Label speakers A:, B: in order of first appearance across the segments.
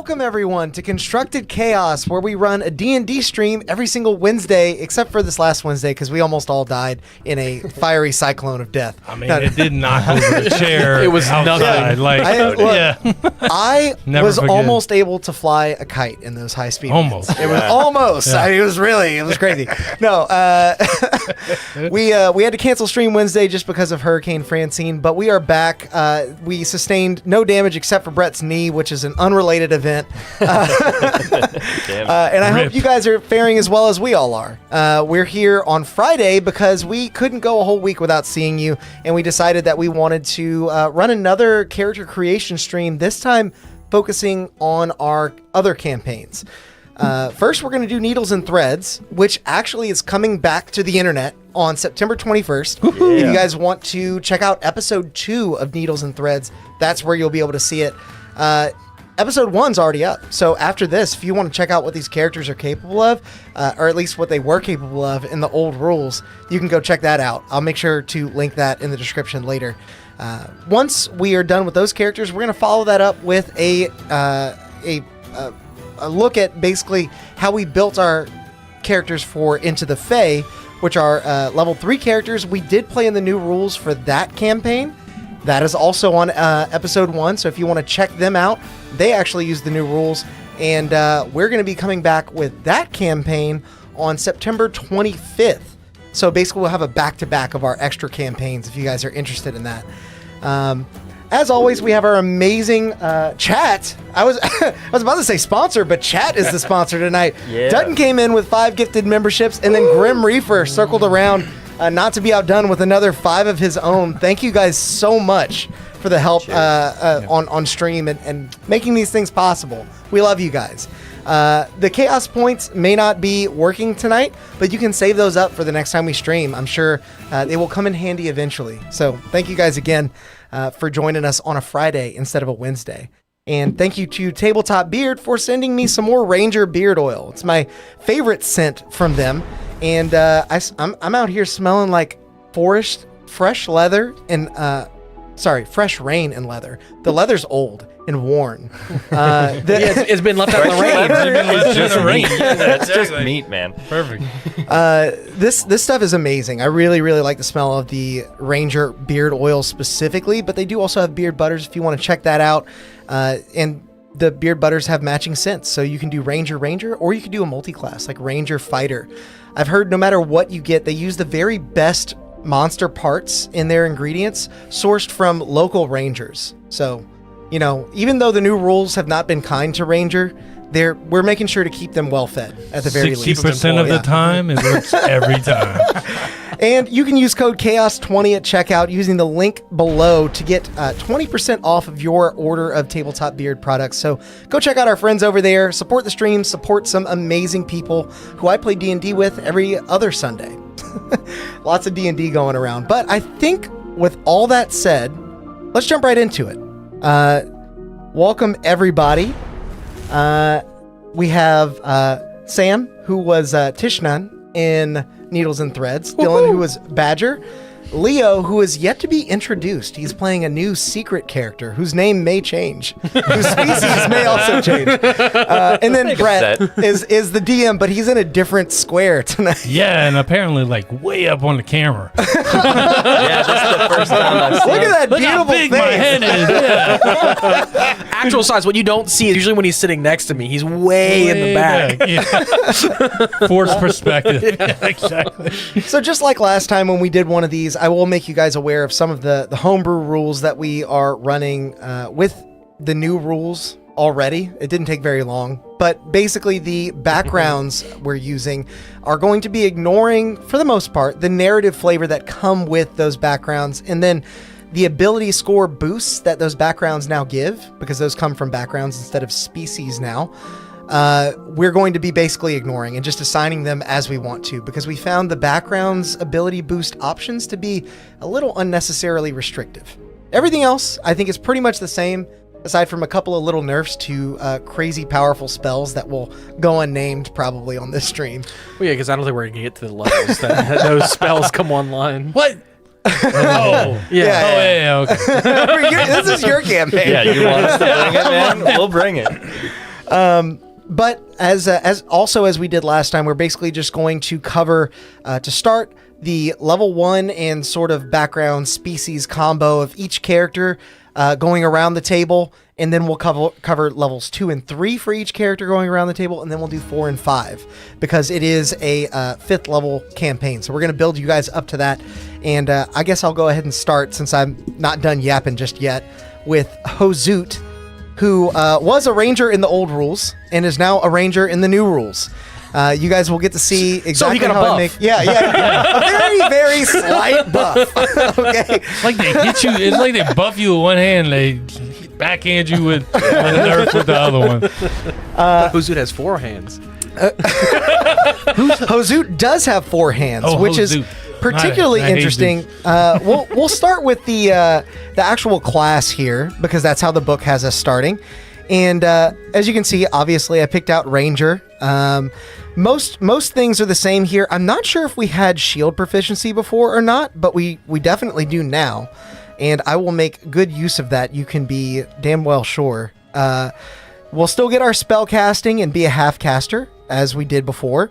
A: Welcome everyone to Constructed Chaos, where we run a D&D stream every single Wednesday, except for this last Wednesday because we almost all died in a fiery cyclone of death.
B: I mean, it did knock over the chair.
C: It was
B: outside.
C: nothing.
A: I
B: Never
A: was
B: forget.
A: almost able to fly a kite in those high speed.
B: Almost.
A: It was almost.
B: Yeah.
A: It was crazy. No, we had to cancel stream Wednesday just because of Hurricane Francine, but we are back. We sustained no damage except for Brett's knee, which is an unrelated event. And I hope you guys are faring as well as we all are. We're here on Friday because we couldn't go a whole week without seeing you, and we decided that we wanted to run another character creation stream, this time focusing on our other campaigns. First, we're going to do Needles and Threads, which actually is coming back to the internet on September 21st. Yeah. If you guys want to check out episode 2 of Needles and Threads, that's where you'll be able to see it. Episode 1's already up. So after this, if you want to check out what these characters are capable of, or at least what they were capable of in the old rules, you can go check that out. I'll make sure to link that in the description later. Once we are done with those characters, we're going to follow that up with a look at basically how we built our characters for Into the Fae, which are level 3 characters. We did play in the new rules for that campaign. That is also on episode 1, so if you want to check them out, they actually use the new rules, and we're going to be coming back with that campaign on September 25th. So basically, we'll have a back-to-back of our extra campaigns if you guys are interested in that. As always, we have our amazing chat. I was about to say sponsor, but chat is the sponsor tonight.
D: Yeah.
A: Dutton came in with 5 gifted memberships, and then Grim Reaper circled around, not to be outdone with another 5 of his own. Thank you guys so much for the help on stream and making these things possible. We love you guys. The chaos points may not be working tonight, but you can save those up for the next time we stream. I'm sure they will come in handy eventually. So thank you guys again for joining us on a Friday instead of a Wednesday. And thank you to Tabletop Beard for sending me some more Ranger beard oil. It's my favorite scent from them. And I'm out here smelling like fresh leather and fresh rain and leather. The leather's old and worn.
C: It's been left out in the rain.
B: It's just rain.
D: It's just meat, man.
B: Perfect.
A: This stuff is amazing. I really, really like the smell of the Ranger beard oil specifically, but they do also have beard butters if you want to check that out. And the beard butters have matching scents, so you can do Ranger, or you can do a multi-class like Ranger Fighter. I've heard no matter what you get, they use the very best monster parts in their ingredients sourced from local Rangers. So, even though the new rules have not been kind to Ranger, we're making sure to keep them well fed at the very least.
B: 60% of the time, it works every time.
A: And you can use code CHAOS20 at checkout using the link below to get 20% off of your order of Tabletop Beard products. So go check out our friends over there, support the stream, support some amazing people who I play D&D with every other Sunday. Lots of D&D going around. But I think with all that said, let's jump right into it. Welcome everybody. We have Sam, who was Tishan in Needles and Threads, Dylan, who was Badger, Leo, who is yet to be introduced. He's playing a new secret character whose name may change, whose species may also change. And then Brett is the DM, but he's in a different square tonight.
B: Yeah, and apparently way up on the camera.
D: Yeah, this is the first time I've seen
A: Look at that
B: Look how
A: beautiful
B: big
A: face.
B: my head is. Yeah.
C: Actual size. What you don't see is usually when he's sitting next to me, he's way in the back.
B: Yeah. Forced perspective. Yeah, exactly.
A: So just like last time when we did one of these, I will make you guys aware of some of the homebrew rules that we are running with the new rules already. It didn't take very long, but basically the backgrounds we're using are going to be ignoring, for the most part, the narrative flavor that come with those backgrounds, and then the ability score boosts that those backgrounds now give, because those come from backgrounds instead of species now. We're going to be basically ignoring and just assigning them as we want to, because we found the background's ability boost options to be a little unnecessarily restrictive. Everything else, I think, is pretty much the same, aside from a couple of little nerfs to crazy powerful spells that will go unnamed probably on this stream.
C: Well, yeah, because I don't think we're going to get to the levels that those spells come online.
B: What? Oh,
A: Yeah.
B: Okay.
A: This is your campaign.
D: Yeah, you want us to bring it, man? We'll bring it.
A: But as we did last time, we're basically just going to cover to start the level 1 and sort of background species combo of each character going around the table, and then we'll cover levels 2 and 3 for each character going around the table, and then we'll do 4 and 5 because it is a 5th level campaign. So we're going to build you guys up to that, and I guess I'll go ahead and start, since I'm not done yapping just yet, with Hozoot, who was a ranger in the old rules and is now a ranger in the new rules. You guys will get to see exactly
C: got a
A: how I
C: buff.
A: make. Yeah. A very, very slight buff. Okay.
B: It's like they hit you. It's like they buff you with one hand, they backhand you with a nerf with the other one.
C: Hozoot has 4 hands.
A: Hozoot does have 4 hands, which
B: Hozoot.
A: is particularly
B: I hate
A: interesting. We'll start with the actual class here, because that's how the book has us starting. And as you can see, obviously I picked out Ranger. Most things are the same here. I'm not sure if we had shield proficiency before or not, but we definitely do now. And I will make good use of that. You can be damn well sure. We'll still get our spell casting and be a half caster as we did before.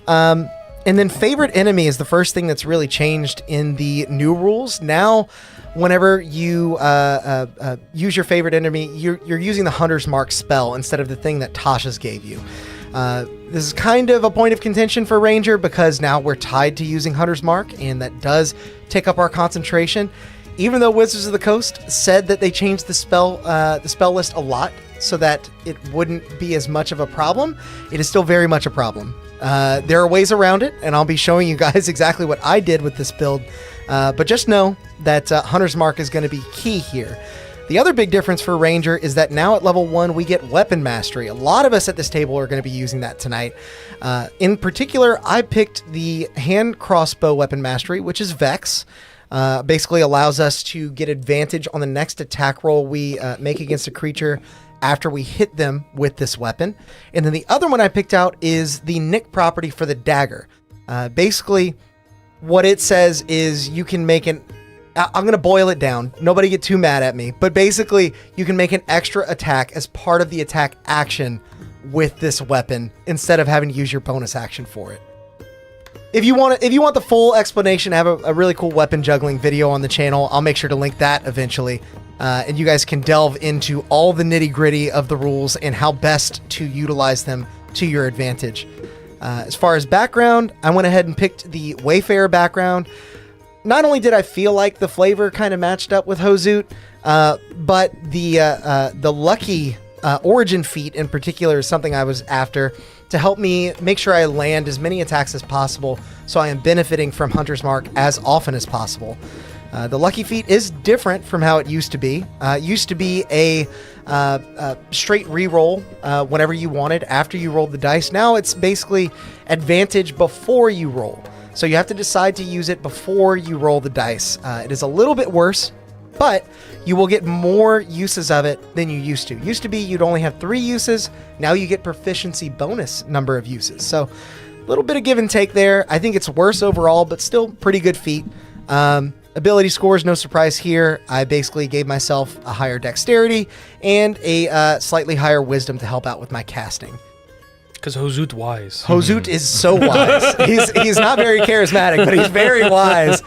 A: And then favorite enemy is the first thing that's really changed in the new rules. Now, whenever you use your favorite enemy, you're using the Hunter's Mark spell instead of the thing that Tasha's gave you. This is kind of a point of contention for Ranger, because now we're tied to using Hunter's Mark, and that does take up our concentration. Even though Wizards of the Coast said that they changed the spell list a lot so that it wouldn't be as much of a problem, it is still very much a problem. There are ways around it, and I'll be showing you guys exactly what I did with this build. But just know that Hunter's Mark is going to be key here. The other big difference for Ranger is that now at level 1, we get Weapon Mastery. A lot of us at this table are going to be using that tonight. In particular, I picked the Hand Crossbow Weapon Mastery, which is Vex. Basically allows us to get advantage on the next attack roll we make against a creature after we hit them with this weapon. And then the other one I picked out is the Nick property for the dagger. Basically, what it says is you can make I'm going to boil it down. Nobody get too mad at me. But basically, you can make an extra attack as part of the attack action with this weapon instead of having to use your bonus action for it. If you want the full explanation, I have a really cool weapon juggling video on the channel. I'll make sure to link that eventually. And you guys can delve into all the nitty-gritty of the rules and how best to utilize them to your advantage. As far as background, I went ahead and picked the Wayfarer background. Not only did I feel like the flavor kind of matched up with Hozoot, but the lucky origin feat in particular is something I was after to help me make sure I land as many attacks as possible, so I am benefiting from Hunter's Mark as often as possible. The lucky feat is different from how it used to be. It used to be a straight reroll whenever you wanted after you rolled the dice. Now it's basically advantage before you roll. So you have to decide to use it before you roll the dice. It is a little bit worse, but you will get more uses of it than you used to. Used to be you'd only have 3 uses. Now you get proficiency bonus number of uses. So a little bit of give and take there. I think it's worse overall, but still pretty good feat. Ability scores, no surprise here. I basically gave myself a higher dexterity and a slightly higher wisdom to help out with my casting.
C: Because Hozoot wise.
A: Hozoot is so wise. He's not very charismatic, but he's very wise.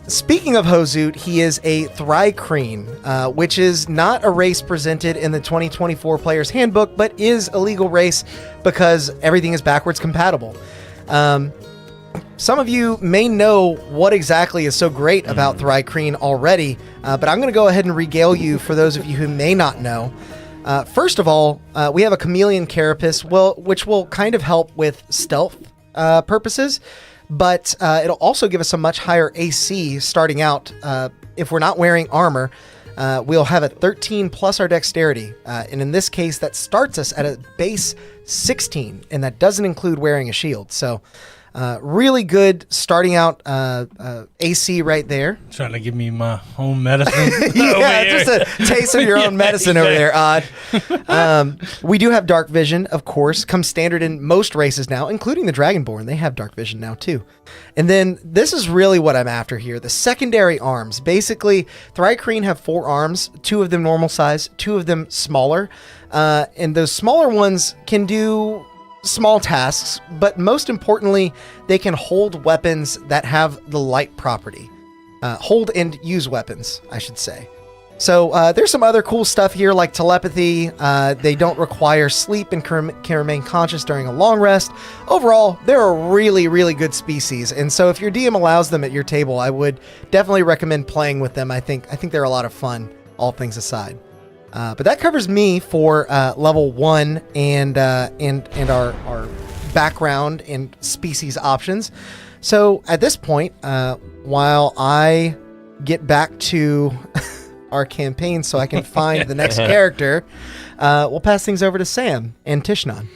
A: Speaking of Hozoot, he is a Thri-kreen, which is not a race presented in the 2024 Player's Handbook, but is a legal race because everything is backwards compatible. Some of you may know what exactly is so great about Thri-kreen already, but I'm going to go ahead and regale you for those of you who may not know. First of all, we have a chameleon carapace, which will kind of help with stealth purposes, but it'll also give us a much higher AC starting out. If we're not wearing armor, we'll have a 13 plus our dexterity, and in this case, that starts us at a base 16, and that doesn't include wearing a shield. So really good starting out AC right there.
B: Trying to give me my own medicine.
A: Yeah, just a taste of your own medicine over there, Odd. We do have dark vision, of course, comes standard in most races now, including the Dragonborn. They have dark vision now too. And then this is really what I'm after here, the secondary arms. Basically, Thri-kreen have 4 arms, 2 of them normal size, 2 of them smaller. And those smaller ones can do small tasks, but most importantly, they can hold weapons that have the light property. Hold and use weapons, I should say. So there's some other cool stuff here like telepathy. They don't require sleep and can remain conscious during a long rest. Overall, they're a really, really good species. And so if your DM allows them at your table, I would definitely recommend playing with them. I think they're a lot of fun, all things aside. But that covers me for level 1 and our background and species options. So at this point, while I get back to our campaign so I can find the next character, we'll pass things over to Sam and Tishan.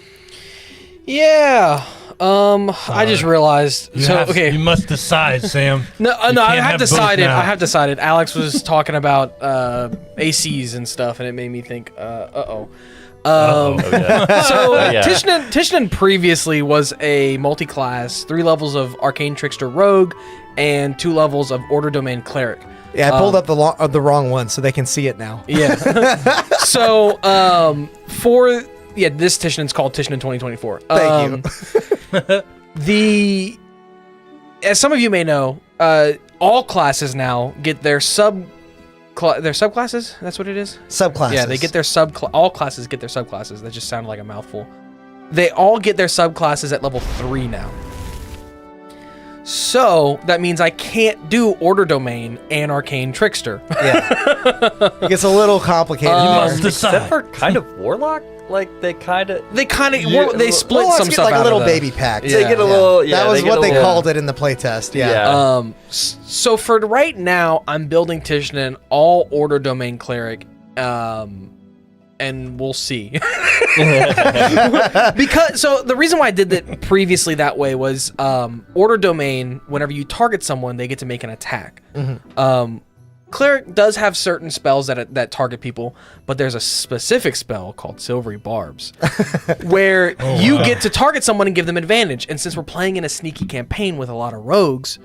C: Yeah. I just realized.
B: You must decide, Sam.
C: No, I have
B: have both
C: decided.
B: now.
C: I have decided. Alex was talking about ACs and stuff, and it made me think. So
D: Yeah.
C: Tishan previously was a multi-class, 3 levels of Arcane Trickster Rogue, and 2 levels of Order Domain Cleric.
A: Yeah, I pulled up the wrong one so they can see it now.
C: Yeah. So for this Tishan's called Tishan 2024.
A: Thank
C: you. As some of you may know, all classes now get their subclasses. That's what it is.
A: Subclasses.
C: Yeah, they get their all classes get their subclasses. That just sounded like a mouthful. They all get their subclasses at level 3 now. So that means I can't do Order Domain and Arcane Trickster.
A: Yeah. It gets a little complicated.
B: You
A: there.
B: must decide.
D: Except for kind of Warlock, like they split
A: Warlocks
C: some
A: get
C: stuff
A: like
C: out
A: a little
C: of the-
A: baby pack.
C: They
D: get a little- yeah,
A: that was
D: they get
A: what
D: a
A: they
D: little-
A: called it in the playtest. Yeah.
D: Yeah.
C: So for right now, I'm building Tishan all Order Domain Cleric, and we'll see. Because the reason why I did that previously that way was Order Domain. Whenever you target someone, they get to make an attack. Cleric does have certain spells that target people, but there's a specific spell called Silvery Barbs, where you get to target someone and give them advantage. And since we're playing in a sneaky campaign with a lot of rogues,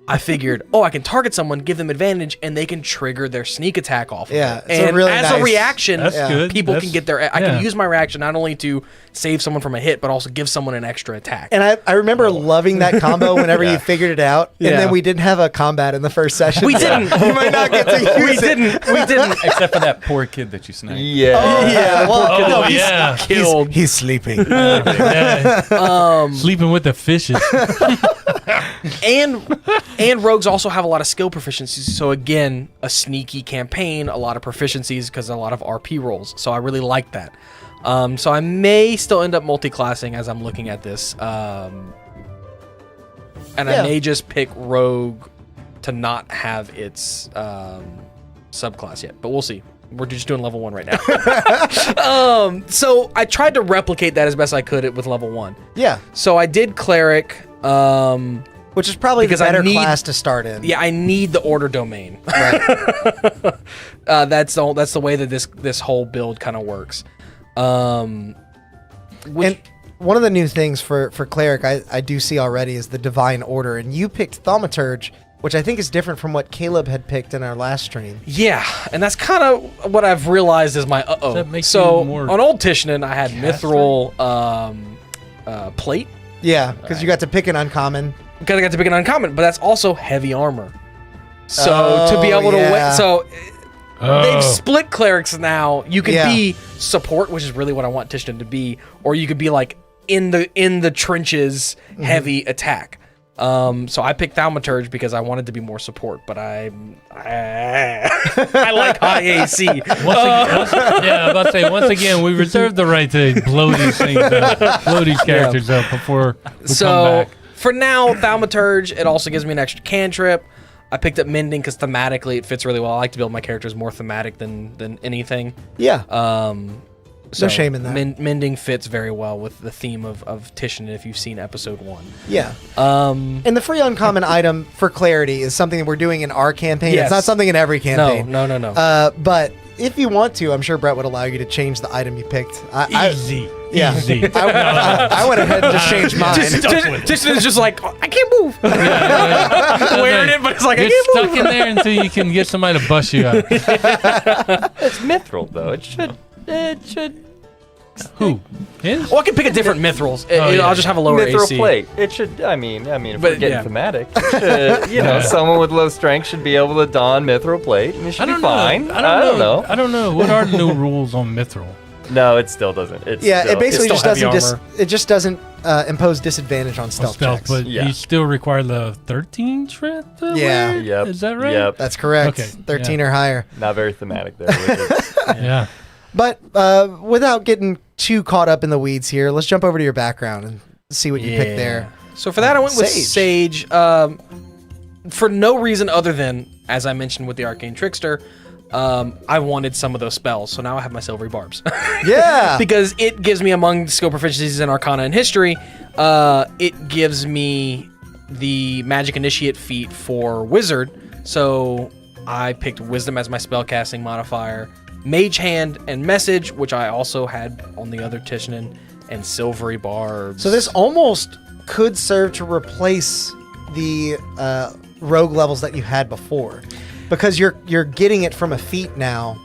C: I figured, I can target someone, give them advantage, and they can trigger their sneak attack off of
A: Yeah,
C: it.
A: it's a
C: And
A: really
C: as
A: nice-
C: a reaction,
B: That's good.
C: people
B: That's-
C: can get their... I
B: yeah.
C: can use my reaction not only to save someone from a hit, but also give someone an extra attack.
A: And I remember loving that combo whenever you figured it out. And
C: Yeah.
A: then we didn't have a combat in the first session.
C: We
A: so
C: didn't.
A: You might not get to use it.
C: We didn't.
E: Except for that poor kid that you sniped.
D: Yeah.
A: Yeah. Well, no,
B: yeah.
A: he's sleeping.
B: Yeah. Sleeping with the fishes.
C: And rogues also have a lot of skill proficiencies. So again, a sneaky campaign, a lot of proficiencies because a lot of RP rolls. So I really like that. So I may still end up multi-classing as I'm looking at this. And I may just pick rogue to not have its subclass yet, but we'll see. We're just doing level 1 right now. So I tried to replicate that as best I could with level 1.
A: Yeah.
C: So I did cleric.
A: Which is probably
C: Because
A: the
C: I
A: better
C: need-
A: class to start in.
C: Yeah, I need the Order Domain.
A: Right.
C: That's the way that this whole build kind of works.
A: And one of the new things for Cleric I do see already is the Divine Order. And you picked Thaumaturge, which I think is different from what Caleb had picked in our last stream.
C: Yeah, and that's kind of what I've realized is my
B: Does that make
C: So
B: you more
C: on Old Tishan, I had Mithril plate.
A: Yeah, because you got to pick an uncommon.
C: Because I got to pick an uncommon, but that's also heavy armor. So to be
A: Oh,
C: able to
A: yeah.
C: they've split clerics now. You can
A: Yeah.
C: be support, which is really what I want Tishan to be, or you could be like in the trenches, heavy attack. So I picked Thaumaturge because I wanted to be more support, but I like high AC.
B: I'm about to say, once again, we reserve the right to blow these things up, blow these characters up before we come back.
C: For now, Thaumaturge, it also gives me an extra cantrip. I picked up Mending because thematically it fits really well. I like to build my characters more thematic than anything.
A: Yeah.
C: So
A: shame in that.
C: Mending fits very well with the theme of Tishan if you've seen episode 1.
A: Yeah. And the free uncommon item for clarity is something that we're doing in our campaign.
C: Yes.
A: It's not something in every campaign.
C: No.
A: But if you want to, I'm sure Brett would allow you to change the item you picked.
B: Easy.
A: Yeah.
B: Easy.
A: I went ahead and just changed mine.
C: Tishan is just like, I can't move. Wearing it, but it's like, I
B: You're
C: can't
B: stuck in there until you can get somebody to bust you out.
D: It's mithril though. It It should.
B: Who? His?
C: Well, I can pick a different mithrils.
B: yeah.
C: I'll just have a lower
D: Mithril
C: AC.
D: plate. It should. I mean, if
C: But,
D: we're getting
C: yeah.
D: thematic, it should, someone with low strength should be able to don mithril plate, and it should be fine.
B: I don't know. I don't know. What are the new rules on mithril?
D: No, it still doesn't. It's
A: Yeah,
D: still,
A: it basically
C: still
A: just
C: heavy
A: doesn't
C: armor.
A: it just doesn't impose disadvantage on stealth checks.
B: But
D: Yeah.
B: you still require the 13 strength? to
A: Yeah.
B: wear?
D: Yep.
B: Is that right?
D: Yep.
A: That's correct.
B: Okay,
A: 13 or higher.
D: Not very thematic there. With it.
B: Yeah.
A: But without getting too caught up in the weeds here, let's jump over to your background and see what you picked there.
C: So for that, I went with
A: Sage.
C: Sage. For no reason other than, as I mentioned with the Arcane Trickster, I wanted some of those spells. So now I have my Silvery Barbs.
A: Yeah.
C: Because it gives me, among skill proficiencies in Arcana and History, it gives me the Magic Initiate feat for Wizard. So I picked Wisdom as my spellcasting modifier, Mage Hand and Message, which I also had on the other Tishan, and Silvery Barbs.
A: So this almost could serve to replace the rogue levels that you had before, because you're getting it from a feat now.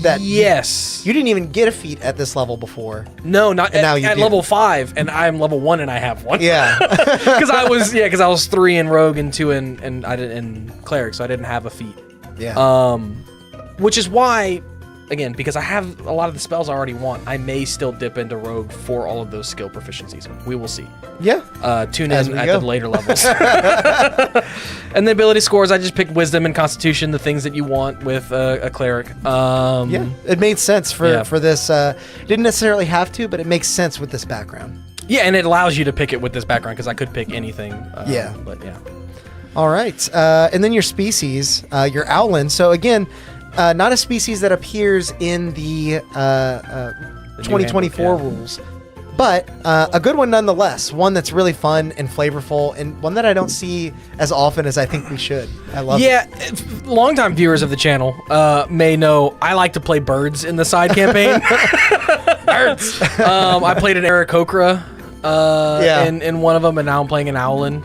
A: That
C: yes.
A: you didn't even get a feat at this level before.
C: No, not
A: And now
C: at,
A: you
C: at
A: do.
C: level 5, and I'm level 1 and I have one.
A: Yeah.
C: Because I was 3 in Rogue and 2 in Cleric, so I didn't have a feat.
A: Yeah.
C: Which is why, again, because I have a lot of the spells I already want, I may still dip into Rogue for all of those skill proficiencies. We will see.
A: Yeah.
C: Tune
A: As
C: in
A: we
C: at
A: go.
C: the later levels. And the ability scores, I just picked Wisdom and Constitution, the things that you want with a Cleric.
A: Yeah. It made sense for
C: Yeah.
A: this. Didn't necessarily have to, but it makes sense with this background.
C: Yeah, and it allows you to pick it with this background, because I could pick anything.
A: Yeah.
C: But yeah.
A: All right. And then your species, your Owlin. So again, not a species that appears in the 2024
C: handbook, yeah.
A: rules, but a good one nonetheless. One that's really fun and flavorful, and one that I don't see as often as I think we should. I love it.
C: Yeah, longtime viewers of the channel may know I like to play birds in the side campaign. Birds. I played an Aarakocra in one of them, and now I'm playing an Owlin.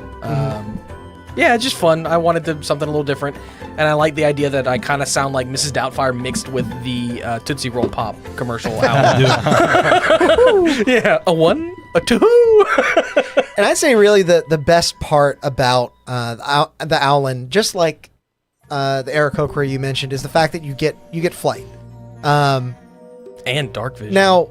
C: Yeah, it's just fun. I wanted something a little different, and I like the idea that I kind of sound like Mrs. Doubtfire mixed with the Tootsie Roll Pop commercial Owlin. Yeah, a 1, a 2.
A: And I'd say really the best part about the Owlin, just like the Aarakocra you mentioned, is the fact that you get flight.
C: And Dark Vision.
A: Now,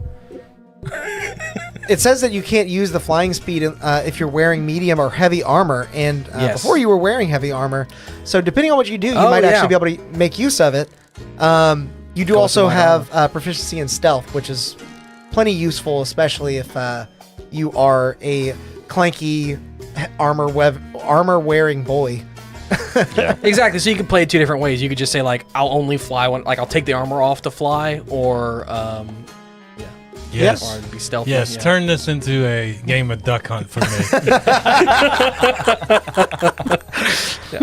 A: it says that you can't use the flying speed if you're wearing medium or heavy armor, and
C: Yes.
A: before you were wearing heavy armor. So depending on what you do, you
C: Oh,
A: might
C: yeah.
A: actually be able to make use of it. You do
C: Go
A: also
C: with the light
A: have proficiency in stealth, which is plenty useful, especially if you are a clanky armor-wearing boy.
C: Exactly. So you can play it 2 different ways. You could just say like, I'll only fly when, like, I'll take the armor off to fly, or
B: Yes.
C: or be stealthy.
B: Yes.
C: yeah.
B: Turn this into a game of duck hunt for me.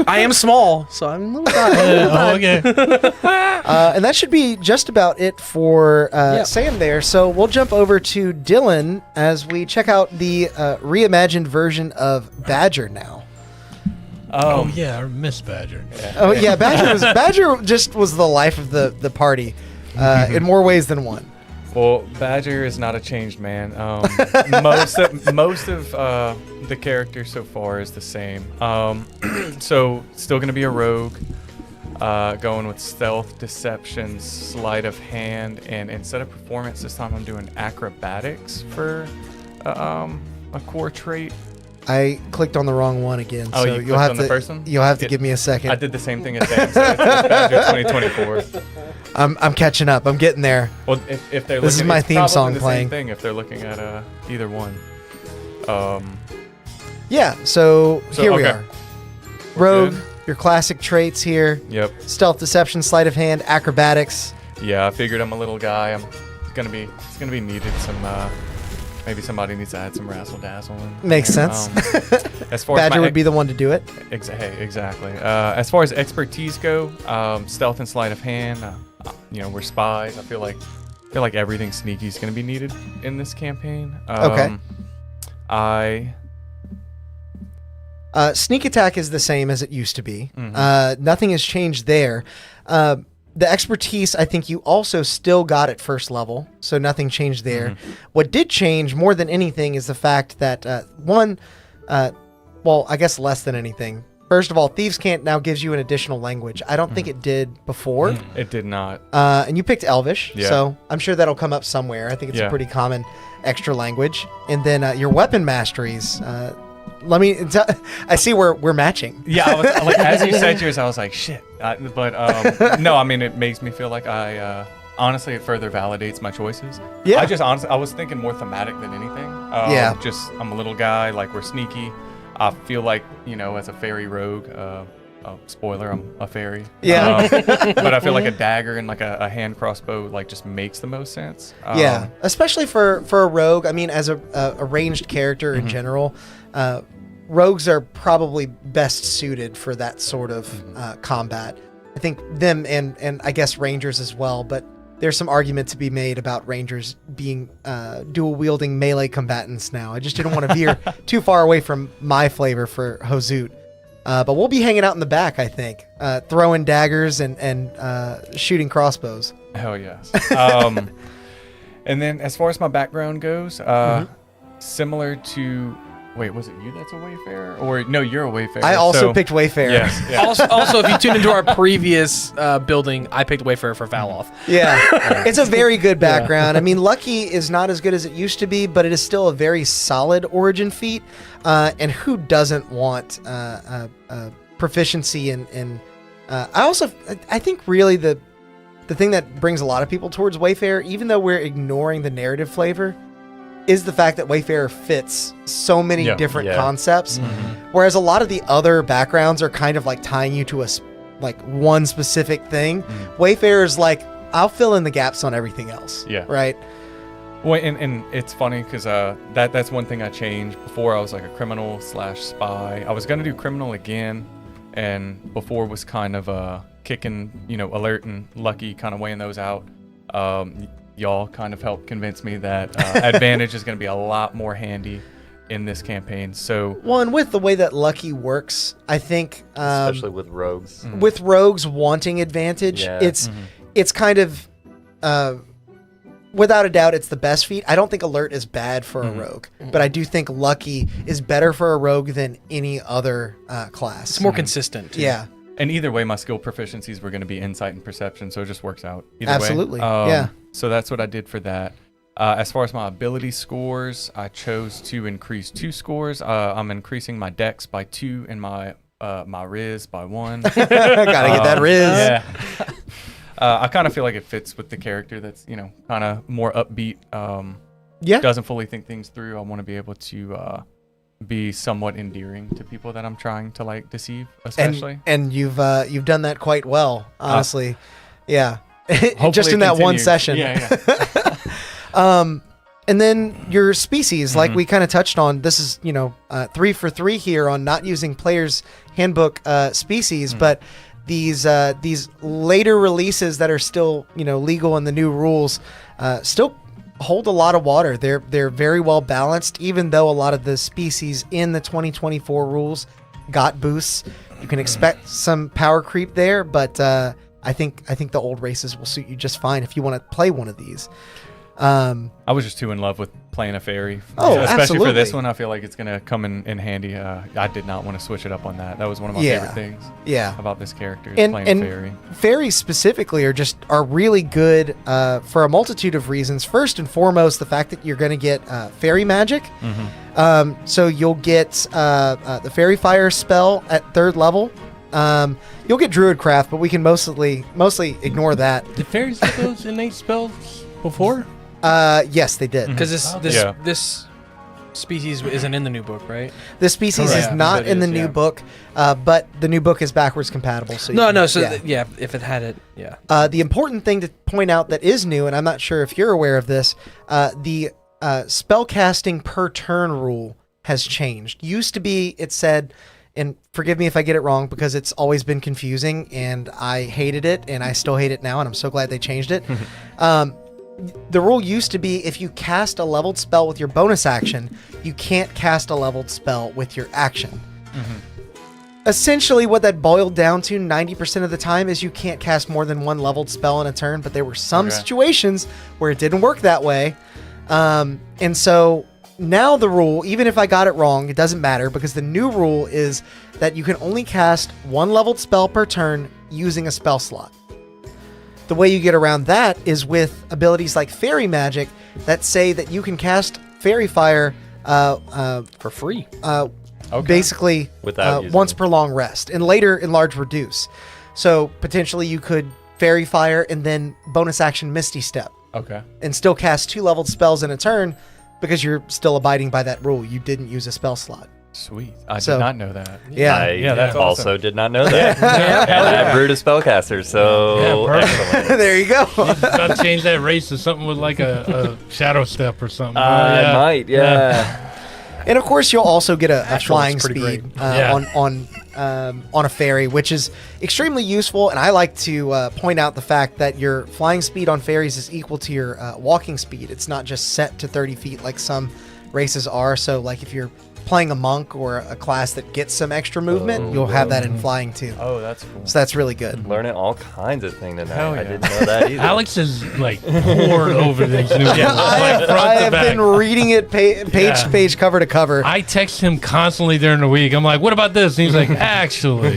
C: I am small, so I'm a little guy.
B: Okay.
A: And that should be just about it for
C: Yep.
A: Sam there. So we'll jump over to Dylan as we check out the reimagined version of Badger now.
B: Oh yeah, I miss Badger.
A: Oh yeah, Badger just was the life of the party in more ways than one.
E: Well, Badger is not a changed man. Most of the characters so far is the same. So still gonna be a rogue, going with stealth, deception, sleight of hand, and instead of performance this time I'm doing acrobatics for a core trait.
A: I clicked on the wrong one again.
E: Oh,
A: so
E: you
A: you'll
E: clicked
A: have
E: on
A: to
E: the first one?
A: You'll have to
E: Yeah.
A: give me a second.
E: I did the same thing as Dan said. It's Badger 2024.
A: I'm catching up. I'm getting there.
E: Well, if they're
A: This is
E: looking,
A: my
E: it's
A: theme
E: probably
A: song
E: the
A: playing.
E: Same thing if they're looking at either one.
A: Yeah. So here we
E: okay.
A: are. Rogue,
E: Good.
A: your classic traits here:
E: Yep.
A: stealth, deception, sleight of hand, acrobatics.
E: Yeah, I figured I'm a little guy. It's gonna be needed some. Maybe somebody needs to add some razzle dazzle.
A: Makes sense.
E: As far
A: Badger
E: as
A: would be the one to do it.
E: Exactly. As far as expertise go, stealth and sleight of hand. We're spies. I feel like everything sneaky is gonna be needed in this campaign.
A: Okay.
E: I
A: Sneak attack is the same as it used to be.
E: Mhm.
A: Nothing has changed there. The expertise, I think you also still got at first level, so nothing changed there. What did change more than anything is the fact that, well, I guess less than anything. First of all, Thieves' Cant now gives you an additional language. I don't think it did before.
E: It did not.
A: And you picked Elvish,
E: Yeah.
A: so I'm sure that'll come up somewhere. I think it's a pretty common extra language. And then your weapon masteries. I see we're matching.
E: Yeah, I was, like as you said yours, I was like, shit. But no, I mean, it makes me feel like honestly, it further validates my choices.
A: Yeah.
E: I was thinking more thematic than anything. Just, I'm a little guy, like we're sneaky. I feel like, as a fairy rogue, spoiler, I'm a fairy.
A: Yeah.
E: But I feel like a dagger and like a hand crossbow, like just makes the most sense.
A: Yeah, especially for a rogue. I mean, as a ranged character in general, rogues are probably best suited for that sort of combat. I think them and I guess rangers as well, but there's some argument to be made about rangers being dual-wielding melee combatants now. I just didn't want to veer too far away from my flavor for Hozoot. But we'll be hanging out in the back, I think, throwing daggers and shooting crossbows.
E: Hell yes. And then as far as my background goes, similar to... Wait, was it you that's a Wayfarer? Or no, you're a Wayfarer.
A: I also picked Wayfarer.
E: Yes. Yeah.
C: Also, if you tune into our previous building, I picked Wayfarer for Valoth.
A: Yeah, it's a very good background. I mean, Lucky is not as good as it used to be, but it is still a very solid origin feat. And who doesn't want proficiency in I think really the thing that brings a lot of people towards Wayfarer, even though we're ignoring the narrative flavor, is the fact that Wayfarer fits so many different concepts, whereas a lot of the other backgrounds are kind of like tying you to one specific thing. Wayfarer is like, I'll fill in the gaps on everything else. Yeah. Right.
E: Well, and it's funny because that's one thing I changed. Before I was like a criminal / spy. I was gonna do criminal again, and before was kind of kicking, alert and lucky, kind of weighing those out. Y'all kind of helped convince me that advantage is going to be a lot more handy in this campaign. So,
A: well, and with the way that Lucky works, I think,
D: especially with rogues,
A: with rogues wanting advantage, it's kind of, without a doubt, it's the best feat. I don't think alert is bad for a rogue, but I do think Lucky is better for a rogue than any other class.
C: It's more consistent. Too.
A: Yeah.
E: And either way, my skill proficiencies were going to be insight and perception, so it just works out. Either
A: Absolutely.
E: way.
A: Yeah.
E: So that's what I did for that. As far as my ability scores, I chose to increase 2 scores. I'm increasing my dex by 2 and my Riz by 1.
A: Gotta get that Riz.
E: Yeah. I kind of feel like it fits with the character that's, kind of more upbeat. Doesn't fully think things through. I want to be able to be somewhat endearing to people that I'm trying to deceive, especially.
A: And you've done that quite well, honestly. Yeah. Just in
E: it
A: that one
E: continues.
A: session.
E: Yeah.
A: And then your species, like we kind of touched on, this is 3 for 3 here on not using players' handbook species, but these later releases that are still legal in the new rules still hold a lot of water. They're very well balanced, even though a lot of the species in the 2024 rules got boosts. You can expect some power creep there, but I think the old races will suit you just fine if you want to play one of these.
E: I was just too in love with playing a fairy.
A: Oh,
E: especially
A: absolutely.
E: for this one, I feel like it's gonna come in handy. I did not want to switch it up on that. That was one of my favorite things. About this character is playing fairy. Fairies
A: specifically are really good for a multitude of reasons. First and foremost, the fact that you're going to get fairy magic. So you'll get the fairy fire spell at 3rd level. You'll get druidcraft, but we can mostly ignore that.
B: Did fairies get those innate spells before?
A: Yes, they did.
C: Because this species isn't in the new book, right?
A: The species is not in the new book, but the new book is backwards compatible. So
C: if it had it,
A: the important thing to point out that is new, and I'm not sure if you're aware of this, the spell casting per turn rule has changed. Used to be, it said, and forgive me if I get it wrong because it's always been confusing and I hated it and I still hate it now and I'm so glad they changed it. The rule used to be if you cast a leveled spell with your bonus action, you can't cast a leveled spell with your action. essentially what that boiled down to 90% of the time is you can't cast more than one leveled spell in a turn, but there were some situations where it didn't work that way. And so now the rule, even if I got it wrong, it doesn't matter because the new rule is that you can only cast one leveled spell per turn using a spell slot. The way you get around that is with abilities like Fairy Magic that say that you can cast Fairy Fire
C: For free.
A: basically
D: Without using
A: once
D: it.
A: per long rest, and later enlarge reduce. So potentially you could Fairy Fire and then bonus action Misty Step
E: Okay.
A: and still cast 2 leveled spells in a turn because you're still abiding by that rule. You didn't use a spell slot.
E: Sweet. I
A: So-
E: did not know that.
A: Yeah.
D: I
E: that's
D: also
E: awesome.
D: did not know that. And I brewed a spellcaster, so
B: Yeah, perfect.
D: excellent.
A: There you go.
B: Got to change that race to something with like a shadow step or something.
D: I might, yeah.
A: And of course, you'll also get a
C: Natural's
A: flying
C: pretty
A: speed
C: great.
A: on a fairy, which is extremely useful. And I like to point out the fact that your flying speed on fairies is equal to your walking speed. It's not just set to 30 feet like some races are. So, like if you're playing a monk or a class that gets some extra movement, you'll have that in flying too.
E: Oh, that's cool.
A: So that's really good.
D: Learning all kinds of things tonight.
E: Hell
D: I
E: yeah.
D: didn't know that either.
B: Alex is like poured over these new rules, like front
A: I
B: to
A: have
B: back.
A: been reading it page to page, cover to cover.
B: I text him constantly during the week. I'm like, "What about this?" And he's like, "Actually,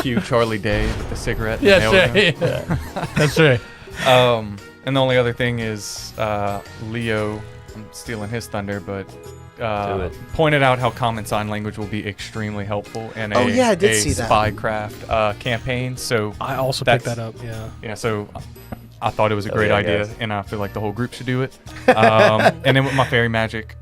E: Cue Charlie Day with the cigarette.
B: yes,
E: nailed him.
B: right. That's right."
E: And the only other thing is Leo, I'm stealing his thunder, but
D: Do it.
E: pointed out how common sign language will be extremely helpful in
A: Oh, yeah, I did see that.
E: spycraft campaign. So
C: I also
E: That's-
C: picked that up. Yeah.
E: yeah, so I thought it was a
D: Oh,
E: great
D: yeah,
E: idea,
D: guys.
E: and I feel like the whole group should do it. And then with my fairy magic,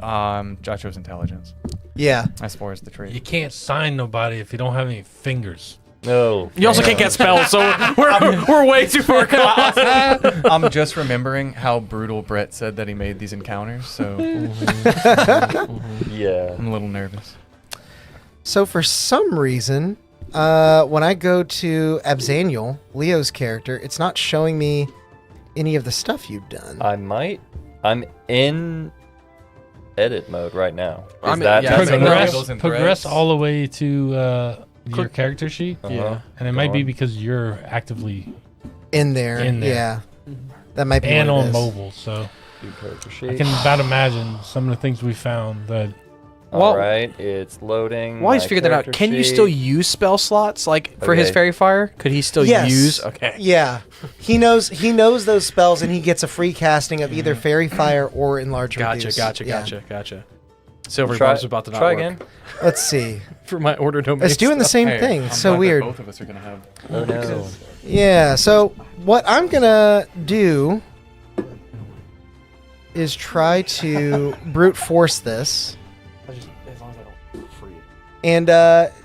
E: I chose intelligence
A: Yeah.
E: as far as the
B: You
E: trait.
B: can't sign nobody if you don't have any fingers.
D: No.
C: You also can't get spells, so we're way too far gone.
E: I'm just remembering how brutal Brett said that he made these encounters, so
D: Yeah.
E: I'm a little nervous.
A: So for some reason, when I go to Abzaniel, Leo's character, it's not showing me any of the stuff you've done.
D: I'm in edit mode right now. Is
C: I mean,
D: that
C: yeah,
D: that's
C: I mean,
D: enough?
E: Progress-
B: Progress,
E: and
B: progress
E: threads.
B: all the way to your
C: Click.
B: character sheet,
D: Uh-huh.
B: and it
D: Go
B: might be
D: on.
B: because you're actively
A: in there.
B: In there.
A: Yeah. That might be
B: and
A: what it
B: on
A: is.
B: mobile. So
D: View character
B: I
D: sheet.
B: can about imagine some of the things we found that
D: All
C: Well-
D: right, it's loading.
C: While he's
D: my
C: figured that out,
D: character
C: can you
D: sheet.
C: still use spell slots like for his
D: Okay.
C: fairy fire? Could he still
A: Yes.
C: use? Okay.
A: Yeah. He knows those spells, and he gets a free casting of either Fairy Fire or Enlarge Reduce.
C: Gotcha.
A: Yeah.
C: Silver
D: Try,
C: Bob's about to not
D: try
C: work
D: again?
A: Let's see.
C: for my order domain.
A: It's doing the same
E: Hey,
A: thing.
E: I'm
A: It's so
E: glad that
A: weird.
E: Both of us are gonna have.
D: Oh no.
A: Yeah. So what I'm gonna do is try to brute force this.
C: As long as I don't free it.
A: And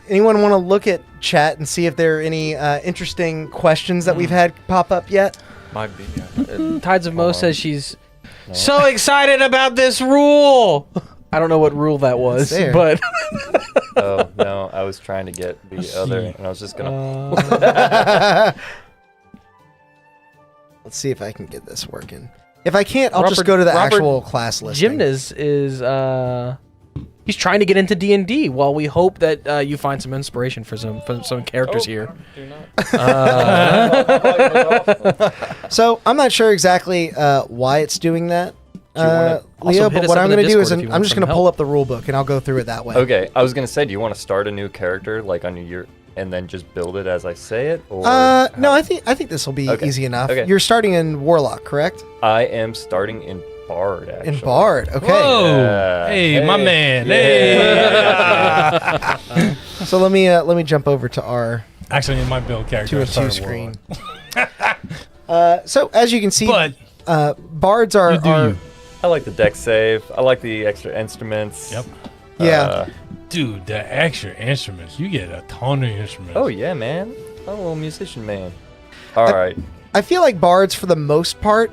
A: anyone want to look at chat and see if there are any interesting questions that we've had pop up yet?
E: Might be. Yeah.
C: Tides of Mo
D: Hold on.
C: says she's so excited about this rule. I don't know what rule that was,
A: there.
C: but
D: Oh no, I was trying to get the other, and I was just gonna.
A: Let's see if I can get this working. If I can't, I'll just
C: Robert-
A: go to the
C: Robert
A: actual class listing.
C: Gymnast is he's trying to get into D&D while we hope that you find some inspiration for some characters here.
E: Do not.
A: So I'm not sure exactly why it's doing that,
C: also
A: Leo.
C: hit
A: But
C: us
A: what
C: up
A: I'm
C: in the
A: going to do is
C: Discord if you
A: I'm
C: want
A: just
C: some
A: going to pull
C: help.
A: up the rule book and I'll go through it that way.
D: Okay, I was gonna say, do you want to start a new character like on your and then just build it as I say it, or?
A: No, I think this will be
D: Okay.
A: easy enough.
D: Okay.
A: You're starting in Warlock, correct?
D: I am starting in Bard. Actually.
A: In Bard. Okay.
B: Whoa,
D: Yeah.
B: hey, my man,
D: Yeah.
B: hey.
A: So let me jump over to our
B: Actually, in my build character,
A: to
B: I
A: a
B: started
A: 2 screen.
B: Warlock.
A: So as you can see,
B: But
A: bards are,
B: you do
A: are
B: you.
D: I like the deck save. I like the extra instruments.
B: Yep.
A: yeah.
B: Dude, the extra instruments. You get a ton of instruments.
D: Oh yeah, man. I'm a little musician, man. All right.
A: I feel like bards for the most part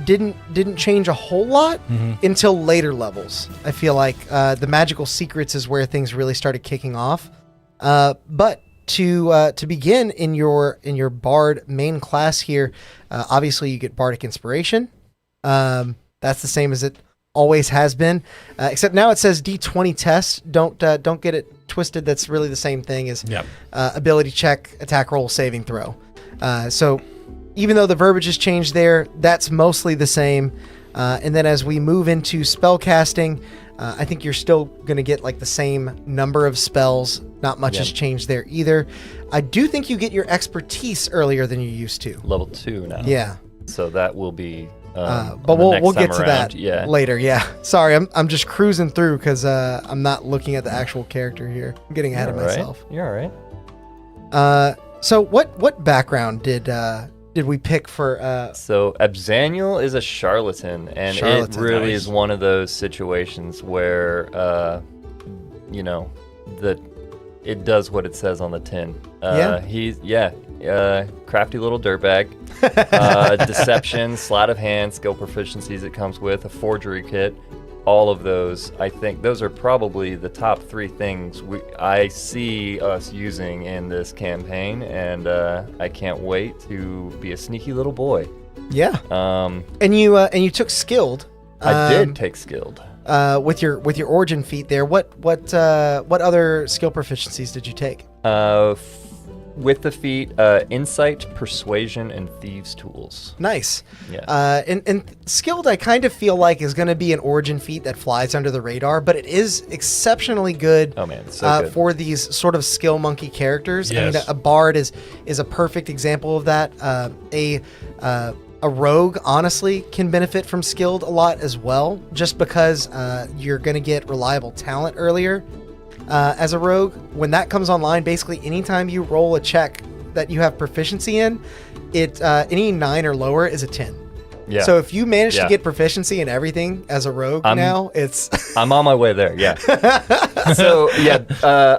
A: didn't change a whole lot until later levels. I feel like the magical secrets is where things really started kicking off. But to begin in your bard main class here, obviously you get bardic inspiration. That's the same as it always has been, except now it says D20 test. Don't get it twisted. That's really the same thing as ability check, attack roll, saving throw. So even though the verbiage has changed there, that's mostly the same. And then as we move into spell casting, I think you're still going to get like the same number of spells. Not much has changed there either. I do think you get your expertise earlier than you used to.
D: Level 2 now.
A: Yeah.
D: So that will be.
A: But we'll get to that later. Yeah. Sorry, I'm just cruising through because I'm not looking at the actual character here. I'm getting ahead of myself.
D: You're all right.
A: So what background did we pick for?
D: So Abzaniel is a charlatan, and it really is one of those situations where, it does what it says on the tin. He's crafty little dirtbag. Deception, sleight of hand, skill proficiencies it comes with, a forgery kit. All of those, I think those are probably the top 3 things I see us using in this campaign, and I can't wait to be a sneaky little boy.
A: Yeah. And you took skilled.
D: I did take skilled.
A: With your origin feat there. What other skill proficiencies did you take?
D: With the feat, insight, persuasion, and thieves' tools.
A: Nice.
D: Yeah.
A: And skilled, I kind of feel like is going to be an origin feat that flies under the radar, but it is exceptionally good.
D: Oh man, so good.
A: For these sort of skill monkey characters.
B: Yes.
A: I mean, a bard is a perfect example of that. A rogue, honestly, can benefit from skilled a lot as well, just because you're going to get reliable talent earlier. As a rogue, when that comes online, basically anytime you roll a check that you have proficiency in, any 9 or lower is a 10.
D: Yeah.
A: So if you manage to get proficiency in everything as a rogue now, it's
D: I'm on my way there. Yeah. So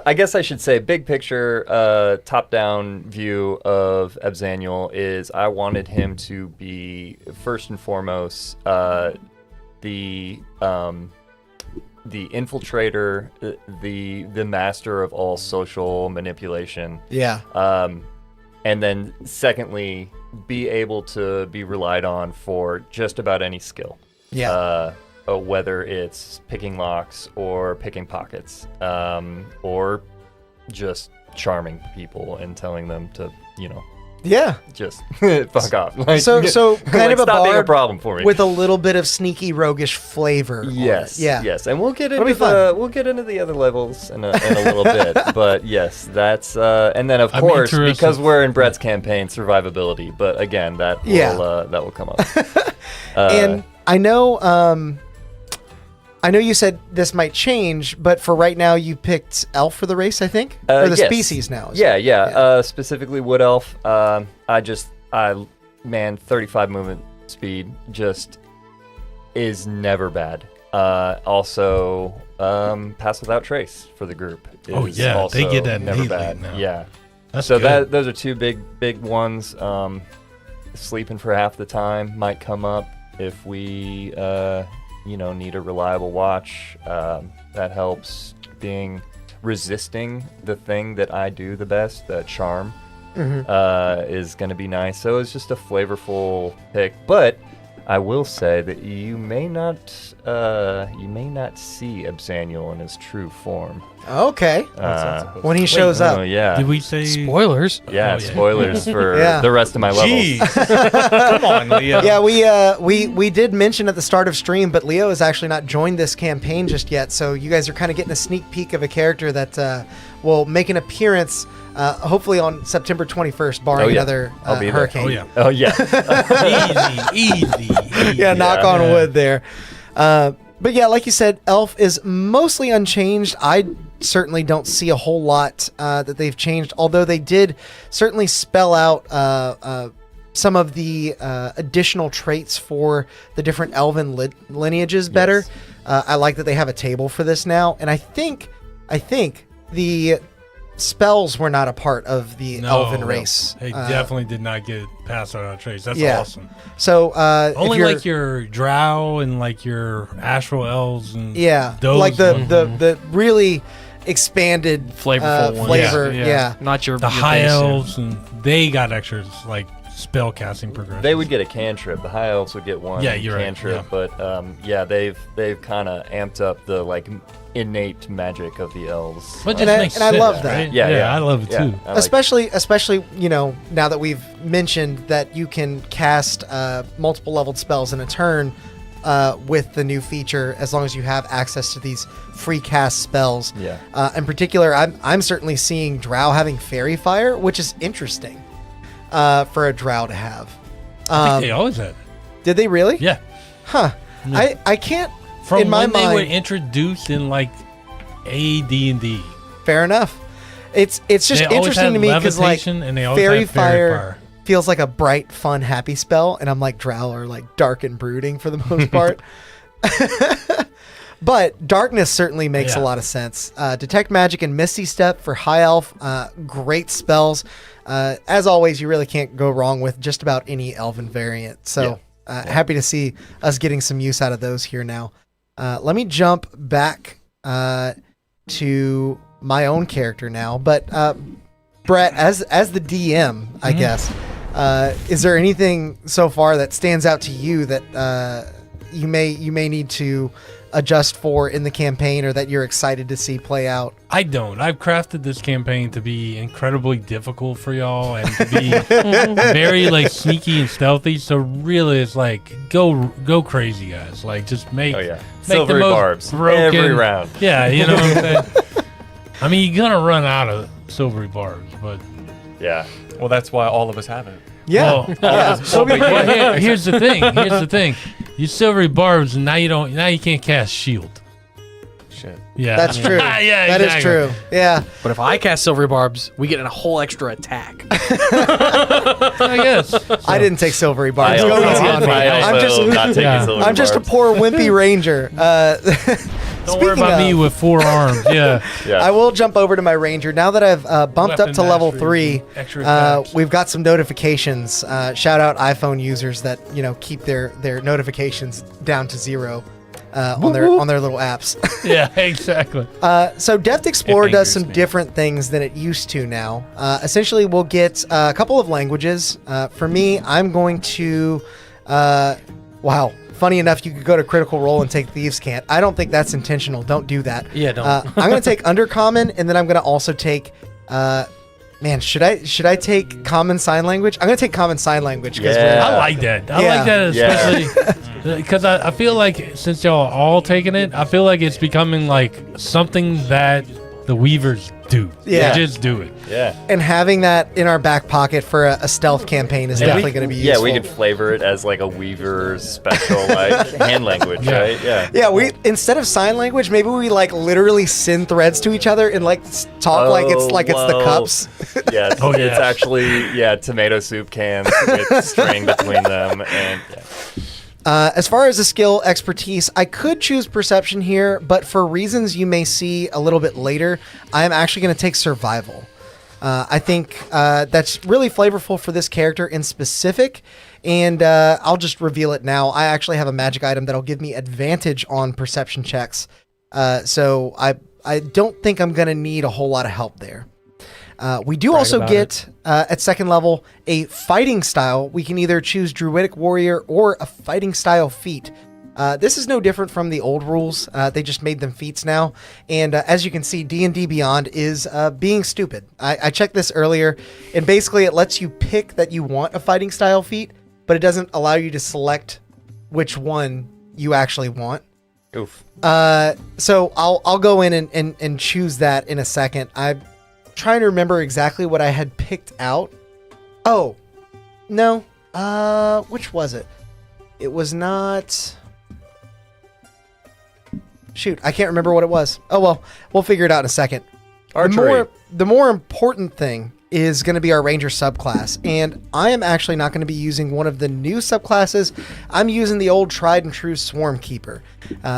D: I guess I should say big picture, top-down view of Abzaniel is I wanted him to be first and foremost the infiltrator, the master of all social manipulation.
A: Yeah.
D: And then secondly, be able to be relied on for just about any skill.
A: Yeah.
D: Whether it's picking locks or picking pockets, or just charming people and telling them to, just fuck off. Like,
A: so kind of a
D: stop being a
A: bard
D: problem for me
A: with a little bit of sneaky roguish flavor.
D: Yes.
A: On it. Yeah.
D: Yes. And we'll get
A: That'll be
D: into
A: fun.
D: we'll get into the other levels in a little bit. But yes, that's and then of course
B: interested.
D: because we're in Brett's campaign, survivability. But again, that will come up.
A: And I know you said this might change, but for right now you picked elf for the race, I think, or the
D: yes.
A: species now.
D: Yeah. Specifically wood elf. 35 movement speed just is never bad. Also, pass without trace for the group. Is also
B: they get that
D: never
B: neatly
D: bad.
B: now.
D: Yeah.
B: That's
D: So
B: good.
D: those are 2 big ones. Sleeping for half the time might come up if we need a reliable watch. That helps. Resisting the thing that I do the best, charm, is going to be nice. So it's just a flavorful pick. But I will say that you may not see Abzaniel in his true form.
A: Okay. When he shows up.
D: Oh yeah.
B: Did we say
C: Spoilers.
D: Yeah,
B: Oh, yeah.
D: spoilers for
A: Yeah.
D: the rest of my levels.
E: Jeez. Come on, Leo.
A: Yeah, we did mention at the start of stream, but Leo has actually not joined this campaign just yet. So you guys are kind of getting a sneak peek of a character that will make an appearance, hopefully on September 21st, barring another
D: I'll be there.
A: hurricane.
B: Oh yeah.
D: Oh yeah.
B: easy.
A: Yeah, knock on
B: Yeah.
A: wood there. But yeah, like you said, elf is mostly unchanged. I certainly don't see a whole lot that they've changed, although they did certainly spell out some of the additional traits for the different elven lineages better. I like that they have a table for this now, and I think the spells were not a part of the elven race.
B: They definitely did not get passed out on trace. That's
A: yeah.
B: awesome.
A: So
B: Only
A: if you're,
B: like your drow and like your astral elves and
A: yeah,
B: those
A: like the
B: ones.
A: the really expanded
C: Flavorful ones.
A: flavor. Yeah.
C: Not your
B: the
C: your
B: high
C: base, yeah.
B: elves and they got extras like spell casting progression.
D: They would get a cantrip. The high elves would get one
B: Yeah, you're right,
D: cantrip,
B: yeah.
D: but they've kind of amped up the like innate magic of the elves.
B: But
A: And I love that.
B: Right?
D: Yeah,
B: I love it
D: yeah.
B: too.
D: I like-
A: Especially, now that we've mentioned that you can cast multiple leveled spells in a turn with the new feature, as long as you have access to these free cast spells.
D: Yeah.
A: In particular, I'm certainly seeing Drow having Fairy Fire, which is interesting for a Drow to have.
B: I think they always had it.
A: Did they really?
B: Yeah.
A: Huh.
B: Yeah.
A: I can't.
B: From
A: in my
B: when they were
A: mind,
B: introduced in like AD&D.
A: fair enough. It's just
B: They always
A: interesting
B: had
A: to me because like
B: levitation and they always
A: Fairy
B: had
A: Fire feels like a bright, fun, happy spell, and I'm like Drow are like dark and brooding for the most part. But darkness certainly makes a
B: Yeah.
A: lot of sense. Detect Magic and Misty Step for High Elf, great spells. As always, you really can't go wrong with just about any Elven variant. So happy to see us getting some use out of those here now. Let me jump back to my own character now. But Brett, as the DM, I guess, is there anything so far that stands out to you that you may need to adjust for in the campaign, or that you're excited to see play out?
B: I don't. I've crafted this campaign to be incredibly difficult for y'all and to be very like sneaky and stealthy. So really, it's like go crazy, guys. Like just make
D: Oh yeah,
B: make
D: silvery
B: the most
D: barbs
B: broken,
D: every round.
B: Yeah, you know what I'm saying. I mean, you're gonna run out of silvery barbs, but
D: Yeah,
E: Well, that's why all of us have it.
A: Yeah.
B: well, here's the thing. Here's the thing. You silvery barbs, and now you can't cast shield.
E: Shit.
B: Yeah,
A: That's true.
B: yeah,
A: That is
B: exactly.
A: true. Yeah.
C: But if I cast Silvery Barbs, we get a whole extra attack.
B: I guess.
A: I didn't take silvery
D: I
A: barbs. Go
D: also,
A: easy on me.
D: I also not taking
B: Yeah.
D: silver
A: I'm just a
D: barbs.
A: poor wimpy ranger.
B: Don't worry about me with 4 arms. Yeah.
D: Yeah.
A: I will jump over to my ranger now that I've bumped up
B: Weapon
A: to level
B: mastery,
A: 3.
B: extra attacks.
A: We've got some notifications. Shout out iPhone users that keep their notifications down to 0 on their little apps.
B: Yeah, exactly.
A: So Deft Explorer
E: It
A: does
E: angers
A: some
E: me.
A: different things than it used to now. Essentially, we'll get a couple of languages. For me, I'm going to... wow. Funny enough, you could go to Critical Role and take Thieves' Cant. I don't think that's intentional. Don't do that.
C: Yeah, don't.
A: I'm going to take Undercommon, and then I'm going to also take... man, should I take Common Sign Language? I'm going to take Common Sign Language.
D: Yeah.
B: I like that. I
A: Yeah.
B: like that
D: Yeah.
B: especially because I feel like since y'all are all taking it, I feel like it's becoming like something that the Weavers do.
A: Yeah.
B: They just do it.
D: Yeah.
A: And having that in our back pocket for a stealth campaign is
B: Yeah.
A: definitely going to be useful.
D: Yeah, we could flavor it as like a Weaver's special like hand language,
B: Yeah.
D: right? Yeah.
A: Yeah, we instead of sign language, maybe we like literally send threads to each other and like talk like it's the
D: whoa.
A: cups.
D: Yeah, it's,
B: Oh, yeah.
D: it's actually tomato soup cans with string between them, and
A: As far as the skill expertise, I could choose perception here, but for reasons you may see a little bit later, I'm actually going to take survival. I think that's really flavorful for this character in specific, and I'll just reveal it now. I actually have a magic item that'll give me advantage on perception checks, so I don't think I'm going to need a whole lot of help there. We do also
E: about
A: get, at second level, a fighting style. We can either choose Druidic Warrior or a fighting style feat. This is no different from the old rules. They just made them feats now. And as you can see, D&D Beyond is being stupid. I checked this earlier, and basically it lets you pick that you want a fighting style feat, but it doesn't allow you to select which one you actually want.
D: oof.
A: So I'll go in and choose that in a second. I'm trying to remember exactly what I had picked out. Oh, no. Which was it? It was not... Shoot, I can't remember what it was. Oh, well, we'll figure it out in a second.
D: Archery.
A: The more important thing is going to be our Ranger subclass, and I am actually not going to be using one of the new subclasses. I'm using the old tried and true Swarm Keeper,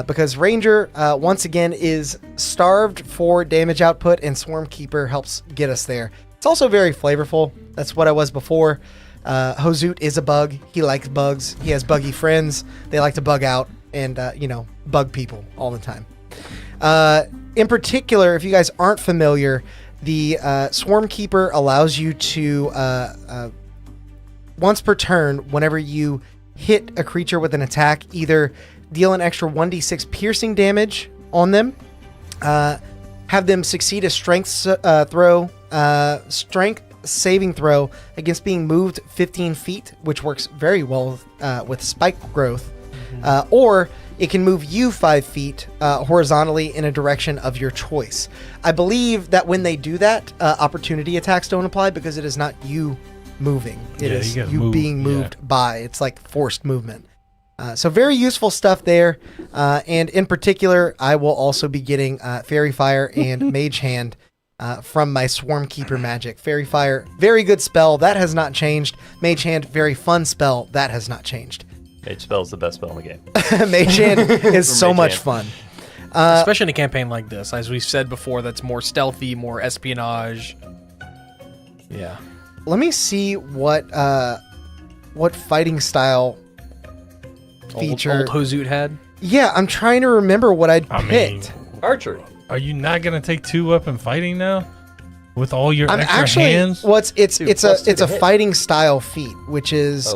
A: because Ranger, once again, is starved for damage output, and Swarm Keeper helps get us there. It's also very flavorful. That's what I was before. Hozoot is a bug. He likes bugs. He has buggy friends. They like to bug out and, bug people all the time. In particular, if you guys aren't familiar, the Swarm Keeper allows you to once per turn, whenever you hit a creature with an attack, either deal an extra 1d6 piercing damage on them, have them succeed a strength saving throw against being moved 15 feet, which works very well with spike growth, or it can move you 5 feet horizontally in a direction of your choice. I believe that when they do that, opportunity attacks don't apply because it is not you moving. It is you being moved by. It's like forced movement. So very useful stuff there. And in particular, I will also be getting Fairy Fire and Mage Hand from my Swarm Keeper magic. Fairy Fire, very good spell. That has not changed. Mage Hand, very fun spell. That has not changed.
D: Mage spell is the best spell in the game.
A: Mage Hand is so much fun.
C: Especially in a campaign like this. As we've said before, that's more stealthy, more espionage. Yeah.
A: Let me see what fighting style feature
C: old Hozoot had.
A: Yeah, I'm trying to remember what I'd picked.
D: Archery.
B: Are you not gonna take 2-weapon fighting now? With all your
A: I'm
B: extra
A: actually,
B: hands?
A: well, it's
D: Dude,
A: a
D: hit.
A: fighting style feat, which is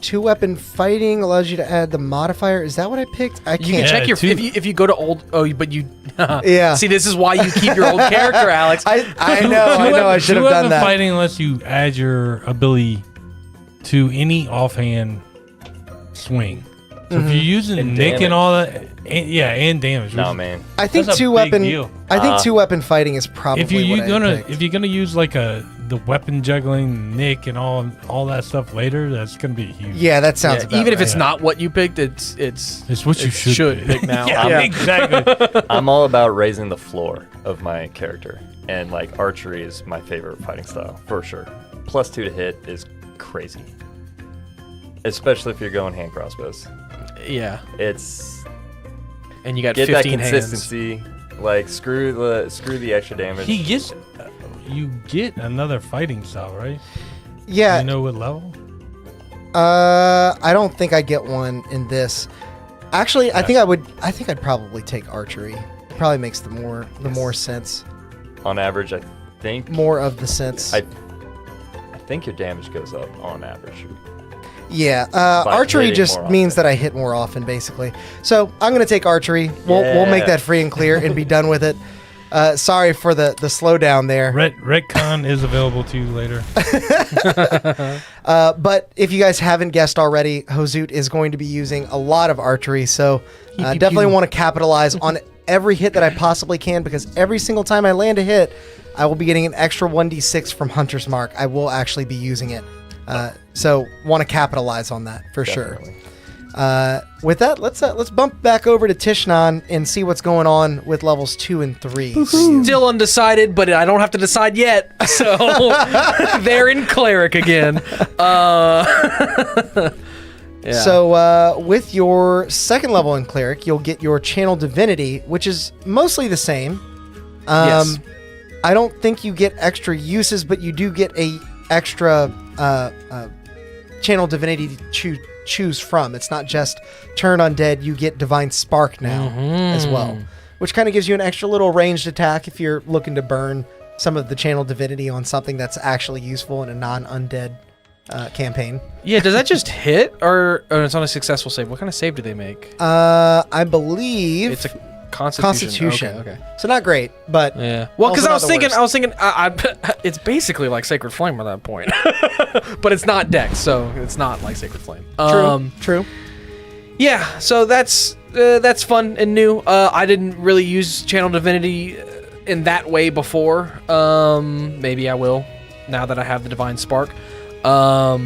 A: 2-weapon fighting allows you to add the modifier. Is that what I picked? I
C: You
A: can't.
C: can
B: Yeah,
C: check your
B: two-
C: if you go to old. Oh, but you.
A: Yeah.
C: See, this is why you keep your old character, Alex.
A: I know. I should have done that.
B: Fighting lets you add your ability to any offhand swing. So if you're using
D: And
B: Nick
D: damage.
B: and all that, and damage.
D: No,
B: which-
D: man.
A: I think
B: That's a
A: 2-weapon.
B: big deal.
A: I think 2-weapon fighting is probably
B: If you're
A: what
B: gonna
A: I picked.
B: if you're gonna use like the weapon juggling Nick and all that stuff later, that's gonna be huge.
A: Yeah, that sounds
C: Yeah,
A: about
C: even if
A: right.
C: it's not what you picked, it's
B: It's what you should
C: pick now.
B: yeah, exactly.
D: I'm all about raising the floor of my character, and like archery is my favorite fighting style for sure. +2 to hit is crazy, especially if you're going hand crossbows.
C: Yeah,
D: It's
C: and you got
D: get that
C: 15 hands.
D: consistency. Like screw the extra damage.
B: He gets you get another fighting style, right?
A: Yeah.
B: You know what level?
A: I don't think I get one in this. Actually, I think I'd probably take archery. It probably makes the more sense.
D: On average, I think
A: More of the sense.
D: I think your damage goes up on average.
A: Yeah,
D: By
A: archery
D: hitting
A: just
D: more
A: means
D: often.
A: that I hit more often, basically. So I'm gonna take archery. We'll make
D: Yeah.
A: that free and clear and be done with it. Sorry for the slowdown there.
B: Retcon is available to you later.
A: But if you guys haven't guessed already, Hozoot is going to be using a lot of archery. So definitely want to capitalize on every hit that I possibly can, because every single time I land a hit, I will be getting an extra 1d6 from Hunter's Mark. I will actually be using it. So want to capitalize on that for
D: Definitely.
A: sure. With that, let's bump back over to Tishan and see what's going on with levels 2 and 3.
C: Still undecided, but I don't have to decide yet. So they're in cleric again. Yeah.
A: So with your second level in cleric, you'll get your channel divinity, which is mostly the same.
C: Yes.
A: I don't think you get extra uses, but you do get a extra channel divinity to choose from. It's not just turn undead, you get divine spark now as well, which kind of gives you an extra little ranged attack if you're looking to burn some of the channel divinity on something that's actually useful in a non-undead campaign.
C: Yeah, does that just hit, or it's on a successful save? What kind of save do they make?
A: I believe
C: It's a Constitution. Okay.
A: So not great, but
C: Yeah. Well, because
A: Also not the
C: I was thinking, it's basically like Sacred Flame at that point, but it's not Dex, so it's not like Sacred Flame.
A: true.
C: Yeah. So that's fun and new. I didn't really use Channel Divinity in that way before. Maybe I will now that I have the Divine Spark. I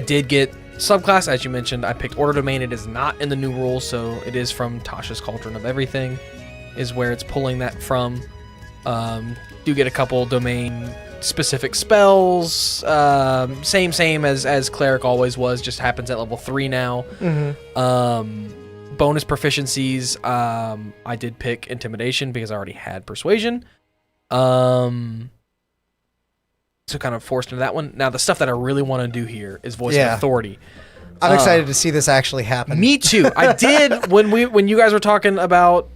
C: did get subclass, as you mentioned. I picked Order Domain. It is not in the new rules, so it is from Tasha's Cauldron of Everything, is where it's pulling that from. Do get a couple domain specific spells. Same as Cleric always was, just happens at level 3 now. Bonus proficiencies. I did pick Intimidation because I already had Persuasion. So kind of forced into that one. Now, the stuff that I really want to do here is Voice of Authority.
A: I'm excited to see this actually happen.
C: Me too. I did when you guys were talking about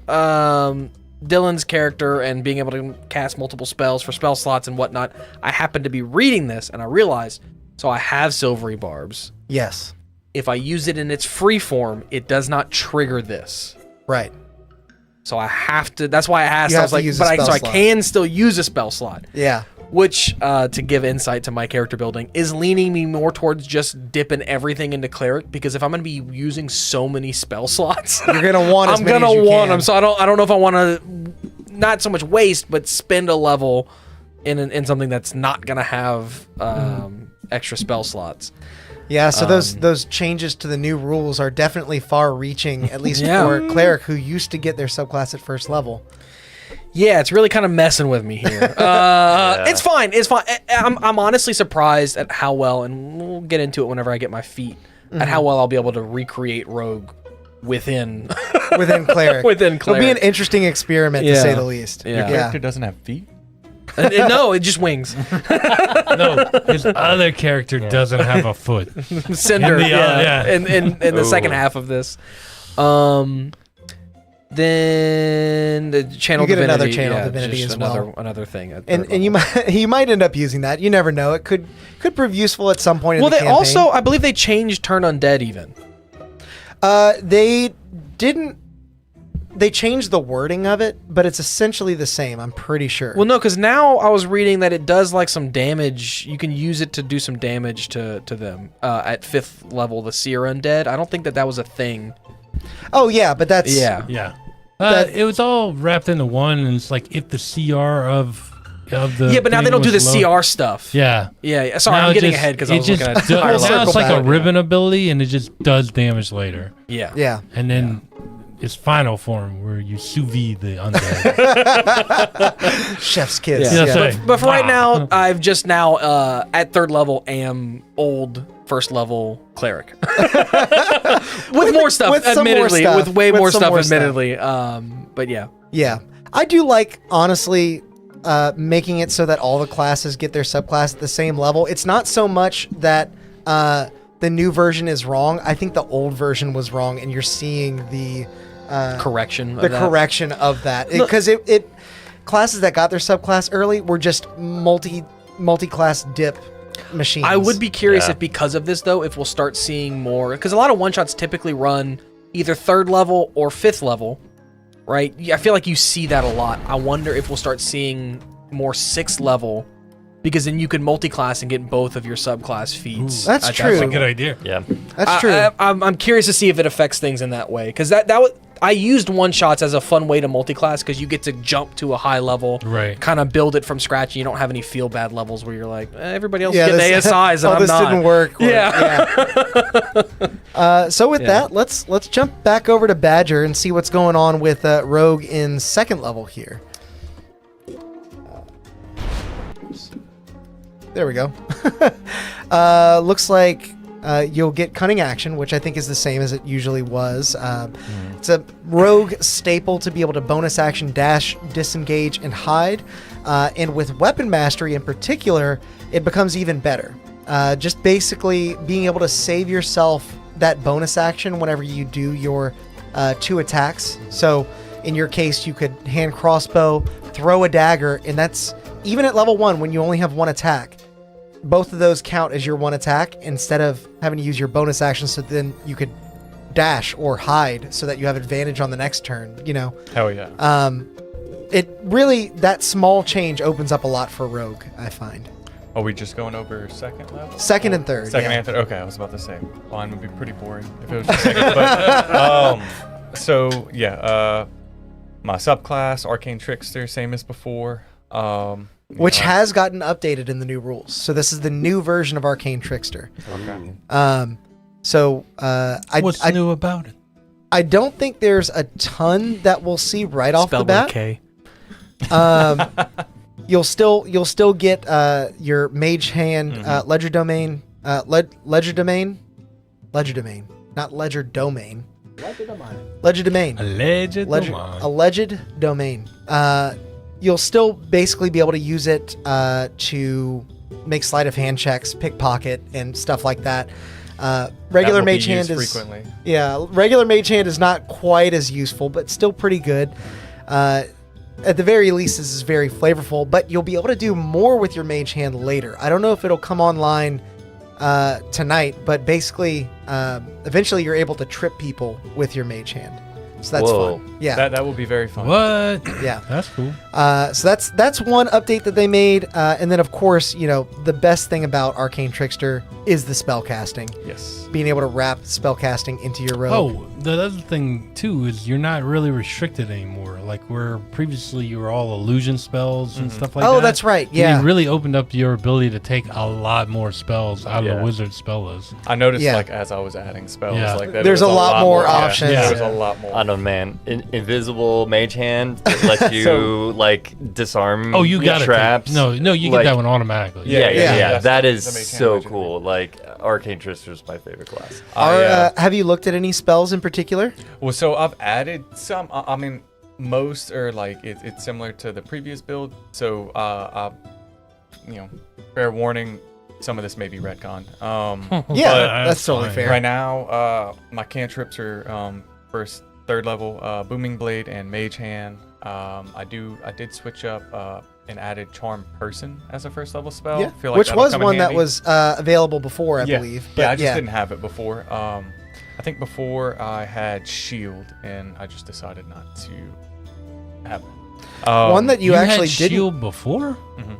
C: Dylan's character and being able to cast multiple spells for spell slots and whatnot, I happened to be reading this and I realized, so I have Silvery Barbs.
A: Yes.
C: If I use it in its free form, it does not trigger this.
A: Right.
C: So I have to. That's why I asked.
A: You
C: I
A: have
C: was
A: to
C: like,
A: use a
C: but I
A: spell
C: so I
A: slot.
C: can still use a spell slot.
A: Yeah.
C: Which, to give insight to my character building, is leaning me more towards just dipping everything into cleric, because if I'm going to be using so many spell slots,
A: You're gonna want.
C: I'm gonna want them. So I don't know if I want to not so much waste, but spend a level in something that's not gonna have extra spell slots.
A: Yeah, so those changes to the new rules are definitely far-reaching, at least
C: Yeah.
A: for cleric who used to get their subclass at first level.
C: Yeah, it's really kind of messing with me here. It's fine. It's fine. I'm honestly surprised at how well, and we'll get into it whenever I get my feet, at how well I'll be able to recreate Rogue within
A: Within cleric.
C: within
A: It'll be an
C: cleric.
A: interesting experiment, to
C: Yeah.
A: say the least.
C: Yeah.
E: Your
C: Yeah.
E: character doesn't have feet?
C: No, it just wings.
B: No, his other character doesn't have a foot.
C: Cinder.
B: In the-
C: yeah.
B: yeah.
C: In the second half of this. Then the channel
A: You get
C: divinity.
A: another channel divinity
C: just
A: as well.
C: Another thing. at
A: And
C: third
A: and you
C: level.
A: might end up using that. You never know. It could prove useful at some point.
C: Well,
A: in the
C: they
A: campaign.
C: also, I believe they changed turn undead even.
A: They didn't. They changed the wording of it, but it's essentially the same. I'm pretty sure.
C: Well, no, because now I was reading that it does like some damage. You can use it to do some damage to them at 5th level. The Seer Undead. I don't think that was a thing.
A: Oh yeah, but that's
C: Yeah.
B: Yeah.
A: That-
B: It was all wrapped into one, and it's like if the CR of the
C: Yeah, but now they
B: thing
C: don't do the
B: was low-
C: CR stuff.
B: Yeah.
C: Yeah. Sorry,
B: Now
C: I'm
B: it
C: getting
B: just-
C: ahead because
B: it
C: I was
B: just
C: looking at
B: does-
C: higher
B: now
C: level.
B: it's like
A: back.
B: a ribbon ability, and it just does damage later.
C: Yeah.
A: Yeah.
B: And then its final form, where you sous vide the undead.
A: Chef's kiss.
B: Yeah,
A: Yeah.
B: sorry.
C: But for right now, I've just now at 3rd level am old 1st level cleric with more stuff.
A: with some more
C: Admittedly,
A: stuff.
C: with way
A: With
C: more
A: some
C: stuff.
A: more stuff.
C: Admittedly, but yeah.
A: Yeah. I do like, honestly, making it so that all the classes get their subclass at the same level. It's not so much that the new version is wrong. I think the old version was wrong, and you're seeing the
C: Correction.
A: the
C: of that.
A: correction of that,
C: Look-
A: because it classes that got their subclass early were just multi-class dip machines.
C: I would be curious
D: Yeah.
C: if because of this though, if we'll start seeing more, because a lot of one shots typically run either 3rd level or 5th level, right? I feel like you see that a lot. I wonder if we'll start seeing more 6th level, because then you can multi-class and get both of your subclass feats.
A: That's
C: at that
A: true.
B: That's a
C: level.
B: good idea.
D: Yeah.
A: That's true.
C: I'm curious to see if it affects things in that way, because that was I used one shots as a fun way to multi-class, because you get to jump to a high level,
B: Right.
C: kind of build it from scratch, and you don't have any feel bad levels where you're like, everybody else
A: Yeah,
C: is getting
A: this-
C: ASIs and
A: oh,
C: I'm
A: this
C: not.
A: didn't work. or-
C: Yeah.
A: So with
C: Yeah.
A: that, let's jump back over to Badger and see what's going on with Rogue in 2nd level here. There we go. Looks like you'll get Cunning Action, which I think is the same as it usually was. It's a Rogue staple to be able to bonus action, dash, disengage, and hide. And with Weapon Mastery in particular, it becomes even better. Just basically being able to save yourself that bonus action whenever you do your 2 attacks. So in your case, you could hand crossbow, throw a dagger, and that's even at level 1 when you only have 1 attack. Both of those count as your 1 attack instead of having to use your bonus action, so then you could dash or hide so that you have advantage on the next turn, you know.
E: Hell yeah.
A: It really, that small change opens up a lot for Rogue, I find.
E: Are we just going over 2nd level?
A: 2nd and 3rd.
E: Second
A: yeah.
E: and third. Okay, I was about to say mine would be pretty boring if it was just second. But so yeah, my subclass Arcane Trickster, same as before.
A: Which has gotten updated in the new rules. So this is the new version of Arcane Trickster.
E: Okay.
B: What's new about it?
A: I don't think there's a ton that we'll see right off the
C: Spelled with
A: bat.
C: a K.
A: You'll still get your Mage Hand, Ledger Domain, Ledger Domain, not Ledger Domain. Ledger Domain.
B: Alleged.
A: Alleged domain. You'll still basically be able to use it to make sleight of hand checks, pickpocket, and stuff like that. Regular
E: That will be
A: Mage Hand
E: used
A: is
E: frequently.
A: regular Mage Hand is not quite as useful, but still pretty good. at the very least, this is very flavorful, but you'll be able to do more with your mage hand later. I don't know if it'll come online tonight, but basically, eventually you're able to trip people with your mage hand. So that's
D: Whoa.
A: fun. Yeah.
E: That will be very fun.
B: What?
A: Yeah.
B: That's cool.
A: So that's one update that they made. And then, of course, the best thing about Arcane Trickster is the spell casting.
E: Yes.
A: Being able to wrap spell casting into your rogue.
B: Oh, the other thing too is you're not really restricted anymore. Like where previously you were all illusion spells and stuff like that.
A: Oh, that's right. Yeah.
B: It really opened up your ability to take a lot more spells out of the wizard spell list.
E: I noticed
A: Yeah.
E: like as I was adding spells,
B: Yeah.
E: like that
A: There's
E: there was
A: a lot more options.
B: Yeah.
E: There was a lot more.
D: I don't know, man. Invisible mage hand that lets you like disarm.
B: Oh, you got
D: traps.
B: No, you get
D: Like-
B: that one automatically.
D: Yeah,
A: Yeah.
E: That's
D: That
E: the
D: is
E: mage hand
D: so
E: magic
D: cool. Like Arcane Trickster's my favorite class.
A: Have you looked at any spells in particular?
E: Well, so I've added some. I mean, most are like it's similar to the previous build. So, fair warning, some of this may be retcon.
A: Yeah,
B: But-
A: that's totally
B: fine.
A: fair.
E: Right now, my cantrips are first, third level, Booming Blade and Mage Hand. I did switch up and added Charm Person as a first level spell.
A: Yeah,
E: Feel like
A: which
E: that'll
A: was
E: come in
A: one that
E: handy.
A: was available before, I believe. But
E: I just didn't have it before. I think before I had Shield, and I just decided not to have it.
A: One that you,
B: You
A: actually
B: had
A: didn't.
B: shield before?
E: Mhm.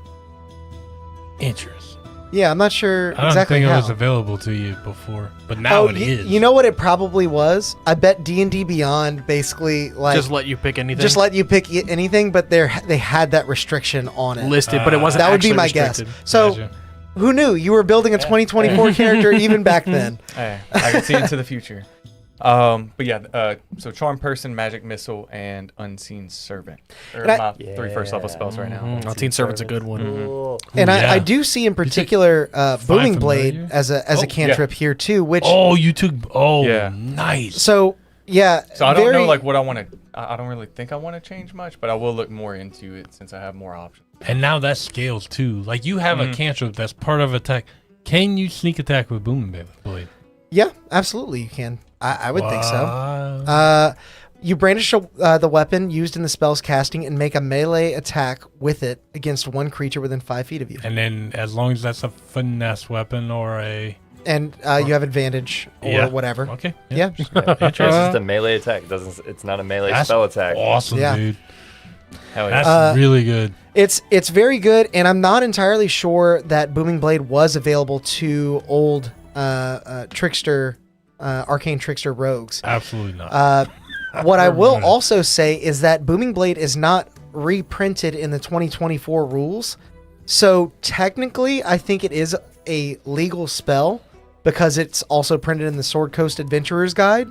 B: Interesting.
A: Yeah, I'm not sure
B: I don't
A: exactly
B: think
A: how.
B: it was available to you before, but now it is.
A: You know what it probably was? I bet D&D Beyond basically like
C: Just let you pick anything.
A: just let you pick anything, but they had that restriction on it.
C: listed, but it wasn't.
A: That would be
C: actually
A: my
C: restricted.
A: guess. So
B: Gotcha.
A: who knew you were building a 2024 character even back then?
E: Hey, I can see into the future. But yeah, so Charm Person, Magic Missile, and Unseen Servant are
A: And I-
E: my 3 first level spells right now.
C: Teen Servant's a good one.
D: Cool.
A: And
B: Yeah.
A: I do see in particular Booming Blade
B: familiar?
A: as a cantrip here too, which
B: Oh, you took. Oh,
E: Yeah.
B: nice.
A: so yeah.
E: So I don't
A: very-
E: know like what I want to. I don't really think I want to change much, but I will look more into it since I have more options.
B: And now that scales too. Like you have
A: Mm-hmm.
B: a cantrip that's part of attack. Can you sneak attack with Booming Blade?
A: Yeah, absolutely you can. I would think so.
B: Wow.
A: You brandish the weapon used in the spell's casting and make a melee attack with it against one creature within 5 feet of you.
B: And then as long as that's a finesse weapon or a
A: And you have advantage or
B: Yeah.
A: whatever.
B: okay,
A: Yeah.
D: It's just a melee attack. It's not a melee
B: That's
D: spell attack.
B: awesome,
A: Yeah.
B: dude.
E: Hell yeah.
B: That's really good.
A: It's very good, and I'm not entirely sure that Booming Blade was available to old Trickster, Arcane Trickster rogues.
B: Absolutely not.
A: What I will
B: Right.
A: also say is that Booming Blade is not reprinted in the 2024 rules. So technically, I think it is a legal spell because it's also printed in the Sword Coast Adventurer's Guide,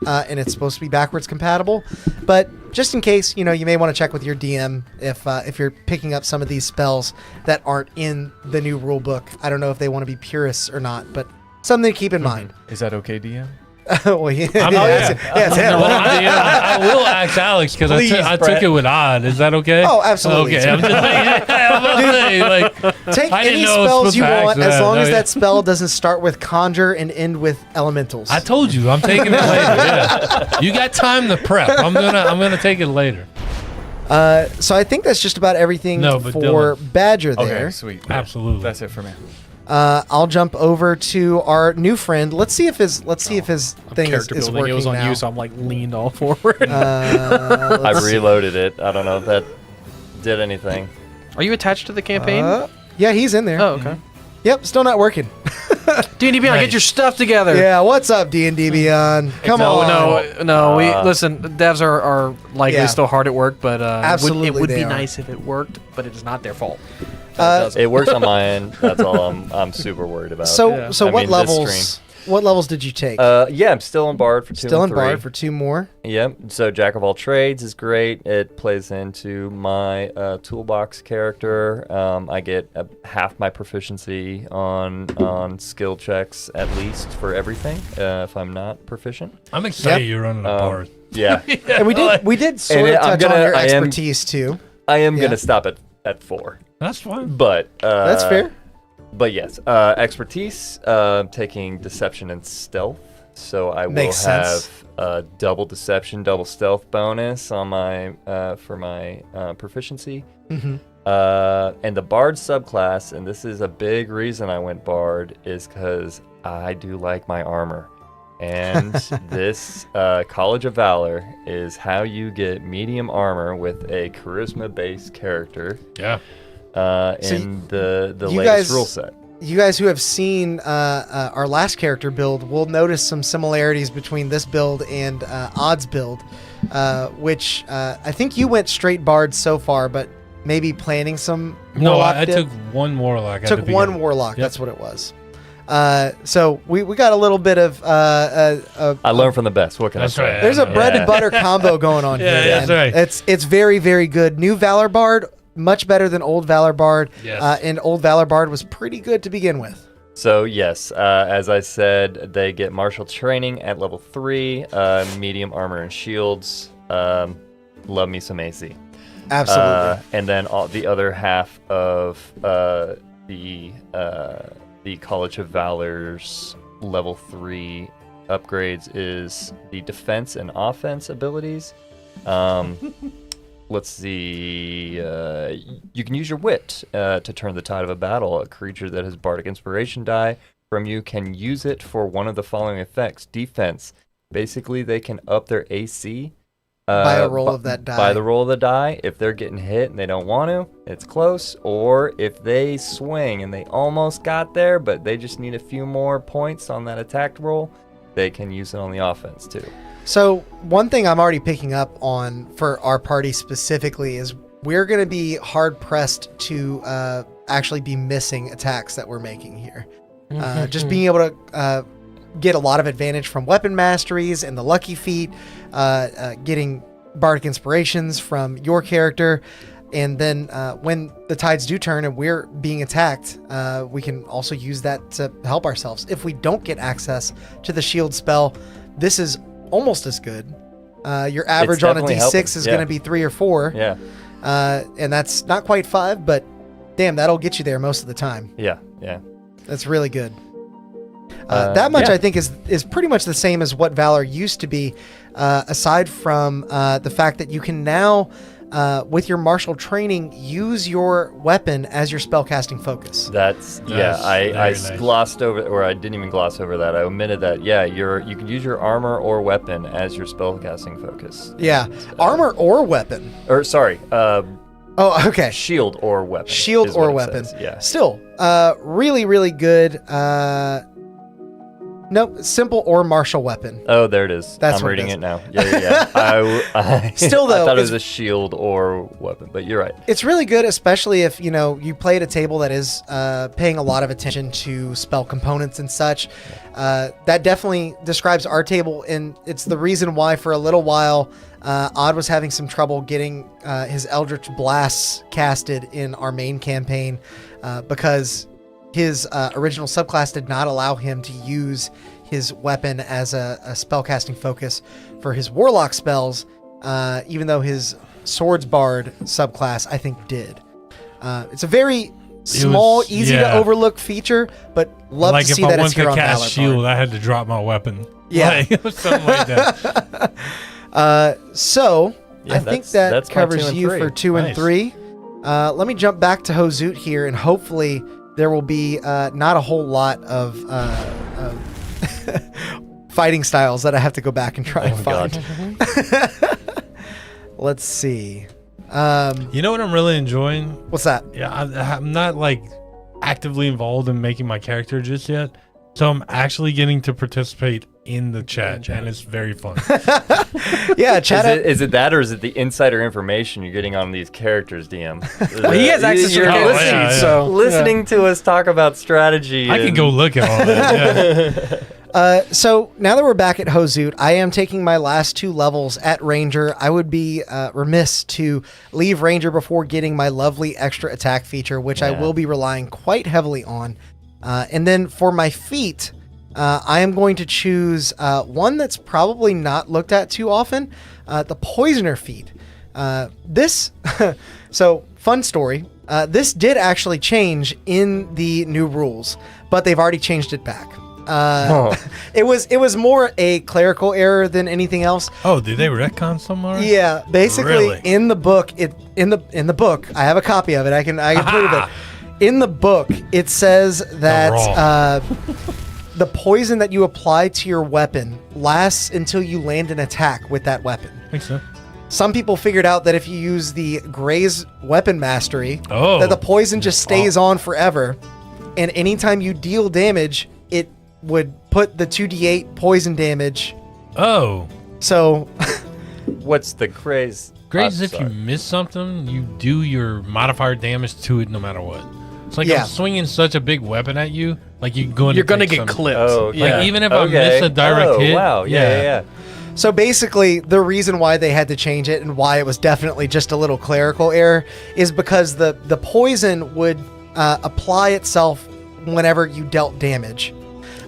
A: and it's supposed to be backwards compatible. But just in case, you may want to check with your DM if you're picking up some of these spells that aren't in the new rule book. I don't know if they want to be purists or not, but something to keep in mind.
E: Is that okay, DM?
A: Well, yeah,
B: I'm-
A: yes, yes, yeah.
B: Well, I will ask Alex because
E: Please,
B: I took
E: Brett.
B: it with odd. Is that okay?
A: Oh, absolutely.
B: Okay, I'm just I'm about to say, like,
A: Take
B: I didn't
A: any
B: know it was
A: spells
B: supposed
A: you
B: to ask
A: want as
B: that.
A: long
B: Oh,
A: as
B: yeah.
A: that spell doesn't start with conjure and end with elementals.
B: I told you I'm taking it later. Yeah. You got time to prep. I'm gonna take it later.
A: So I think that's just about everything
B: No, but
A: for Badger there.
E: Okay, sweet.
B: Absolutely.
E: That's it for me.
A: I'll jump over to our new friend. Let's see if his thing
C: Character
A: is
C: building.
A: working
C: It was on
A: now.
C: you, so I'm like leaned all forward.
D: I
A: Let's see.
D: reloaded it. I don't know if that did anything.
C: Are you attached to the campaign?
A: Yeah, he's in there.
C: Oh, okay.
A: Yep, still not working.
C: D&D Beyond,
B: Nice.
C: get your stuff together.
A: Yeah, what's up, D&D Beyond? Come
C: No,
A: on.
C: no. We listen. Devs are likely
A: Yeah.
C: still hard at work, but
A: Absolutely
C: it would
A: they
C: be
A: are.
C: nice if it worked. But it is not their fault.
D: It works on my end. That's all I'm super worried about.
A: So
C: Yeah.
A: so
D: I
A: what
D: mean, this
A: levels? What levels did you take?
D: yeah, I'm still in Bard for 2
A: Still
D: and
A: in
D: 3.
A: Bard for 2 more.
D: Yep. So Jack of all trades is great. It plays into my toolbox character. I get half my proficiency on skill checks at least for everything if I'm not proficient.
B: I'm excited
A: Yep.
B: you're running a bar.
D: Yeah.
A: And we did sort
D: And
A: of
D: I'm
A: touch on
D: gonna-
A: your
D: I am-
A: expertise too.
D: I am
A: Yeah.
D: gonna stop at 4,
B: That's fine.
D: but
A: That's fair.
D: But yes, expertise, taking deception and stealth. so I will
A: Makes sense.
D: have a double deception, double stealth bonus on my for my proficiency.
A: Mhm.
D: And the Bard subclass, and this is a big reason I went Bard, is because I do like my armor. And this College of Valor is how you get medium armor with a charisma-based character
B: Yeah.
D: in the
A: you
D: latest
A: guys-
D: rule set.
A: You guys who have seen our last character build will notice some similarities between this build and Odd's build, which I think you went straight Bard so far, but maybe planning some
B: No,
A: Warlock
B: I
A: dip?
B: took one Warlock. at
A: Took
B: the
A: one
B: beginning.
A: Warlock.
B: Yep.
A: That's what it was. So we got a little bit of
D: I learned from the best. What can
B: That's
D: I say?
B: right.
A: there's a
B: Yeah.
A: bread and butter combo going on
B: Yeah,
A: here.
B: that's
A: man.
B: right.
A: It's very, very good. New Valor Bard, much better than old Valor Bard.
B: Yes.
A: And old Valor Bard was pretty good to begin with.
D: So yes, as I said, they get martial training at level 3, medium armor and shields. Love me some AC.
A: Absolutely.
D: And then the other half of the College of Valor's level 3 upgrades is the defense and offense abilities. Let's see. You can use your wit to turn the tide of a battle. A creature that has bardic inspiration die from you can use it for one of the following effects. Defense. Basically, they can up their AC
A: By a roll of that die.
D: By the roll of the die. If they're getting hit and they don't want to, it's close. Or if they swing and they almost got there, but they just need a few more points on that attack roll, they can use it on the offense too.
A: So one thing I'm already picking up on for our party specifically is we're going to be hard pressed to actually be missing attacks that we're making here. Just being able to get a lot of advantage from weapon masteries and the lucky feat, getting bardic inspirations from your character. And then when the tides do turn and we're being attacked, we can also use that to help ourselves. If we don't get access to the shield spell, this is almost as good. Your average on a
D: definitely
A: D6
D: helping.
A: is
D: Yeah.
A: going to be 3 or 4.
D: Yeah.
A: And that's not quite 5, but damn, that'll get you there most of the time.
D: Yeah. Yeah.
A: That's really good. That much
D: yeah.
A: I think is pretty much the same as what Valor used to be, aside from the fact that you can now, with your martial training, use your weapon as your spellcasting focus.
D: That's I
B: very nice.
D: glossed over, or I didn't even gloss over that. I omitted that. Yeah, you can use your armor or weapon as your spellcasting focus.
A: Yeah, armor or weapon.
D: Or sorry,
A: Oh, okay.
D: shield or weapon.
A: Shield
D: is
A: or
D: what it
A: weapon.
D: says. Yeah.
A: Still, really, really good. Nope, simple or martial weapon.
D: Oh, there it is.
A: That's
D: I'm
A: what it
D: reading
A: is.
D: it now. Yeah. I
A: Still, though,
D: I thought it was
A: it's-
D: a shield or weapon, but you're right.
A: It's really good, especially if you play at a table that is paying a lot of attention to spell components and such. That definitely describes our table, and it's the reason why for a little while Odd was having some trouble getting his Eldritch Blasts casted in our main campaign because his original subclass did not allow him to use his weapon as a spellcasting focus for his Warlock spells, even though his Swords Bard subclass, I think, did. It's a very small, easy to overlook feature, but love
B: like
A: to see
B: if I
A: that it's
B: wanted
A: here
B: to
A: on
B: cast
A: Valor
B: shield,
A: Bard.
B: I had to drop my weapon.
A: Yeah.
B: Like, something like that.
A: So
D: Yeah,
A: I think
D: that's
A: that
D: my
A: covers
D: 2 and
A: you
D: 3.
A: for 2 and
B: Nice.
A: 3. Let me jump back to Hozoot here, and hopefully there will be not a whole lot of fighting styles that I have to go back and try and
D: God.
A: find. Let's see.
B: You know what I'm really enjoying?
A: What's that?
B: Yeah, I'm not like actively involved in making my character just yet. So I'm actually getting to participate in the chat, and it's very fun.
A: Yeah, chat.
D: Is it that, or is it the insider information you're getting on these characters, DM?
C: Well, he has access to
D: You're
C: the character
B: listening-
C: sheet,
B: yeah.
C: so
D: listening to us talk about strategy.
B: I can
D: and-
B: go look at all that. Yeah.
A: So now that we're back at Hozoot, I am taking my last 2 levels at Ranger. I would be remiss to leave Ranger before getting my lovely extra attack feature, which I
D: Yeah.
A: will be relying quite heavily on. And then for my feat, I am going to choose one that's probably not looked at too often, the Poisoner feat. This, so fun story. This did actually change in the new rules, but they've already changed it back. It was more a clerical error than anything else.
B: Oh, did they retcon somewhere?
A: Yeah, basically
B: Really?
A: in the book, in the book, I have a copy of it. I can prove it. In the book, it says that the poison that you apply to your weapon lasts until you land an attack with that weapon.
B: Makes sense.
A: Some people figured out that if you use the Gray's weapon mastery, that the poison just stays on forever, and anytime you deal damage, it would put the 2d8 poison damage.
B: Oh.
A: So,
D: What's the craze?
B: Great is if you miss something, you do your modifier damage to it no matter what. It's like I'm swinging such a big weapon at you, like you're going to
C: get clipped.
D: Oh, okay.
B: Like even if I miss a direct hit.
D: Wow. Yeah.
A: So basically, the reason why they had to change it and why it was definitely just a little clerical error is because the poison would apply itself whenever you dealt damage,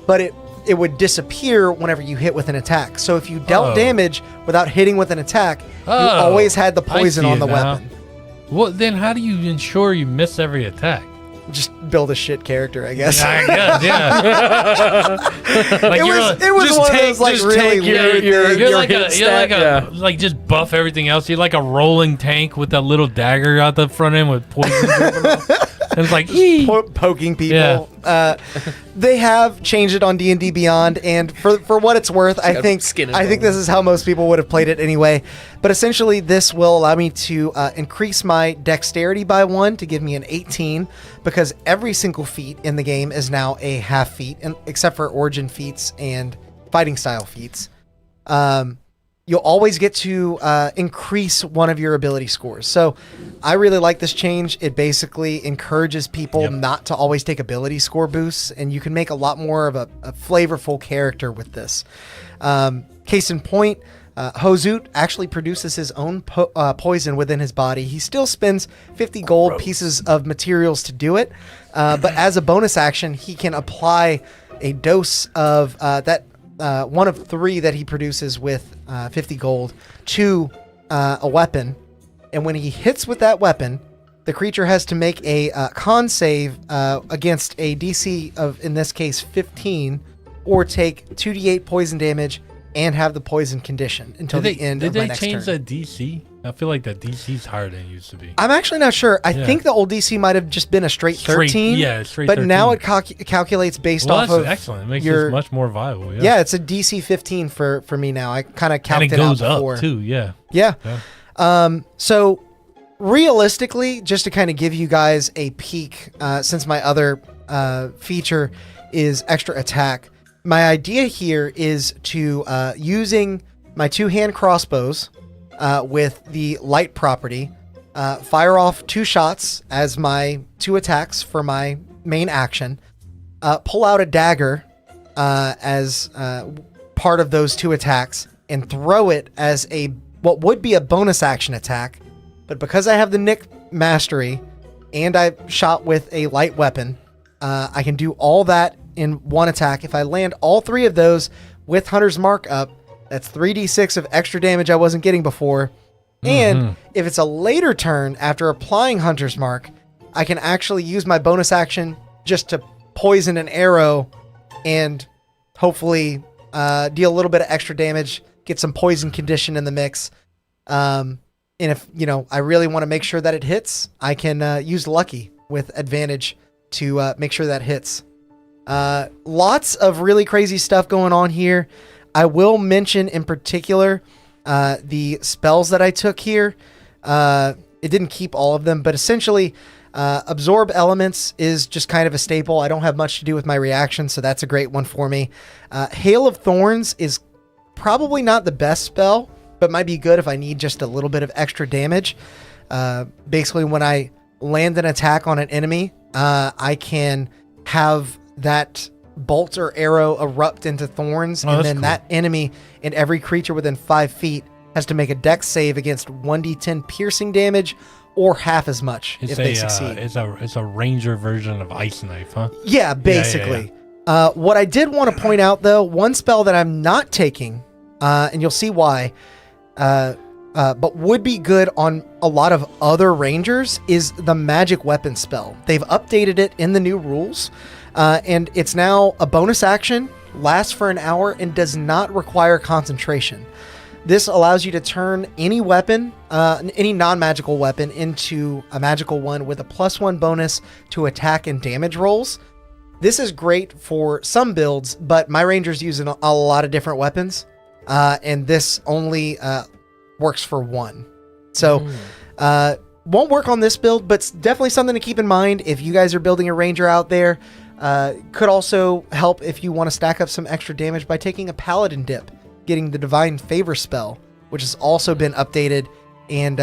A: but it would disappear whenever you hit with an attack. So if you dealt damage without hitting with an attack, you always had the poison on the weapon.
B: Well, then how do you ensure you miss every attack?
A: Just build a shit character, I guess.
B: I guess, yeah. Like
A: it was one of those like really weird
B: you're like just buff everything else. You're like a rolling tank with that little dagger out the front end with poison dripping off. And it's like
A: poking people. Yeah. They have changed it on D&D Beyond, and for what it's worth, I think this is how most people would have played it anyway. But essentially, this will allow me to increase my dexterity by 1 to give me an 18, because every single feat in the game is now a half feat, and except for origin feats and fighting style feats. You'll always get to increase one of your ability scores. So I really like this change. It basically encourages people not to always take ability score boosts, and you can make a lot more of a flavorful character with this. Case in point, Hozut actually produces his own poison within his body. He still spends 50 gold pieces of materials to do it, but as a bonus action, he can apply a dose of that one of 3 that he produces with 50 gold to a weapon. And when he hits with that weapon, the creature has to make a con save against a DC of, in this case, 15, or take 2d8 poison damage and have the poison condition until the end of my next turn.
B: Did they change that DC? I feel like that DC's higher than it used to be.
A: I'm actually not sure. I think the old DC might have just been a straight 13.
B: Yeah, straight
A: but
B: 13.
A: Now it calculates based off of
B: excellent. It makes it much more viable.
A: Yeah, it's a DC 15 for me now. I kind of calculated it out before. And it goes
B: up too, yeah.
A: Yeah. So realistically, just to kind of give you guys a peek, since my other feature is extra attack, my idea here is to using my 2-hand crossbows with the light property, fire off 2 shots as my 2 attacks for my main action, pull out a dagger as part of those 2 attacks, and throw it as what would be a bonus action attack. But because I have the Nick mastery and I shot with a light weapon, I can do all that in 1 attack. If I land all 3 of those with Hunter's Mark up, that's 3d6 of extra damage I wasn't getting before. And if it's a later turn after applying Hunter's Mark, I can actually use my bonus action just to poison an arrow and hopefully deal a little bit of extra damage, get some poison condition in the mix. And if, I really want to make sure that it hits, I can use Lucky with advantage to make sure that hits. Lots of really crazy stuff going on here. I will mention in particular the spells that I took here. It didn't keep all of them, but essentially Absorb Elements is just kind of a staple. I don't have much to do with my reaction, so that's a great one for me. Hail of Thorns is probably not the best spell, but might be good if I need just a little bit of extra damage. Basically, when I land an attack on an enemy, I can have that bolt or arrow erupt into thorns, and then that enemy and every creature within 5 feet has to make a dex save against 1d10 piercing damage or half as much if they succeed.
B: It's a ranger version of Ice Knife, huh?
A: Yeah, basically. Yeah. What I did want to point out, though, one spell that I'm not taking, and you'll see why, but would be good on a lot of other rangers, is the magic weapon spell. They've updated it in the new rules. And it's now a bonus action, lasts for an hour, and does not require concentration. This allows you to turn any weapon, any non-magical weapon, into a magical one with a +1 bonus to attack and damage rolls. This is great for some builds, but my rangers use a lot of different weapons, and this only works for one. So, won't work on this build, but it's definitely something to keep in mind if you guys are building a ranger out there. Could also help if you want to stack up some extra damage by taking a Paladin dip, getting the Divine Favor spell, which has also been updated and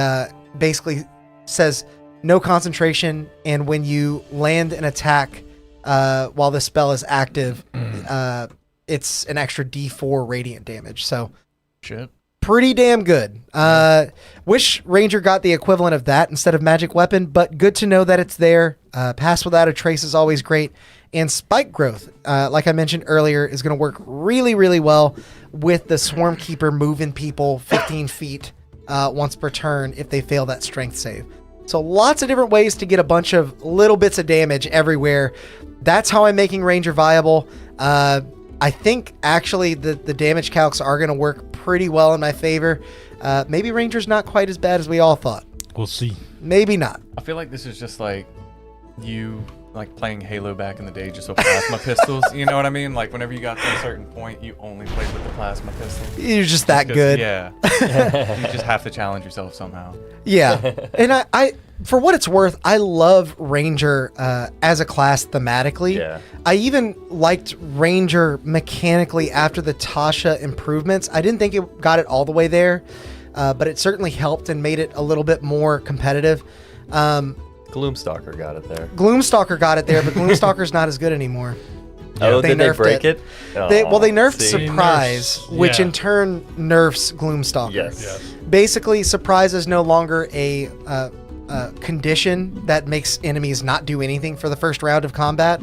A: basically says no concentration, and when you land an attack while the spell is active, it's an extra D4 radiant damage. So
E: Shit.
A: pretty damn good. Wish Ranger got the equivalent of that instead of magic weapon, but good to know that it's there. Pass without a trace is always great. And spike growth, like I mentioned earlier, is going to work really, really well with the Swarm Keeper moving people 15 feet once per turn if they fail that strength save. So lots of different ways to get a bunch of little bits of damage everywhere. That's how I'm making Ranger viable. I think actually the damage calcs are going to work pretty well in my favor. Maybe Ranger's not quite as bad as we all thought.
B: We'll see.
A: Maybe not.
E: I feel like this is just like you like playing Halo back in the day, just with plasma pistols. You know what I mean? Like whenever you got to a certain point, you only played with the plasma pistol.
A: You're just that good.
E: Yeah. You just have to challenge yourself somehow.
A: Yeah. And I for what it's worth, I love Ranger as a class thematically.
D: Yeah.
A: I even liked Ranger mechanically after the Tasha improvements. I didn't think it got it all the way there, but it certainly helped and made it a little bit more competitive.
D: Gloomstalker got it there.
A: Gloomstalker got it there, but Gloomstalker's not as good anymore.
D: Oh,
A: They
D: did they
A: nerfed
D: break
A: it.
D: it?
A: They nerfed
D: see.
A: Surprise,
B: They nerfed-
A: which
B: yeah.
A: in turn nerfs Gloomstalker.
D: Yes.
A: Basically, Surprise is no longer a condition that makes enemies not do anything for the first round of combat.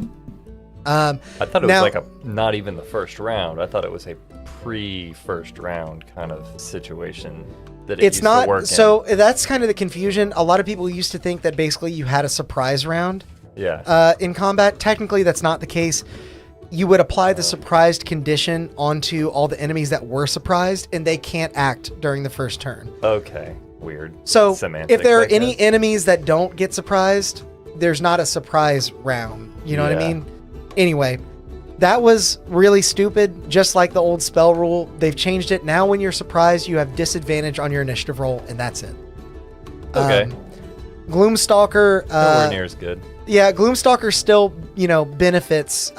D: I thought it
A: Now-
D: was like not even the first round. I thought it was a pre-first round kind of situation that it
A: It's
D: used
A: not.
D: to work
A: So that's kind of the confusion. A lot of people used to think that basically you had a surprise round
D: in. Yeah.
A: in combat. Technically, that's not the case. You would apply the surprised condition onto all the enemies that were surprised, and they can't act during the first turn.
D: Okay. Weird.
A: So
D: Semantics,
A: if there are
D: I
A: any
D: guess.
A: enemies that don't get surprised, there's not a surprise round. You know what I
D: Yeah.
A: mean? Anyway, that was really stupid. Just like the old spell rule, they've changed it. Now when you're surprised, you have disadvantage on your initiative roll, and that's it.
D: Okay.
A: Gloomstalker.
D: Nowhere near as good.
A: Yeah, Gloomstalker still, benefits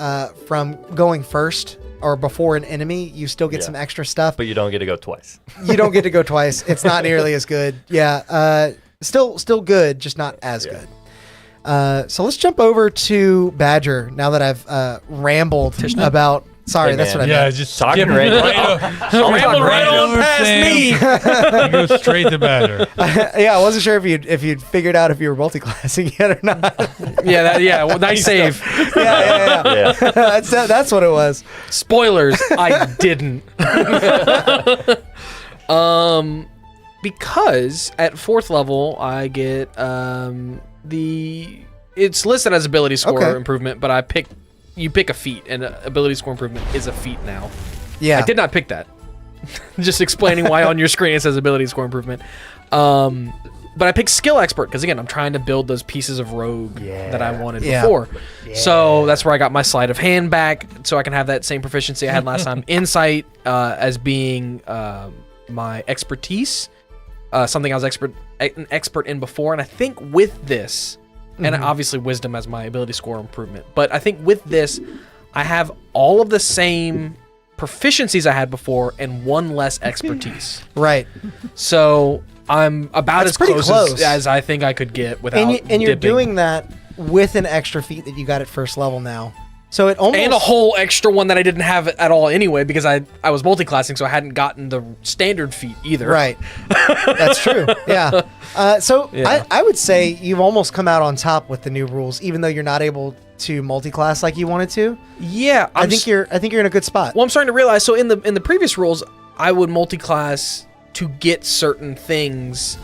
A: from going first or before an enemy. You still get
D: Yeah.
A: some extra stuff.
D: But you don't get to go twice.
A: You don't get to go twice. It's not nearly as good. Yeah, still good, just not as
D: Yeah.
A: good. So let's jump over to Badger now that I've rambled about. Sorry,
D: Hey,
A: that's
D: man.
A: what I
B: Yeah,
A: meant.
B: just
D: Talking
B: skip
D: Ranger.
B: ramble right on past me. You go straight to Badger.
A: Yeah, I wasn't sure if you'd figured out if you were multi-classing yet or not.
C: Well, nice save.
A: yeah.
D: Yeah.
A: That's what it was.
C: Spoilers, I didn't. Because at 4th level I get it's listed as ability score
A: Okay.
C: improvement, but you pick a feat, and ability score improvement is a feat now.
A: Yeah.
C: I did not pick that. Just explaining why on your screen it says ability score improvement. But I picked skill expert because again I'm trying to build those pieces of rogue that I wanted
A: Yeah.
C: before. So that's where I got my sleight of hand back, so I can have that same proficiency I had last time. Insight as being my expertise, something I was an expert in before, and I think with this, and obviously wisdom as my ability score improvement. But I think with this, I have all of the same proficiencies I had before and one less expertise.
A: Right.
C: So I'm about
A: That's
C: as
A: pretty
C: close,
A: close.
C: as I think I could get without
A: And you're
C: dipping.
A: doing that with an extra feat that you got at first level now. So it almost
C: And a whole extra one that I didn't have at all anyway, because I was multi-classing, so I hadn't gotten the standard feat either.
A: Right. That's true. Yeah.
C: Yeah.
A: I would say you've almost come out on top with the new rules, even though you're not able to multi-class like you wanted to.
C: Yeah,
A: I think you're in a good spot.
C: Well, I'm starting to realize. So in the previous rules, I would multi-class to get certain things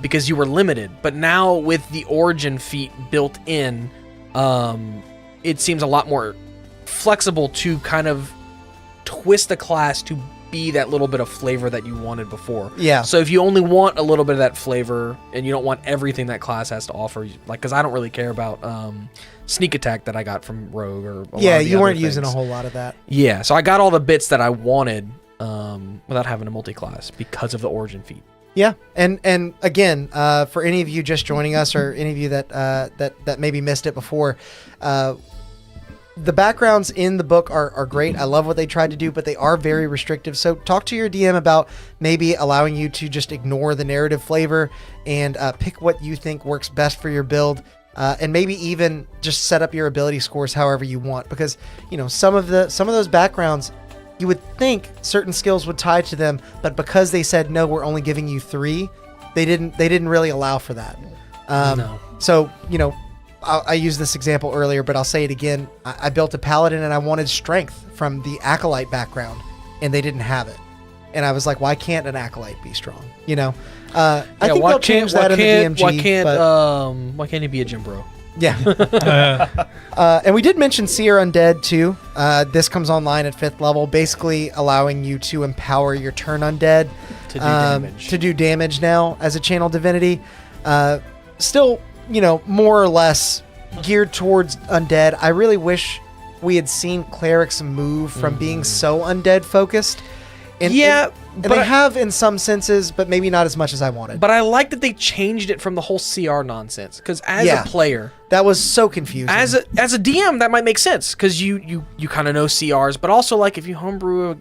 C: because you were limited. But now with the origin feat built in, it seems a lot more flexible to kind of twist the class to be that little bit of flavor that you wanted before.
A: Yeah.
C: So if you only want a little bit of that flavor and you don't want everything that class has to offer, like, because I don't really care about sneak attack that I got from Rogue or a lot of the
A: you
C: other
A: weren't using a
C: things.
A: whole lot of that.
C: Yeah, so I got all the bits that I wanted without having a multi-class because of the origin feat.
A: Yeah, and again, for any of you just joining us, or any of you that maybe missed it before, the backgrounds in the book are great. I love what they tried to do, but they are very restrictive. So talk to your DM about maybe allowing you to just ignore the narrative flavor and pick what you think works best for your build, and maybe even just set up your ability scores however you want. Because some of those backgrounds, you would think certain skills would tie to them, but because they said no, we're only giving you 3, they didn't really allow for that.
C: No.
A: So I used this example earlier, but I'll say it again. I built a Paladin and I wanted strength from the Acolyte background, and they didn't have it. And I was like, why can't an Acolyte be strong? I think they'll change that in the DMG.
C: Why can't he be a gym bro?
A: Yeah. And we did mention Seer Undead too. This comes online at 5th level, basically allowing you to empower your turn undead
C: To do damage.
A: Now as a channel divinity. Still, more or less geared towards undead. I really wish we had seen clerics move from being so undead focused. And they have in some senses, but maybe not as much as I wanted.
C: But I like that they changed it from the whole CR nonsense, because as a player,
A: that was so confusing.
C: as a DM, that might make sense, because you kind of know CRs, but also, like, if you homebrew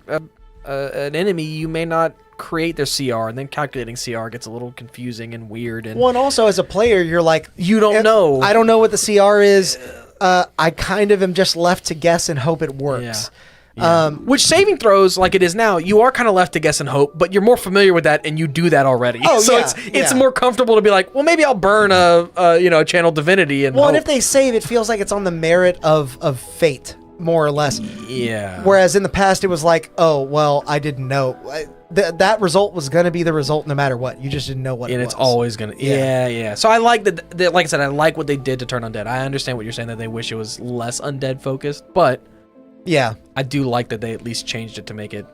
C: an enemy, you may not create their CR, and then calculating CR gets a little confusing and weird. And
A: one, also as a player, you're like,
C: you don't know.
A: I don't know what the CR is. I kind of am just left to guess and hope it works.
C: Yeah. Which saving throws, like it is now, you are kind of left to guess and hope, but you're more familiar with that, and you do that already.
A: Oh,
C: so
A: yeah,
C: it's more comfortable to be like, well, maybe I'll burn a channel divinity and
A: and if they save, it feels like it's on the merit of fate, more or less.
C: Yeah.
A: Whereas in the past, it was like, oh, well, I didn't know. That result was going to be the result no matter what. You just didn't know what it was.
C: And it's always going to... Yeah. So I like that, like I said, I like what they did to turn undead. I understand what you're saying, that they wish it was less undead focused, but...
A: Yeah.
C: I do like that they at least changed it to make it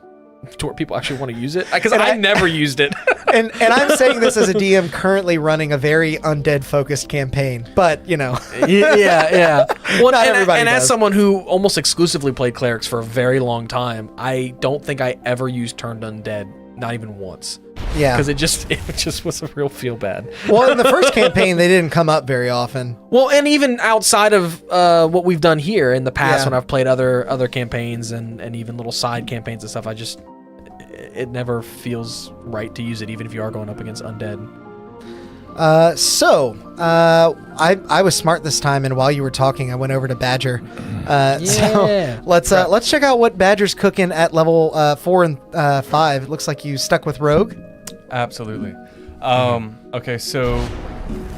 C: to where people actually want to use it, because I never used it.
A: and I'm saying this as a DM currently running a very undead focused campaign, but
C: yeah.
A: Not
C: Well, and
A: everybody
C: as
A: does.
C: someone who almost exclusively played clerics for a very long time, I don't think I ever used turned undead, not even once.
A: yeah.
C: Because it just was a real feel bad.
A: Well, in the first campaign, they didn't come up very often.
C: Well, and even outside of what we've done here in the past,
A: Yeah.
C: when I've played other campaigns and even little side campaigns and stuff, it never feels right to use it, even if you are going up against undead.
A: I was smart this time, and while you were talking, I went over to Badger.
C: Yeah.
A: So let's check out what Badger's cooking at level 4 and 5. It looks like you stuck with Rogue.
E: Absolutely. Okay, so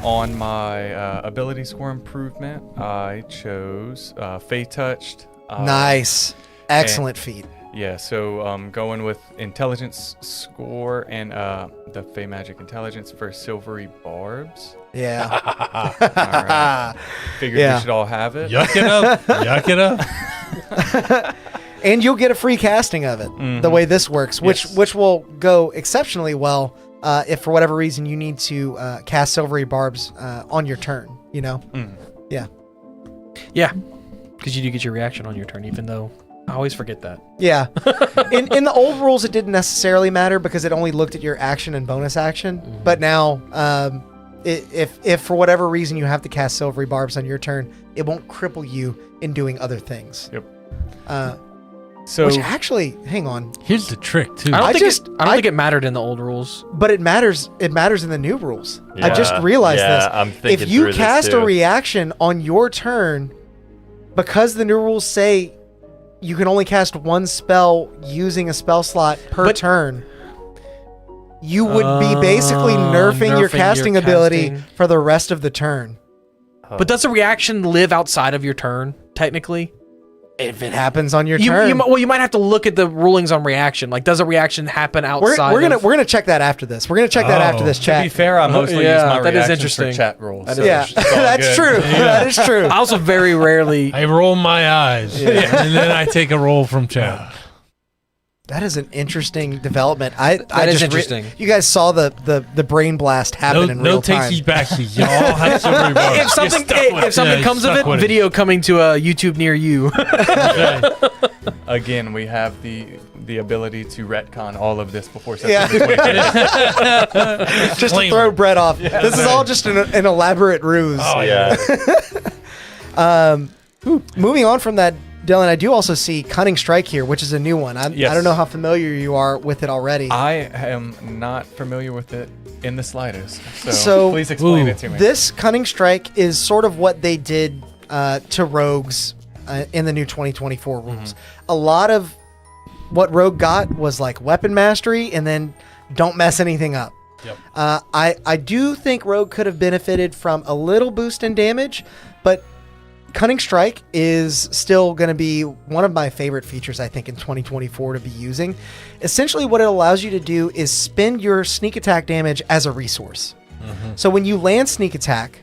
E: on my ability score improvement, I chose Fey Touched.
A: Nice. Excellent feat.
E: Yeah, so going with intelligence score and the Fey Magic Intelligence for Silvery Barbs.
A: Yeah.
E: All right. Figured
A: Yeah.
E: we should all have it.
B: Yuck it up.
A: And you'll get a free casting of it, the way this works, which will go exceptionally well if for whatever reason you need to cast Silvery Barbs on your turn, Yeah.
C: Yeah, because you do get your reaction on your turn, even though I always forget that.
A: Yeah. In the old rules, it didn't necessarily matter because it only looked at your action and bonus action. But now, if for whatever reason you have to cast Silvery Barbs on your turn, it won't cripple you in doing other things.
E: Yep.
A: Which actually, hang on.
B: Here's the trick too.
C: I don't
A: I-
C: think it mattered in the old rules.
A: But it matters. It matters in the new rules. I
D: Yeah.
A: just realized
D: Yeah,
A: this.
D: I'm thinking
A: If you
D: through this
A: cast a
D: too.
A: reaction on your turn, because the new rules say you can only cast one spell using a spell slot per turn, you would be basically nerfing your
C: nerfing your
A: casting ability
C: casting.
A: for the rest of the turn.
C: But does a reaction live outside of your turn, technically?
A: If it happens on your
C: You
A: turn.
C: you might have to look at the rulings on reaction. Like, does a reaction happen outside?
A: We're gonna check that after this. We're gonna check that after this
E: To
A: chat.
E: be fair, I mostly
C: yeah,
E: use my
C: that is
E: reactions
C: interesting.
E: for chat rolls.
C: That
E: so
C: is
A: Yeah,
E: it's all
A: that's
E: good.
A: true. That is true.
C: I also very rarely.
B: I roll my eyes, and then I take a roll from chat.
A: That is an interesting development. I
C: That is
A: just
C: interesting.
A: you guys saw the brain blast happen in
B: No
A: real time.
B: takesies backsies. Y'all have to worry
C: If something
B: Yeah,
C: comes of
B: stuck
C: it,
B: with it.
C: video coming to a YouTube near you.
E: Again, we have the ability to retcon all of this before
A: Yeah.
E: September 25th.
A: Just to throw Brett off. This is all just an elaborate ruse.
B: Oh,
D: Yeah.
A: Moving on from that, Dylan, I do also see Cunning Strike here, which is a new one. I don't know how familiar you are with it already.
E: I am not familiar with it in the slightest. So,
A: So-
E: please explain
B: Ooh.
E: it to me.
A: This Cunning Strike is sort of what they did to rogues in the new 2024 rules. A lot of what Rogue got was like weapon mastery and then don't mess anything up.
B: Yep.
A: I do think Rogue could have benefited from a little boost in damage, but Cunning Strike is still going to be one of my favorite features, I think, in 2024 to be using. Essentially, what it allows you to do is spend your sneak attack damage as a resource. So when you land sneak attack,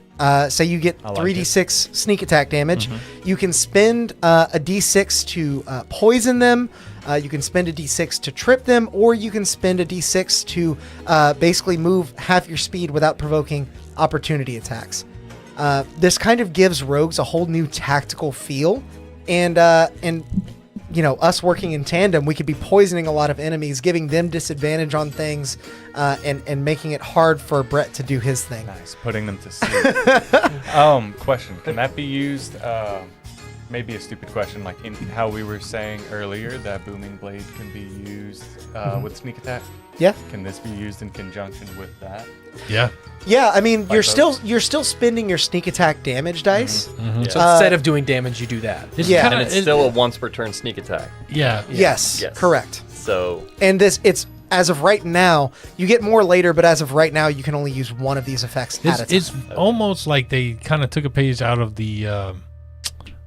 A: say you get
E: like
A: 3d6 sneak attack damage, you can spend a d6 to poison them, you can spend a d6 to trip them, or you can spend a d6 to basically move half your speed without provoking opportunity attacks. This kind of gives rogues a whole new tactical feel, and you know, us working in tandem, we could be poisoning a lot of enemies, giving them disadvantage on things, and making it hard for Brett to do his thing.
E: Nice, putting them to sleep. Question: can that be used? Maybe a stupid question, like in how we were saying earlier that Booming Blade can be used with sneak attack.
A: Yeah,
E: Can this be used in conjunction with that?
B: Yeah.
A: yeah. I mean, you're
E: both.
A: still spending your sneak attack damage dice.
E: Yeah.
C: So instead of doing damage, you do that.
B: It's
A: Yeah.
B: kinda-
D: And it's still a once per turn sneak attack.
B: Yeah.
A: Yes,
D: Yes.
A: correct.
D: So
A: And it's as of right now, you get more later, but as of right now, you can only use one of these effects at a time.
B: It's almost like they kind of took a page out of the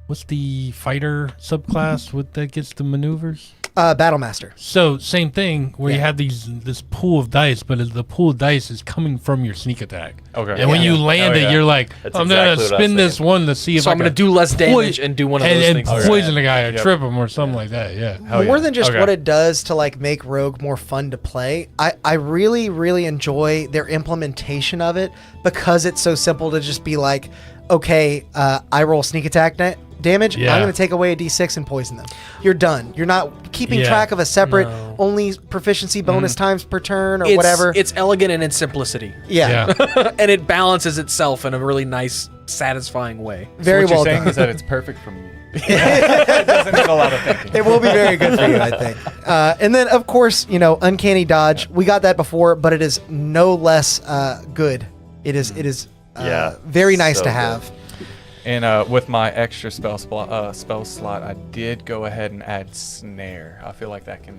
B: what's the fighter subclass that gets the maneuvers.
A: Battle Master.
B: So same thing where you
A: Yeah.
B: have this pool of dice, but the pool of dice is coming from your sneak attack.
E: Okay.
B: And when
A: Yeah.
B: you land
E: Oh,
B: it,
E: yeah.
B: you're like,
D: That's
B: I'm
D: exactly
B: gonna
D: what I was
B: spin this
D: saying.
B: one to see if
C: So I'm going to do less damage and do one of those
B: and
C: things.
B: poison the guy or
E: Yep.
B: trip him or something like that. Yeah.
E: Hell
A: More
E: yeah.
A: than just
E: Okay.
A: what it does to like make Rogue more fun to play, I really, really enjoy their implementation of it because it's so simple to just be like, okay, I roll sneak attack damage.
B: Yeah.
A: I'm going to take away a d6 and poison them. You're done. You're not keeping
B: Yeah.
A: track of a separate
C: No.
A: only proficiency bonus times per turn or
C: It's,
A: whatever.
C: It's elegant in its simplicity.
A: yeah.
C: And it balances itself in a really nice, satisfying way.
A: Very
E: so what
A: well
E: you're saying
A: done.
E: is that it's perfect for me. It doesn't need a lot of thinking.
A: It will be very good for you, I think. And then, of course, you know, Uncanny Dodge. We got that before, but it is no less good. It is
D: Yeah,
A: very nice
D: so
A: to
D: good.
A: have.
E: And with my extra spell slot, I did go ahead and add snare. I feel like that can.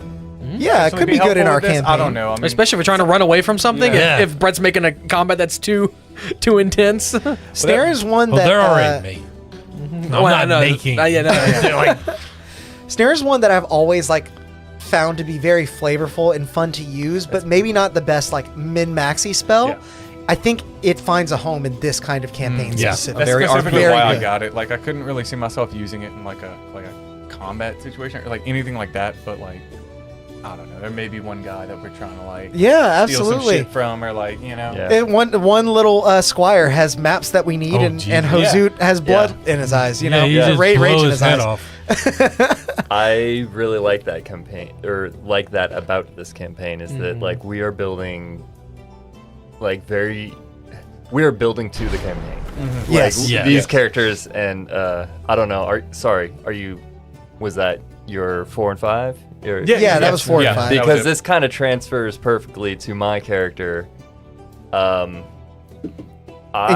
A: Yeah, it
E: actually
A: could be good in
E: helpful
A: our
E: with this.
A: campaign.
E: I don't know. I mean,
C: Especially if you're trying to run away from something.
B: Yeah.
C: If Brett's making a combat that's too intense.
A: Snare is one
B: Well,
A: that
B: they're already made. I'm
C: Well,
B: not
C: no,
B: making.
C: yeah, no, yeah.
B: They're like,
A: Snare is one that I've always like found to be very flavorful and fun to use, but maybe not the best like min-maxi spell.
E: Yeah.
A: I think it finds a home in this kind of campaign
B: yeah.
A: specifically.
E: that's specifically
A: very
E: why I
A: good.
E: got it. Like I couldn't really see myself using it in like a combat situation or like anything like that. But like I don't know, there may be one guy that we're trying to like
A: Yeah,
E: steal some
A: absolutely.
E: shit from or like you know.
D: Yeah.
A: And one little squire has maps that we need,
B: Oh,
A: and
B: geez.
A: Hosut has blood in his eyes. You know,
B: yeah, you just
A: rage
B: blow
A: in
B: his
A: his
B: head
A: eyes.
B: off.
D: I really like that campaign, or like that about this campaign, is that like we are building, we are building to the campaign. Like,
A: Yes.
B: Yeah.
D: these
B: Yeah.
D: characters, and I don't know. Was that your 4 and 5?
A: Yeah, that was 4 and 5.
D: Because this kind of transfers perfectly to my character.
A: And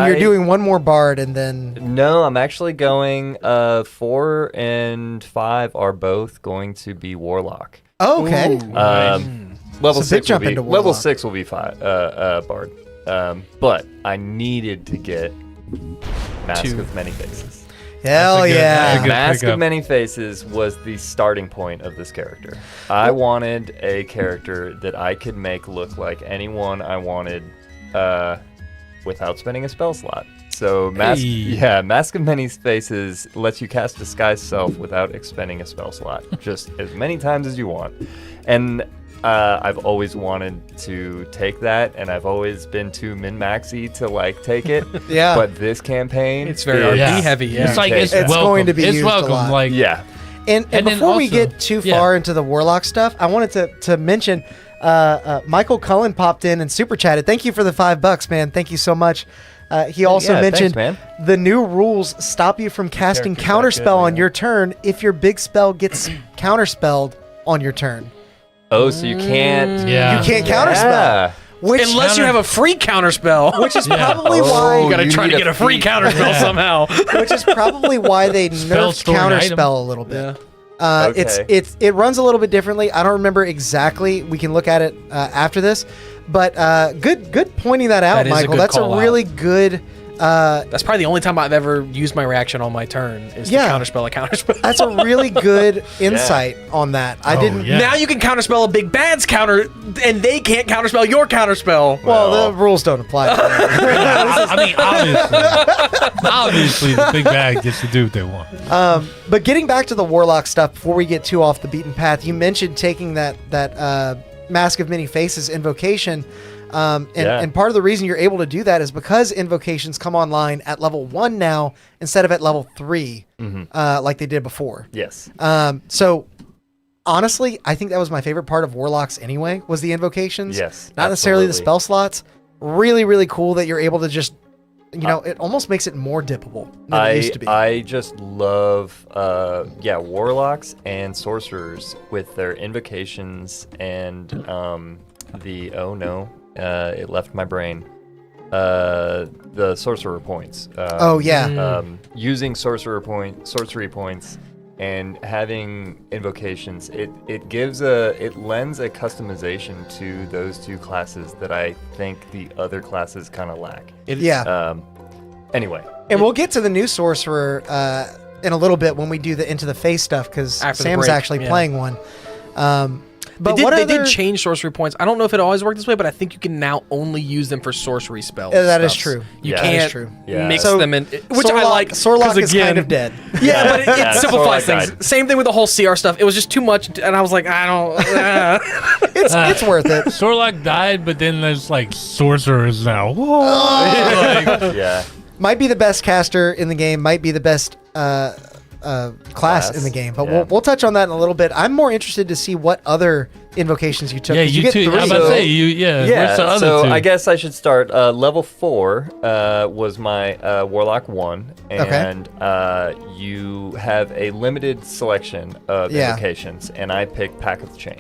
A: you're doing one more bard, and then
D: No, I'm actually going. 4 and 5 are both going to be warlock.
A: oh, okay.
D: Level
A: So big
D: 6
A: jump
D: will be
A: into
D: level
A: warlock.
D: 6 will be bard. But I needed to get Mask
C: Two.
D: of Many Faces.
A: Hell
B: That's a
A: yeah.
B: good
D: Mask
B: pickup.
D: of Many Faces was the starting point of this character. I wanted a character that I could make look like anyone I wanted without spending a spell slot. So Mask of Many Faces lets you cast Disguise Self without expending a spell slot, just as many times as you want. And I've always wanted to take that, and I've always been too min-maxy to like take it.
A: Yeah.
D: But this campaign,
C: It's very
D: is-
C: RP heavy. Yeah.
B: It's like it's
A: It's
B: welcome.
A: going to be
B: it's
A: used a
B: welcome.
A: lot.
B: Like
D: yeah.
A: And
B: And then
A: before we
B: also-
A: get too
B: yeah.
A: far into the Warlock stuff, I wanted to mention Michael Cullen popped in and super chatted. Thank you for the $5, man. Thank you so much. He also
D: Yeah,
A: mentioned
D: thanks,
A: the new rules stop you from casting
E: Character's not
A: counterspell
E: good,
A: on
E: yeah.
A: your turn if your big spell gets counterspelled on your turn.
D: Oh, so you can't.
B: Yeah.
A: You can't
D: Yeah.
A: counterspell. Which,
C: Unless you have a free counter spell.
A: which is
B: Yeah.
A: probably
D: Oh,
A: why
C: you gotta
D: you
C: try
D: need
C: to
D: a
C: get a free
D: free-
C: counter spell somehow.
A: which is probably why they
B: Spell
A: nerfed
B: storing item.
A: counterspell a little bit.
C: Yeah.
D: Okay.
A: It runs a little bit differently. I don't remember exactly. We can look at it after this, but good pointing that out,
C: That is a
A: Michael.
C: good
A: That's a
C: call out.
A: really good.
C: That's probably the only time I've ever used my reaction on my turn is
A: Yeah.
C: to counterspell a counterspell.
A: That's a really good insight on that. I
B: Oh,
A: didn't.
B: yeah.
C: Now you can counterspell a big bad's counter, and they can't counterspell your counterspell.
A: Well,
D: Well.
A: the rules don't apply. To that.
B: I mean, obviously, the big bag gets to do what they want.
A: But getting back to the Warlock stuff before we get too off the beaten path, you mentioned taking that Mask of Many Faces invocation. And part of the reason you're able to do that is because invocations come online at level 1 now instead of at level 3, like they did before.
D: Yes.
A: So honestly, I think that was my favorite part of Warlocks anyway, was the invocations.
D: Yes,
A: Not necessarily the
D: absolutely.
A: spell slots. Really, really cool that you're able to just, it almost makes it more dippable than it used to be.
D: I just love, warlocks and sorcerers with their invocations and it left my brain. The sorcerer points. Using sorcery points and having invocations, it lends a customization to those two classes that I think the other classes kind of lack. Anyway,
A: and we'll get to the new sorcerer in a little bit when we do the Into the Face stuff, because
C: After the
A: Sam's
C: break,
A: actually
C: yeah.
A: playing one. But
C: They did change sorcery points. I don't know if it always worked this way, but I think you can now only use them for sorcery spells.
A: That is
C: stuffs.
A: true.
C: You
D: Yeah.
A: That is
C: can't
A: true.
D: Yeah.
C: mix
A: So,
C: them in, which I like.
A: Sorlock
C: 'cause
A: is
C: again-
A: kind of dead.
C: Yeah, but it
D: Yeah,
C: simplifies
D: Sorlock
C: things.
D: died.
C: Same thing with the whole CR stuff. It was just too much, and I was like, I don't.
A: It's worth it.
B: Sorlock died, but then there's like sorcerers now.
D: yeah.
A: Might be the best caster in the game. Might be the best class in the game. But
D: yeah.
A: we'll touch on that in a little bit. I'm more interested to see what other invocations you took.
B: Yeah,
A: 'cause
B: you
A: get
B: too.
A: 3.
B: I'm about to say you. Yeah. Where's the other
D: so
B: two?
D: I guess I should start. Level 4 was my Warlock 1, and you have a limited selection of
A: Yeah.
D: invocations, and I picked Pack of the Chain.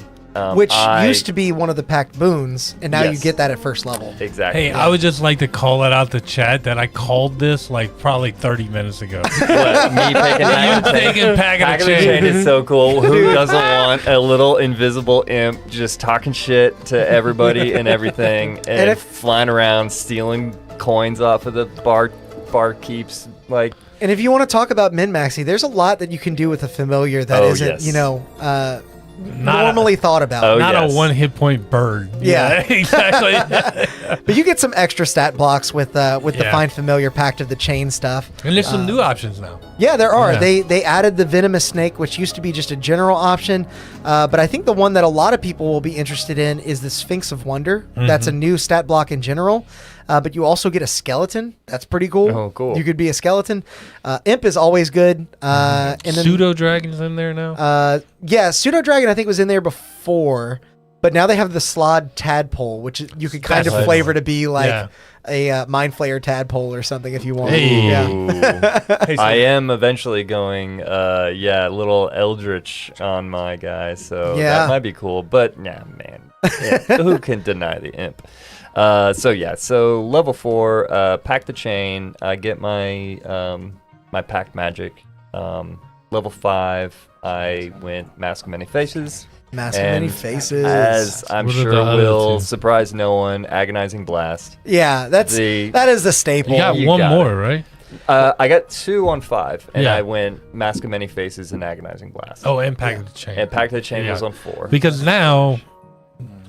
A: which used to be one of the packed boons, and now you
D: Yes.
A: get that at first level.
D: Exactly.
B: Hey, I would just like to call it out the chat that I called this like probably 30 minutes ago.
D: What, me picking Pack of the Chain?
B: Taking Pack
D: Pack
B: of
D: of
B: the
D: the Chain
B: Chain.
D: is so cool. Who doesn't want a little invisible imp just talking shit to everybody and everything and
A: if-
D: flying around stealing coins off of the barkeeps? Like,
A: And if you want to talk about min-maxing, there's a lot that you can do with a familiar that
D: Oh,
A: isn't,
D: yes.
A: normally thought about.
D: Oh,
B: Not
D: yes.
B: a 1 hit point bird.
A: Yeah.
B: exactly.
A: But you get some extra stat blocks with the
B: Yeah.
A: Find Familiar Pact of the Chain stuff.
B: And there's some new options now.
A: Yeah, there are.
B: Yeah.
A: They added the Venomous Snake, which used to be just a general option. But I think the one that a lot of people will be interested in is the Sphinx of Wonder. That's a new stat block in general. But you also get a skeleton. That's pretty cool.
D: Oh, cool.
A: You could be a skeleton. Imp is always good. And then,
B: Pseudo Dragon's in there now.
A: yeah, Pseudo Dragon I think was in there before. But now they have the Slod Tadpole, which you could kind of
B: That's
A: flavor to be like
B: Yeah.
A: a Mind Flayer Tadpole or something if you want.
B: Hey.
A: Yeah.
D: Ooh. I am eventually going, a little Eldritch on my guy, so
A: Yeah.
D: that might be cool. But, yeah, man, who can deny the imp? So level 4, Pack the Chain. I get my my Pact Magic. Level 5, I went Mask of Many Faces.
A: Mask of Many
D: And
A: Faces.
D: As I'm
B: What are
D: sure
B: the other
D: will
B: two?
D: surprise no one, Agonizing Blast.
A: Yeah, that is the staple.
B: You got
D: you
B: one
D: got
B: more,
D: it.
B: right?
D: I got 2 on 5, and
B: Yeah.
D: I went Mask of Many Faces and Agonizing Blast.
B: Oh, and Pact of the Chain.
D: And Pact of the Chain
B: Yeah.
D: was on 4.
B: Because now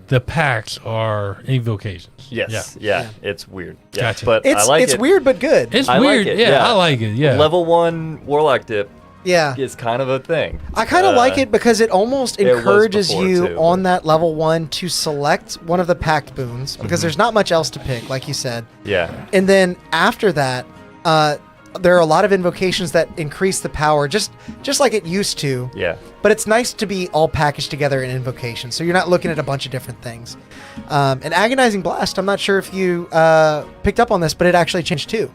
B: the packs are invocations.
D: Yes, yeah, it's weird. Yeah,
B: Gotcha.
D: but
A: It's
D: I like
A: it's
D: it.
A: weird but good.
B: It's
D: I like
B: weird.
D: it,
B: Yeah,
D: yeah.
B: I like it. Yeah.
D: Level 1 Warlock dip
A: Yeah.
D: is kind of a thing.
A: I kind of like it because it almost
D: it was
A: encourages
D: before,
A: you
D: too,
A: on
D: but-
A: that level 1 to select one of the packed boons because there's not much else to pick, like you said.
D: Yeah.
A: And then after that, there are a lot of invocations that increase the power, just like it used to.
D: Yeah.
A: But it's nice to be all packaged together in invocation, so you're not looking at a bunch of different things. And Agonizing Blast, I'm not sure if you picked up on this, but it actually changed too.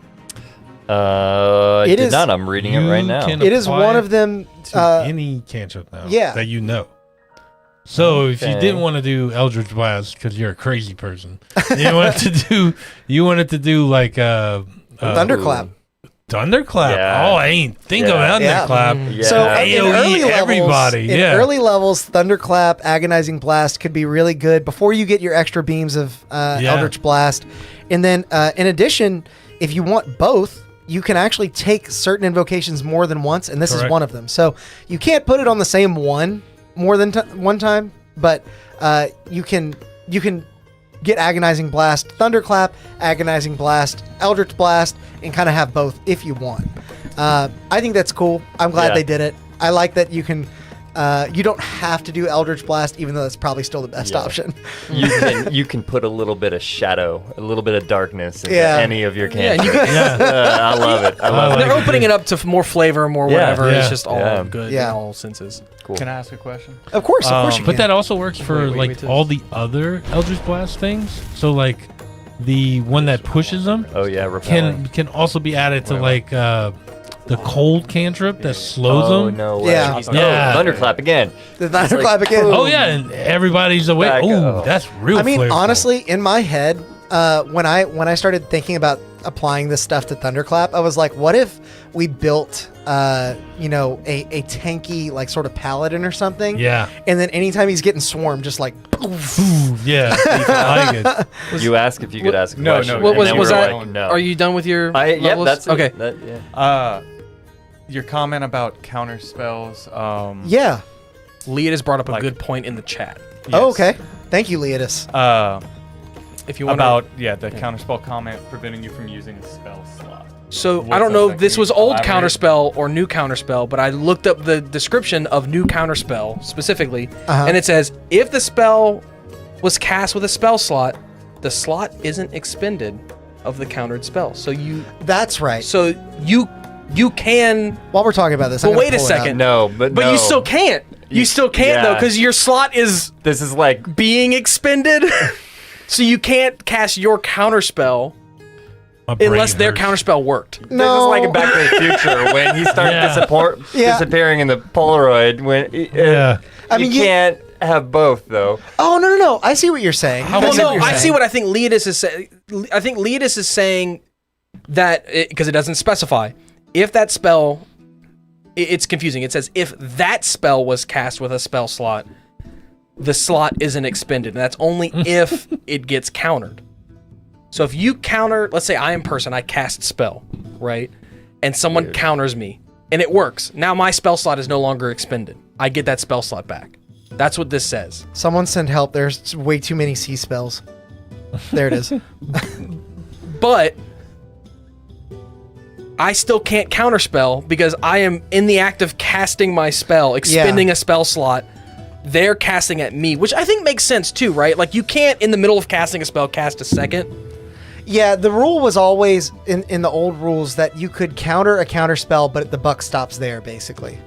D: I
A: It
D: did
A: is-
D: not. I'm reading it right now.
B: can
A: It is
B: apply
A: one of them.
B: to any cantrip now.
A: yeah.
B: That you know. So if you
D: Okay.
B: didn't want to do Eldritch Blast because you're a crazy person, you wanted to do like
A: Thunderclap.
B: Thunderclap.
D: Yeah.
B: Oh, I ain't think of
D: Yeah.
A: Yeah.
B: Thunderclap.
D: Yeah.
A: So
B: AOE
A: in early levels,
B: everybody,
A: in
B: yeah.
A: early levels, Thunderclap, Agonizing Blast could be really good before you get your extra beams of Eldritch Blast. And then, in addition, if you want both, you can actually take certain invocations more than once, and this is
B: Correct.
A: one of them. So you can't put it on the same one more than one time, but you can get Agonizing Blast, Thunderclap, Agonizing Blast, Eldritch Blast, and kind of have both if you want. I think that's cool. I'm glad
D: Yeah.
A: they did it. I like that you can. You don't have to do Eldritch Blast, even though that's probably still the best
D: Yeah.
A: option.
D: You can put a little bit of shadow, a little bit of darkness into
A: Yeah.
D: any of your
C: Yeah, and
D: cantrips. I love it. I love
B: like
C: They're
B: it.
C: opening it up to more flavor, more
D: Yeah.
C: whatever.
B: Yeah.
C: It's just all
D: Yeah.
C: good
A: Yeah.
C: in all senses.
D: Cool.
E: Can I ask a question?
A: Of course, you
E: But
A: can.
B: But that also works for
C: Wait,
B: like
C: wait,
B: all the other Eldritch Blast things. So like the one that pushes them
D: Oh yeah, repelling.
B: can also be added to
E: Wait,
B: like the cold cantrip that slows
D: Oh
B: them.
D: no way.
A: Yeah.
D: Oh,
B: Yeah.
D: Thunderclap again.
A: the Thunderclap again.
B: Oh yeah, and everybody's awake.
D: Back
B: Oh,
D: up.
B: that's real.
A: I mean,
B: flavorful.
A: honestly, in my head, when I started thinking about applying this stuff to Thunderclap, I was like, what if we built, a tanky like sort of paladin or something?
B: Yeah.
A: And then anytime he's getting swarmed, just like, poof.
B: Ooh, yeah. I like it.
D: You asked if you could ask a
E: No,
D: question.
E: no,
C: What
D: and
C: was
D: then
C: was
D: we were
C: that?
D: like, no.
C: Are you done with your
D: Yep,
C: levels?
D: that's it.
C: Okay.
D: That, yeah.
E: Your comment about counter spells.
A: Yeah.
C: Lead has brought up a
E: Like-
C: good point in the chat.
A: Oh,
E: yes.
A: okay. Thank you, Leotis.
C: If you want
E: About the counterspell comment preventing you from using a spell slot.
C: So
E: What's
C: I don't know
E: up,
C: if this
E: can you
C: was old
E: elaborate?
C: counterspell or new counterspell, but I looked up the description of new counterspell specifically,
A: Uh-huh.
C: and it says if the spell was cast with a spell slot, the slot isn't expended of the countered spell. So you
A: That's right.
C: can.
A: While we're talking about this, I'm
C: But
A: gonna
C: wait a
A: pull it up.
C: second.
D: No, but
C: But
D: no.
C: you still can't. You still can't though,
D: Yeah.
C: because your slot is
D: This is like
C: being expended. So you can't cast your counterspell
B: My brain
C: unless their
B: hurts.
C: counterspell worked.
A: No.
D: This is like in Back to the Future when he started
B: Yeah.
A: Yeah.
D: disappearing in the Polaroid. When
B: Yeah.
A: I mean,
D: you
A: you-
D: can't have both though.
A: Oh, no. I see what you're saying.
B: How
C: Well,
B: see what
C: no,
B: you're
C: I
B: saying.
C: see what I think Leotis is saying. I think Leotis is saying that because it doesn't specify if that spell. It's confusing. It says if that spell was cast with a spell slot, the slot isn't expended. And that's only if it gets countered. So if you counter, let's say I am person, I cast spell, right, and someone counters me, and it works. Now my spell slot is no longer expended. I get that spell slot back. That's what this says.
A: Someone send help. There's way too many C spells. There it is.
C: But I still can't counterspell because I am in the act of casting my spell, expending a spell slot. They're casting at me, which I think makes sense too, right? Like you can't, in the middle of casting a spell, cast a second.
A: Yeah, the rule was always in the old rules that you could counter a counter spell, but the buck stops there, basically.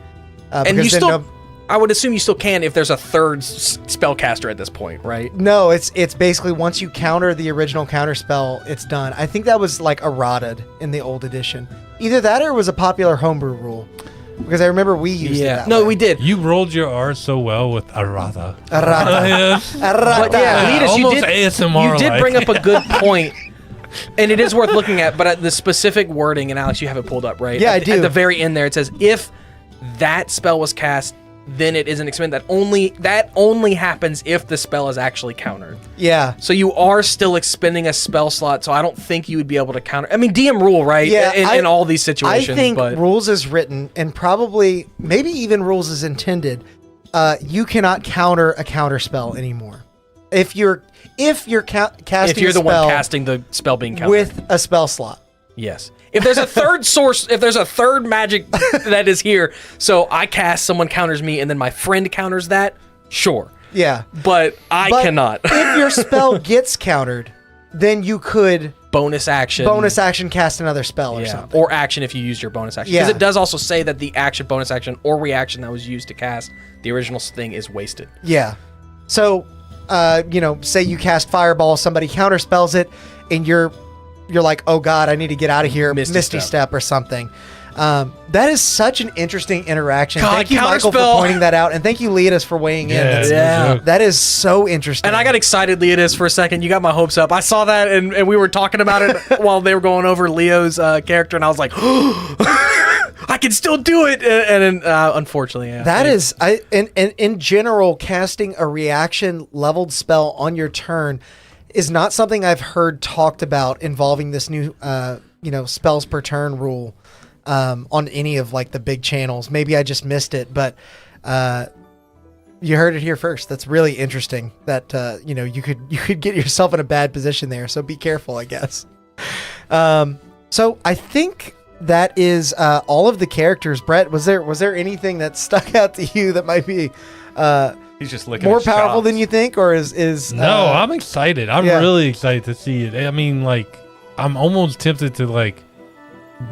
C: And
A: because
C: you
A: then
C: still, I would assume you still can if there's a third spellcaster at this point, right?
A: No, it's basically once you counter the original counter spell, it's done. I think that was like errated in the old edition. Either that or it was a popular homebrew rule. Because I remember we used it that
C: No,
A: way.
C: we did.
B: You rolled your R so well with Arata.
A: Errata.
B: Yes.
C: But yeah,
B: Yeah,
C: Leotis, you
B: almost
C: did,
B: ASMR
C: you did
B: like.
C: bring up a good point. And it is worth looking at, but the specific wording, and Alex, you have it pulled up, right?
A: Yeah, I
C: At
A: do.
C: the very end there, it says, if that spell was cast then it isn't expended. That only happens if the spell is actually countered.
A: Yeah.
C: So you are still expending a spell slot, so I don't think you would be able to counter. I mean, DM rule, right?
A: Yeah,
C: In all these situations.
A: I think
C: but
A: rules is written, and probably maybe even rules is intended. You cannot counter a counter spell anymore. If you're casting,
C: if you're
A: a
C: the one
A: spell
C: casting the spell being countered
A: with a spell slot.
C: Yes. If there's a third source, if there's a third magic that is here, so I cast, someone counters me, and then my friend counters that, sure.
A: Yeah.
C: But I cannot.
A: If your spell gets countered, then you could
C: bonus action
A: cast another spell or something.
C: Or action if you used your bonus action. Because
A: Yeah.
C: it does also say that the action, bonus action, or reaction that was used to cast the original thing is wasted.
A: Yeah. So, say you cast Fireball, somebody counterspells it, and you're like, oh God, I need to get out of here. Misty Step or something. That is such an interesting interaction.
C: God,
A: thank you, Michael, for
C: counterspell.
A: pointing that out. And thank you, Leonis, for weighing in.
B: Yeah,
C: Yeah.
A: That is so interesting.
C: And I got excited, Leonis, for a second. You got my hopes up. I saw that, and we were talking about it while they were going over Leo's character, and I was like, I can still do it. And unfortunately, yeah.
A: That is, in general, casting a reaction leveled spell on your turn is not something I've heard talked about involving this new, spells per turn rule on any of like the big channels. Maybe I just missed it, but you heard it here first. That's really interesting. That you could get yourself in a bad position there. So be careful, I guess. So I think that is all of the characters. Brett, was there anything that stuck out to you that might be
E: He's just licking
A: more
E: his
A: powerful
E: chops.
A: than you think, or is
B: No, I'm excited. I'm
A: yeah.
B: really excited to see it. I mean, like, I'm almost tempted to like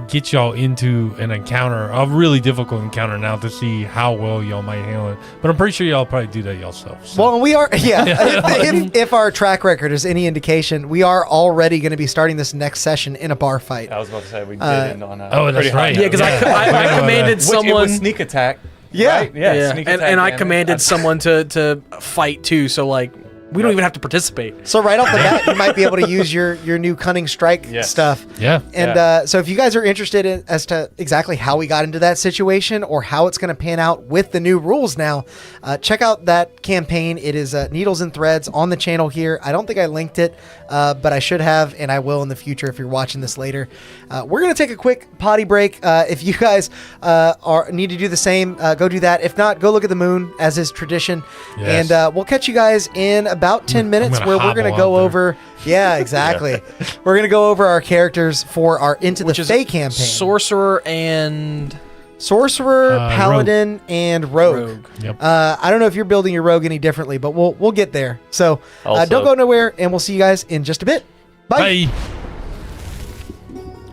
B: get y'all into an encounter, a really difficult encounter now, to see how well y'all might handle it. But I'm pretty sure y'all probably do that yourself. So.
A: Well, we are, if our track record is any indication, we are already going to be starting this next session in a bar fight.
E: I was about to say we did end on a
B: Oh, that's
E: pretty high
B: right.
E: note.
C: Yeah, because I commanded
E: Which it
C: someone.
E: was sneak attack.
A: Yeah.
E: Right? Yeah. Sneak attack
C: and I
E: damage.
C: commanded someone to fight too. So like, we don't even have to participate.
A: So right off the bat, you might be able to use your new cunning strike
E: Yes.
A: stuff.
B: Yeah.
A: And so if you guys are interested in as to exactly how we got into that situation or how it's going to pan out with the new rules now, check out that campaign. It is Needles and Threads on the channel here. I don't think I linked it, but I should have, and I will in the future if you're watching this later. We're going to take a quick potty break. If you guys need to do the same, go do that. If not, go look at the moon, as is tradition.
B: Yes.
A: And we'll catch you guys in about 10 minutes
B: gonna
A: where we're going to
B: hobble
A: go
B: out there.
A: over. Yeah, exactly. We're going to go over our characters for our Into the
C: Which is
A: Fae campaign.
C: Sorcerer and
A: Sorcerer, Paladin, and Rogue.
B: Yep.
A: I don't know if you're building your Rogue any differently, but we'll get there. So
D: Also-
A: don't go nowhere, and we'll see you guys in just a bit. Bye.
B: Bye.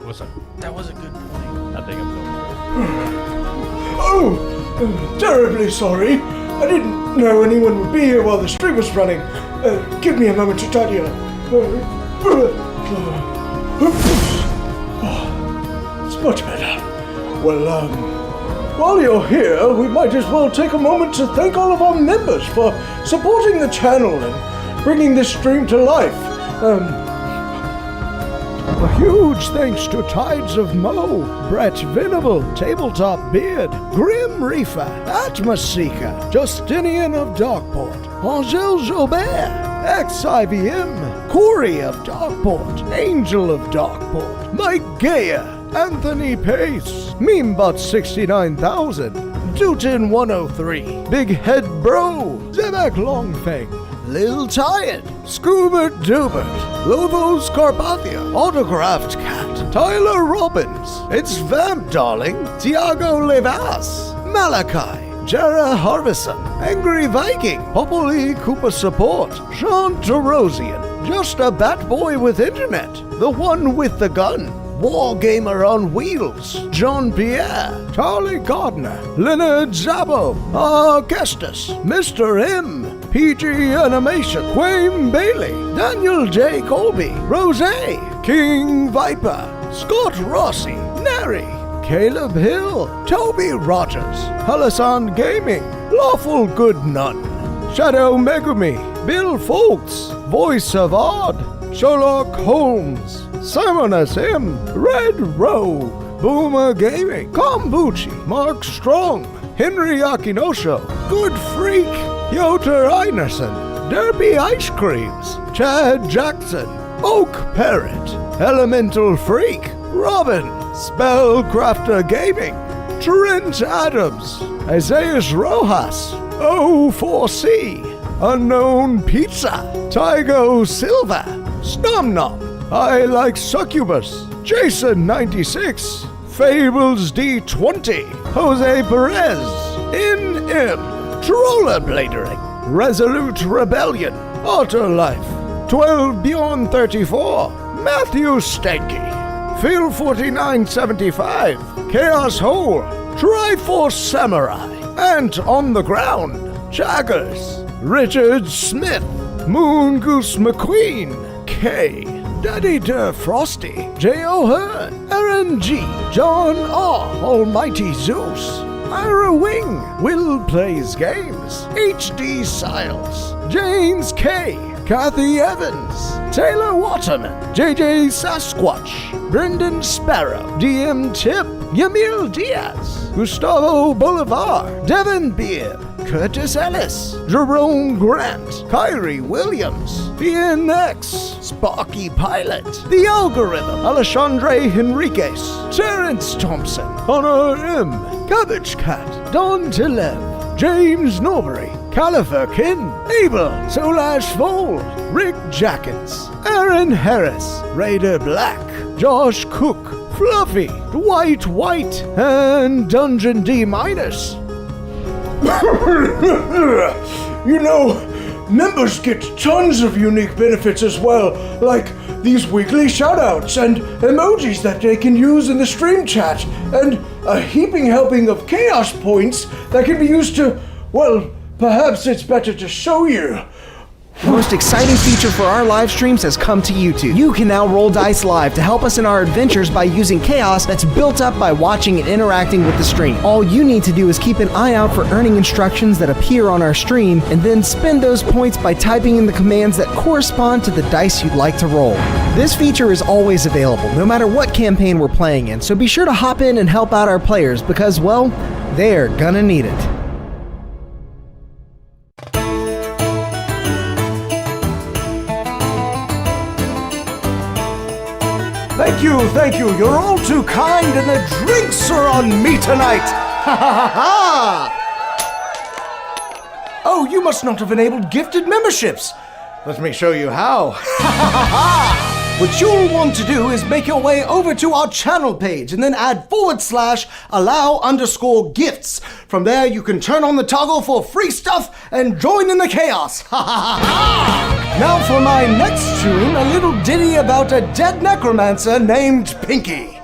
B: What's up?
C: that was a good point.
D: I think I'm going.
F: Oh, terribly sorry. I didn't know anyone would be here while the stream was running. Give me a moment to tidy up. It's much better. Well, while you're here, we might as well take a moment to thank all of our members for supporting the channel and bringing this stream to life. A huge thanks to Tides of Mo, Brett Venable, Tabletop Beard, Grim Reaper, Atmos Seeker, Justinian of Darkport, Angel Jobert, XIVM, Corey of Darkport, Angel of Darkport, Mike Gaia, Anthony Pace, Memebot 69000, Dutin 103, Big Head Bro, Zebek Longfang, Lil Tired, Scuba Dubert, Lothos Carpathia, Autographed Cat, Tyler Robbins, It's Vamp Darling, Tiago Levas, Malachi, Jara Harbison, Angry Viking, Popoli Koopa Support, Sean Tarosian, Just a Bat Boy with Internet, The One with the Gun, Wargamer on Wheels, John Pierre, Charlie Gardner, Leonard Zabo, Augustus, Mr. M, PG Animation, Wayne Bailey, Daniel J. Colby, Rose, King Viper, Scott Rossi, Neri, Caleb Hill, Toby Rogers, Halasan Gaming, Lawful Good Nun, Shadow Megumi, Bill Foltz, Voice of Odd, Sherlock Holmes, Simon S.M., Red Rogue, Boomer Gaming, Kombuchi, Mark Strong, Henry Akinosho, Good Freak, Yoter Einerson, Derby Ice Creams, Chad Jackson, Oak Parrot, Elemental Freak, Robin, Spellcrafter Gaming, Trent Adams, Isaiah Rojas, O4C, Unknown Pizza, Tygo Silva, Snomnom, I Like Succubus, Jason96, Fables D20, Jose Perez, NM, Trollerbladering, Resolute Rebellion, Autolife, 12 Beyond 34, Matthew Stanky, Phil 4975, Chaos Hole, Triforce Samurai, and On the Ground, Jaggers, Richard Smith, Moon Goose McQueen, K, Daddy Dur Frosty, J. O'Hearn, Aaron G, John R, Almighty Zeus, Ira Wing, Will Plays Games, HD Siles, James K, Kathy Evans, Taylor Waterman, JJ Sasquatch, Brendan Sparrow, DM Tip, Yamil Diaz, Gustavo Bolivar, Devin Beard, Curtis Ellis, Jerome Grant, Kyrie Williams, BNX, Sparky Pilot, The Algorithm, Alexandre Henriquez, Terrence Thompson, Connor M, Cabbage Cat, Don Tillev, James Norbury, Califer Kin, Abel, Solash Fold, Rick Jackins, Aaron Harris, Raider Black, Josh Cook, Fluffy, Dwight White, and Dungeon D-.
G: You know, members get tons of unique benefits as well, like these weekly shoutouts and emojis that they can use in the stream chat, and a heaping helping of chaos points that can be used to, well, perhaps it's better to show you.
A: The most exciting feature for our live streams has come to YouTube. You can now roll dice live to help us in our adventures by using chaos that's built up by watching and interacting with the stream. All you need to do is keep an eye out for earning instructions that appear on our stream, and then spend those points by typing in the commands that correspond to the dice you'd like to roll. This feature is always available, no matter what campaign we're playing in, so be sure to hop in and help out our players because, well, they're gonna need it.
G: Thank you, you're all too kind, and the drinks are on me tonight! Ha ha ha ha! Oh, you must not have enabled gifted memberships! Let me show you how. Ha ha ha ha! What you'll want to do is make your way over to our channel page and then add /allow_gifts. From there, you can turn on the toggle for free stuff and join in the chaos. Ha ha ha ha! Now for my next tune, a little ditty about a dead necromancer named Pinky.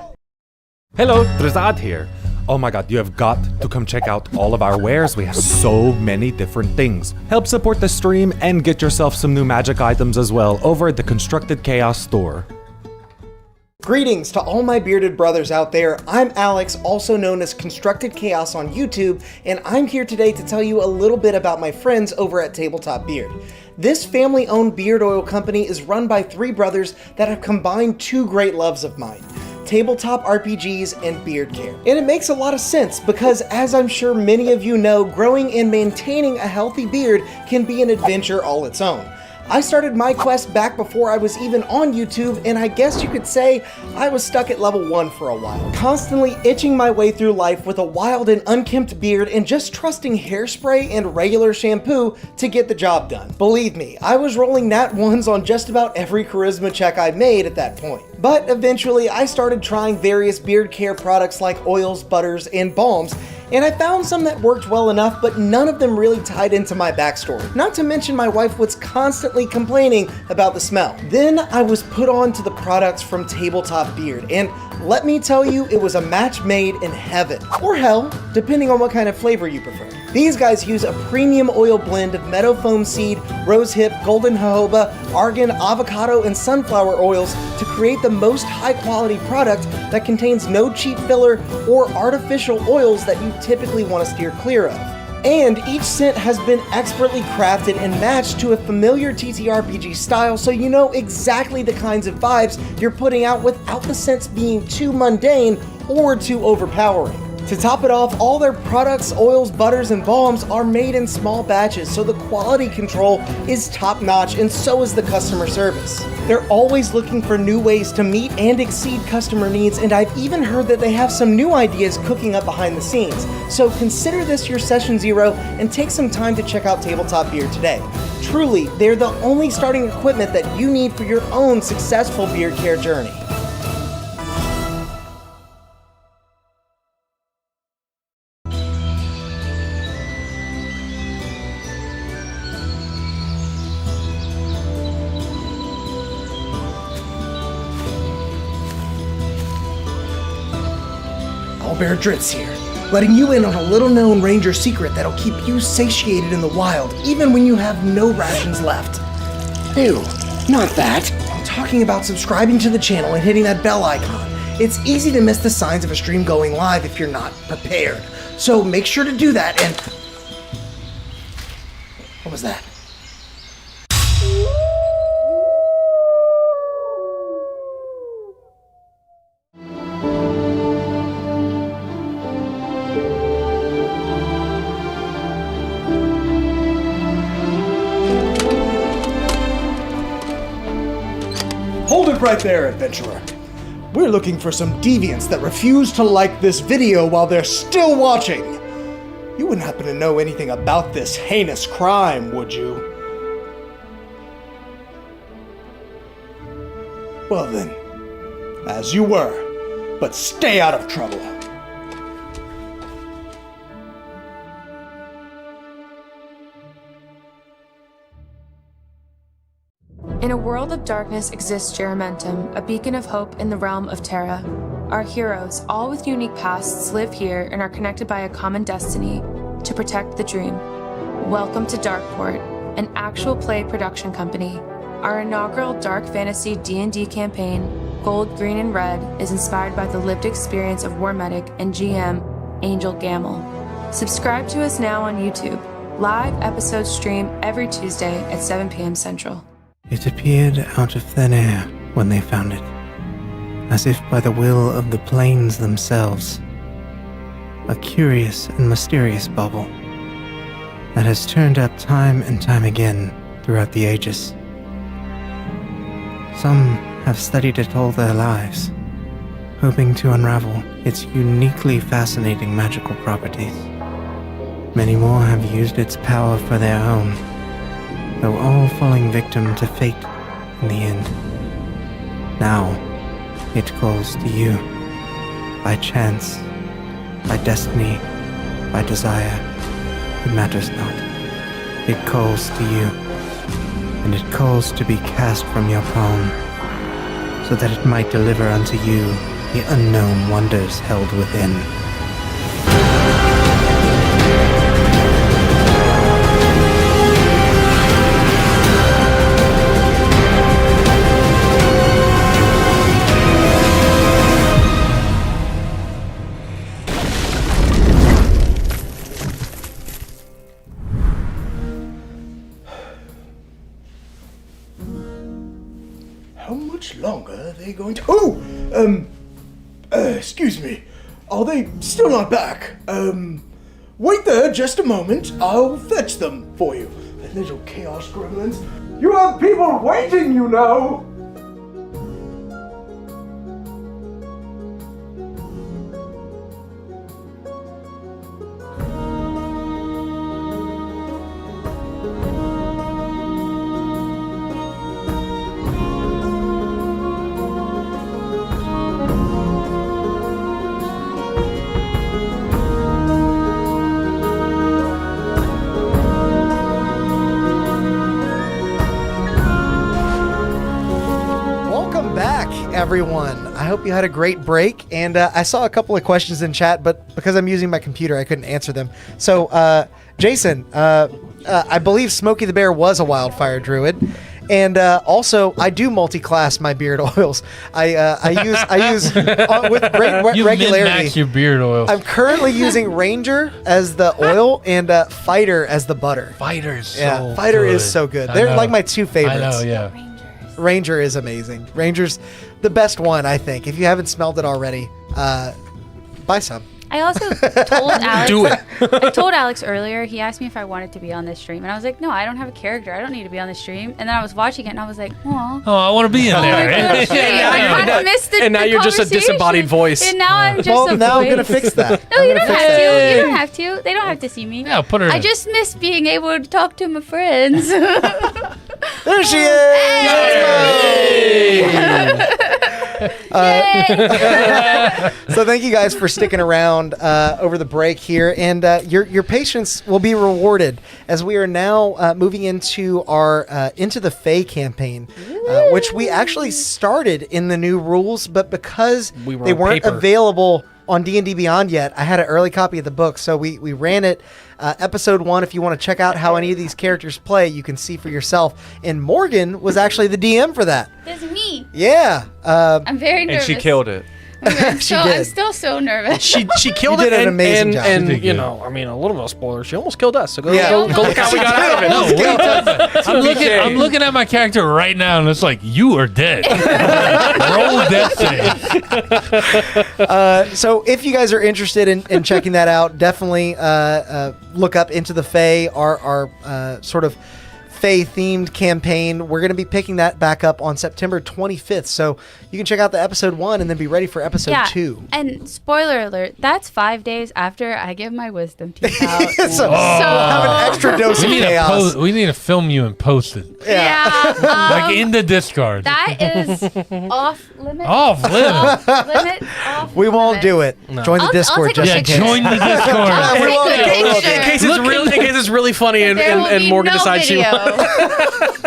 H: Hello, Trizad here. Oh my god, you have got to come check out all of our wares. We have so many different things. Help support the stream and get yourself some new magic items as well over at the Constructed Chaos store.
A: Greetings to all my bearded brothers out there. I'm Alex, also known as Constructed Chaos on YouTube, and I'm here today to tell you a little bit about my friends over at Tabletop Beard. This family-owned beard oil company is run by three brothers that have combined two great loves of mine: tabletop RPGs and beard care. And it makes a lot of sense because, as I'm sure many of you know, growing and maintaining a healthy beard can be an adventure all its own. I started my quest back before I was even on YouTube, and I guess you could say I was stuck at level 1 for a while, constantly itching my way through life with a wild and unkempt beard and just trusting hairspray and regular shampoo to get the job done. Believe me, I was rolling nat 1s on just about every charisma check I made at that point. But eventually I started trying various beard care products like oils, butters, and balms, and I found some that worked well enough, but none of them really tied into my backstory. Not to mention my wife was constantly complaining about the smell. Then I was put on to the products from Tabletop Beard, and let me tell you, it was a match made in heaven. Or hell, depending on what kind of flavor you prefer. These guys use a premium oil blend of meadow foam seed, rosehip, golden jojoba, argan, avocado, and sunflower oils to create the most high quality product that contains no cheap filler or artificial oils that you typically want to steer clear of. And each scent has been expertly crafted and matched to a familiar TTRPG style, so you know exactly the kinds of vibes you're putting out without the scents being too mundane or too overpowering. To top it off, all their products, oils, butters, and balms are made in small batches, so the quality control is top-notch, and so is the customer service. They're always looking for new ways to meet and exceed customer needs, and I've even heard that they have some new ideas cooking up behind the scenes. So consider this your session zero and take some time to check out Tabletop Beard today. Truly, they're the only starting equipment that you need for your own successful beard care journey. Bear Dritz here, letting you in on a little-known ranger secret that'll keep you satiated in the wild, even when you have no rations left.
G: Ew, not that.
A: I'm talking about subscribing to the channel and hitting that bell icon. It's easy to miss the signs of a stream going live if you're not prepared. So make sure to do that and... What was that?
G: Hold it right there, adventurer. We're looking for some deviants that refuse to like this video while they're still watching. You wouldn't happen to know anything about this heinous crime, would you? Well then, as you were, but stay out of trouble.
I: In a world of darkness exists Geramentum, a beacon of hope in the realm of Terra. Our heroes, all with unique pasts, live here and are connected by a common destiny to protect the dream. Welcome to Darkeport, an actual play production company. Our inaugural dark fantasy D&D campaign, Gold, Green, and Red, is inspired by the lived experience of War Medic and GM Angel Gamble. Subscribe to us now on YouTube. Live episodes stream every Tuesday at 7 p.m. Central.
J: It appeared out of thin air when they found it, as if by the will of the plains themselves. A curious and mysterious bauble that has turned up time and time again throughout the ages. Some have studied it all their lives, hoping to unravel its uniquely fascinating magical properties. Many more have used its power for their own, though all falling victim to fate in the end. Now, it calls to you. By chance, by destiny, by desire, it matters not. It calls to you, and it calls to be cast from your palm, so that it might deliver unto you the unknown wonders held within.
G: How much longer are they going to... excuse me. Are they still not back? Wait there just a moment. I'll fetch them for you. The little chaos gremlins. You have people waiting, you know!
A: Everyone, I hope you had a great break, and I saw a couple of questions in chat, but because I'm using my computer, I couldn't answer them. So, Jason, I believe Smokey the Bear was a wildfire druid, and also I do multi-class my beard oils. I use with great
B: You
A: regularity.
B: min-max your beard oil.
A: I'm currently using Ranger as the oil and Fighter as the butter.
B: Fighter's so
A: Yeah, Fighter
B: good.
A: is so good.
B: I
A: They're
B: know.
A: like my two favorites.
B: I know, yeah.
A: Ranger is amazing. Ranger's the best one, I think. If you haven't smelled it already, buy some.
K: I also told Alex.
C: Do it.
K: I told Alex earlier. He asked me if I wanted to be on this stream, and I was like, "No, I don't have a character. I don't need to be on this stream." And then I was watching it, and I was like, "Aw."
B: Oh, I want to be in there.
K: I kind of missed the
C: And now you're just a
K: conversation.
C: disembodied voice.
K: And now I'm just
A: Well,
K: a
A: now I'm
K: voice.
A: gonna fix that.
K: No, you don't have to. You don't have to. They don't have to see me.
B: Yeah, put her
K: I
B: in.
K: just miss being able to talk to my friends.
A: There she is. So thank you guys for sticking around over the break here, and your patience will be rewarded as we are now moving into our Into the Fae campaign, which we actually started in the new rules, but because
C: We were
A: they
C: on
A: weren't
C: paper.
A: available on D&D Beyond yet, I had an early copy of the book, so we ran it. Episode 1, if you want to check out how any of these characters play, you can see for yourself. And Morgan was actually the DM for that.
K: That's me.
A: Yeah.
K: I'm very nervous.
E: And she killed it.
K: I'm
A: She
K: I'm
A: did.
K: still so nervous.
C: She killed
A: You
C: it.
A: did an
C: and,
A: amazing
C: and,
A: job.
C: And
B: She did
C: you
B: good.
C: know, I mean, a little bit of spoiler. She almost killed us. So go,
A: Yeah.
C: go look how we got out of it.
B: No, wait. I'm looking at my character right now, and it's like, you are dead. Roll death save.
A: So if you guys are interested in checking that out, definitely look up Into the Fae, our sort of Fae-themed campaign. We're going to be picking that back up on September 25th. So you can check out the episode 1 and then be ready for episode 2.
K: And spoiler alert, that's 5 days after I give my wisdom teeth out.
A: So have an extra dose of chaos.
B: We need to film you and post it.
K: Yeah.
B: Like in the Discord.
K: That is off limit.
B: Off limit.
K: Limit. Off
A: We won't
K: limit.
A: do it. Join the
K: I'll
A: Discord
K: take a
A: just
B: Yeah,
A: in case.
B: join the Discord.
A: We won't do it. We won't do
C: In
A: it.
C: case it's really funny and,
K: There will
C: and
K: be
C: Morgan
K: no
C: decides she
K: video.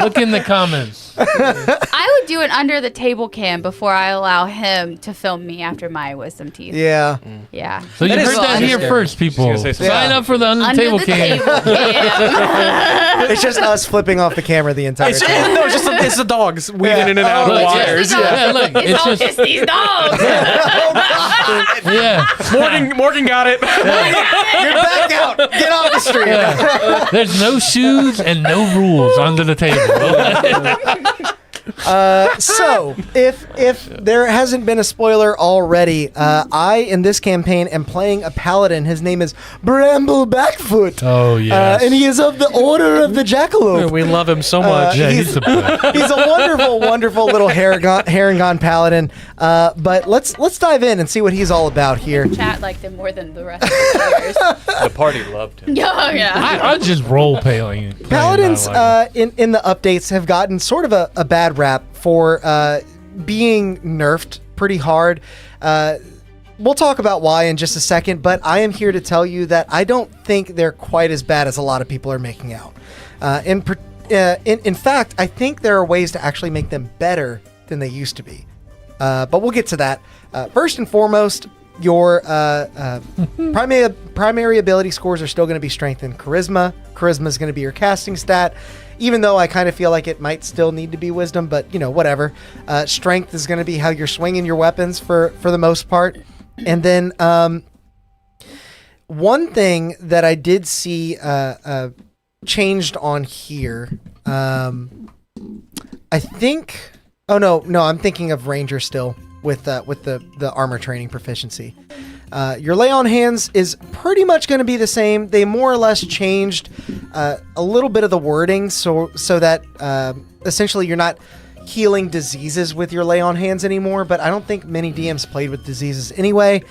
B: Look in the comments.
K: I would do an under the table cam before I allow him to film me after my wisdom teeth.
A: Yeah.
K: Yeah.
B: So you
C: That is
B: heard that here
C: scary.
B: first, people.
E: She's gonna say
B: Sign
A: something.
B: up for the under the
K: Under
B: table
K: the
B: cam.
K: table cam.
A: It's just us flipping off the camera the entire
C: It's,
A: time.
C: no, it's the dogs weaving in and out
A: Oh,
C: of the
A: it's
C: wires.
K: just the
B: Yeah, look,
K: It's
B: it's
K: all
B: just
K: just these dogs.
B: yeah.
C: Morgan got it.
A: You're back out. Get off the street.
B: Yeah. There's no shoes and no rules under the table.
A: So, if there hasn't been a spoiler already, I in this campaign am playing a paladin. His name is Bramble Backfoot.
B: Oh yes.
A: And he is of the Order of the Jackalope.
C: We love him so much.
B: yeah,
A: he's-
B: he's the best.
A: He's a wonderful, wonderful little Harangon paladin. But let's dive in and see what he's all about here.
K: Chat liked him more than the rest of the players.
E: The party loved him.
K: Yeah.
B: I just role playing.
A: Paladins
B: Like,
A: in the updates have gotten sort of a bad rap for being nerfed pretty hard. We'll talk about why in just a second, but I am here to tell you that I don't think they're quite as bad as a lot of people are making out. In fact, I think there are ways to actually make them better than they used to be. But we'll get to that. First and foremost, your primary ability scores are still going to be strength and charisma. Charisma is going to be your casting stat, even though I kind of feel like it might still need to be wisdom, but whatever. Strength is going to be how you're swinging your weapons for the most part. And then one thing that I did see changed on here, I think. Oh no, I'm thinking of Ranger still with the armor training proficiency. Your lay on hands is pretty much going to be the same. They more or less changed a little bit of the wording so that essentially you're not healing diseases with your lay on hands anymore. But I don't think many DMs played with diseases anyway.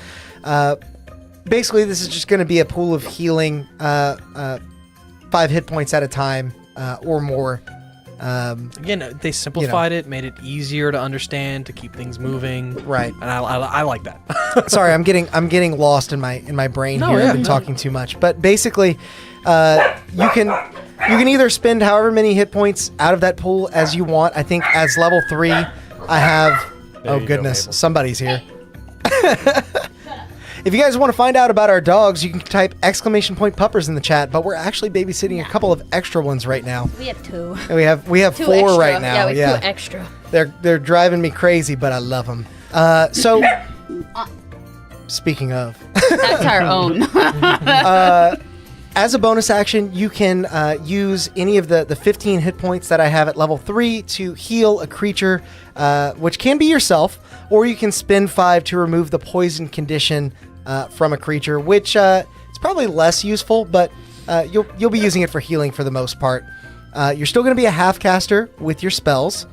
A: Basically, this is just going to be a pool of healing 5 hit points at a time or more.
C: Again, they simplified it, made it easier to understand, to keep things moving.
A: Right.
C: And I like that.
A: Sorry, I'm getting lost in my brain
C: No,
A: here.
C: yeah,
A: I've been
C: no.
A: talking too much. But basically, you can either spend however many hit points out of that pool as you want. I think as level 3, I have.
E: There
A: Oh
E: you go,
A: goodness,
E: Mabel.
A: somebody's here. If you guys want to find out about our dogs, you can type !puppers in the chat. But we're actually babysitting a couple of extra ones right now.
K: We have two.
A: And we have
K: Two
A: 4
K: extra.
A: right now.
K: Yeah, we have two extra.
A: They're driving me crazy, but I love them. So, speaking of,
K: That's our own.
A: as a bonus action, you can use any of the 15 hit points that I have at level 3 to heal a creature, which can be yourself, or you can spend 5 to remove the poison condition from a creature, which it's probably less useful, but you'll be using it for healing for the most part. You're still going to be a half caster with your spells,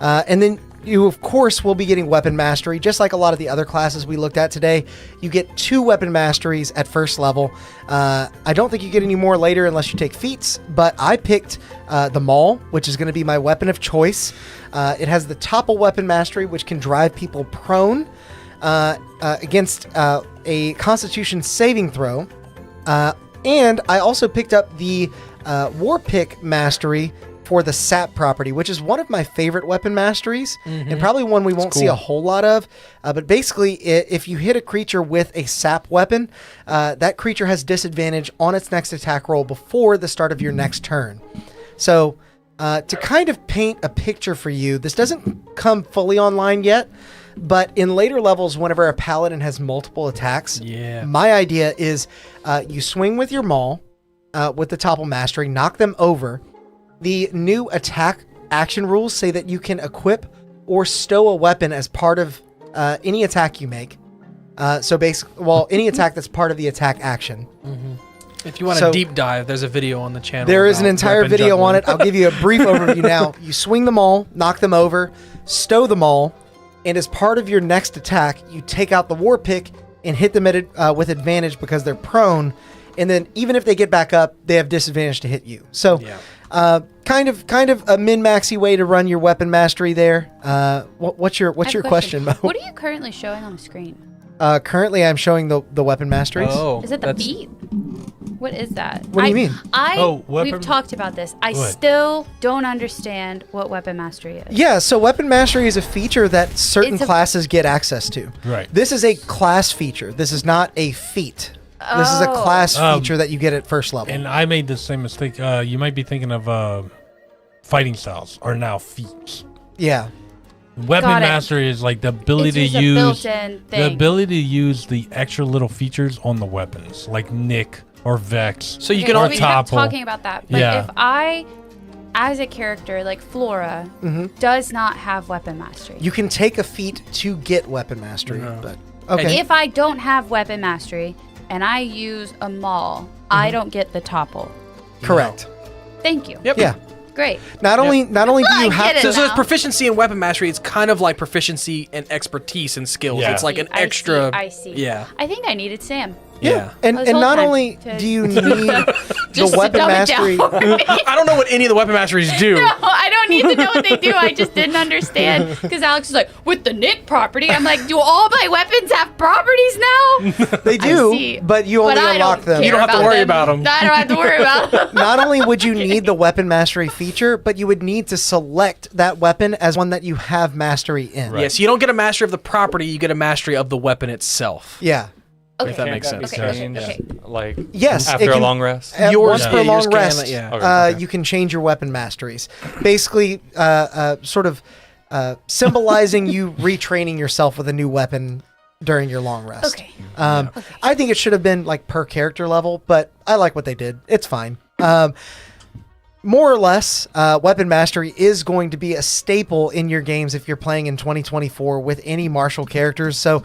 A: and then you of course will be getting weapon mastery, just like a lot of the other classes we looked at today. You get 2 weapon masteries at first level. I don't think you get any more later unless you take feats, but I picked the Maul, which is going to be my weapon of choice. It has the topple weapon mastery, which can drive people prone against a Constitution saving throw. And I also picked up the War Pick mastery for the Sap property, which is one of my favorite weapon masteries, and probably one we won't see a whole lot of. But basically, if you hit a creature with a Sap weapon, that creature has disadvantage on its next attack roll before the start of your next turn. So to kind of paint a picture for you, this doesn't come fully online yet, but in later levels, whenever a paladin has multiple attacks, my idea is you swing with your maul with the topple mastery, knock them over. The new attack action rules say that you can equip or stow a weapon as part of any attack you make. So basically, any attack that's part of the attack action.
C: If you want a deep dive, there's a video on the channel.
A: There is an entire
C: weapon
A: video
C: juggling.
A: on it. I'll give you a brief overview now. You swing them all, knock them over, stow them all, and as part of your next attack, you take out the war pick and hit them with advantage because they're prone. And then even if they get back up, they have disadvantage to hit you. So kind of a min-maxy way to run your weapon mastery there. What's your question, Mo?
K: What are you currently showing on the screen?
A: Currently, I'm showing the weapon masteries.
C: Oh,
K: Is it the beat? What is that?
A: What do you mean?
K: We've talked about this. I still don't understand what weapon mastery is.
A: Yeah, so weapon mastery is a feature that certain classes get access to.
B: Right.
A: This is a class feature. This is not a feat. This is a class feature that you get at first level.
B: And I made the same mistake. You might be thinking of fighting styles are now feats.
A: Yeah.
B: Weapon mastery is like the ability to use the extra little features on the weapons, like nick or vex.
C: So you can all
K: topple. Talking about that. But if I, as a character like Flora, does not have weapon mastery,
A: you can take a feat to get weapon mastery. But okay.
K: If I don't have weapon mastery and I use a maul, I don't get the topple.
A: Correct.
K: Thank you.
C: Yep.
A: Yeah.
K: Great.
A: Not only do you have to.
C: So it's proficiency in weapon mastery. It's kind of like proficiency in expertise and skills.
B: Yeah.
C: It's like an extra.
K: I see.
C: Yeah.
K: I think I needed Sam.
C: Yeah.
A: And not only do you need the weapon mastery.
C: I don't know what any of the weapon masteries do.
K: No, I don't need to know what they do. I just didn't understand because Alex is like, with the nick property. I'm like, do all my weapons have properties now?
A: They do, but you only unlock them.
C: You don't have to worry about them.
K: I don't have to worry about them.
A: Not only would you need the weapon mastery feature, but you would need to select that weapon as one that you have mastery in.
C: Right. Yes, you don't get a mastery of the property. You get a mastery of the weapon itself.
A: Yeah.
K: Okay.
C: If that makes sense.
K: Okay.
E: Like
A: Yes,
E: after a long rest.
A: Once per long
C: yours can,
A: rest,
C: yeah.
A: you can change your weapon masteries. Basically, sort of symbolizing you retraining yourself with a new weapon during your long rest.
K: Okay.
A: I think it should have been like per character level, but I like what they did. It's fine. More or less, weapon mastery is going to be a staple in your games if you're playing in 2024 with any martial characters. So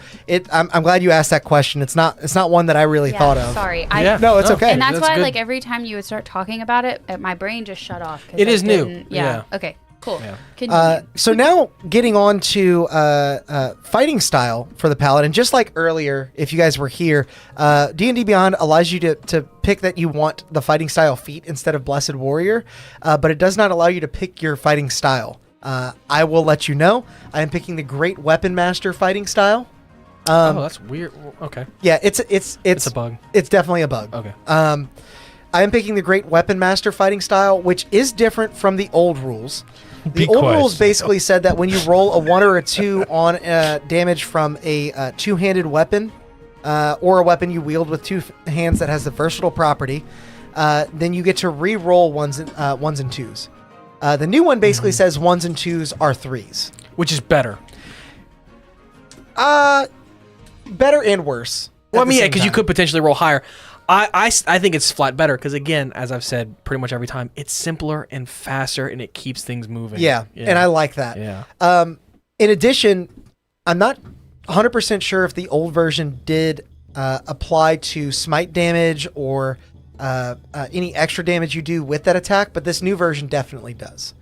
A: I'm glad you asked that question. It's not one that I really thought of.
K: Sorry.
A: No, it's okay.
K: And that's why,
C: good.
K: like, every time you would start talking about it, my brain just shut off.
C: It is new.
K: Yeah. Okay. Cool.
C: Yeah.
K: Continue.
A: So now getting on to fighting style for the Paladin, just like earlier, if you guys were here, D&D Beyond allows you to pick that you want the fighting style feat instead of Blessed Warrior, but it does not allow you to pick your fighting style. I will let you know. I am picking the Great Weapon Master fighting style.
C: That's weird. Okay.
A: Yeah, it's
C: a bug.
A: It's definitely a bug.
C: Okay.
A: I am picking the Great Weapon Master fighting style, which is different from the old rules. The old rules basically said that when you roll a 1 or a 2 on damage from a two-handed weapon, or a weapon you wield with 2 hands that has the versatile property, then you get to re-roll ones and 2s. The new one basically says 1s and 2s are 3s.
C: Which is better.
A: Better and worse.
C: Well, I mean, yeah, because you could potentially roll higher. I think it's flat better because, again, as I've said pretty much every time, it's simpler and faster and it keeps things moving.
A: Yeah, and I like that.
C: Yeah.
A: In addition, I'm not 100% sure if the old version did apply to smite damage or any extra damage you do with that attack, but this new version definitely does.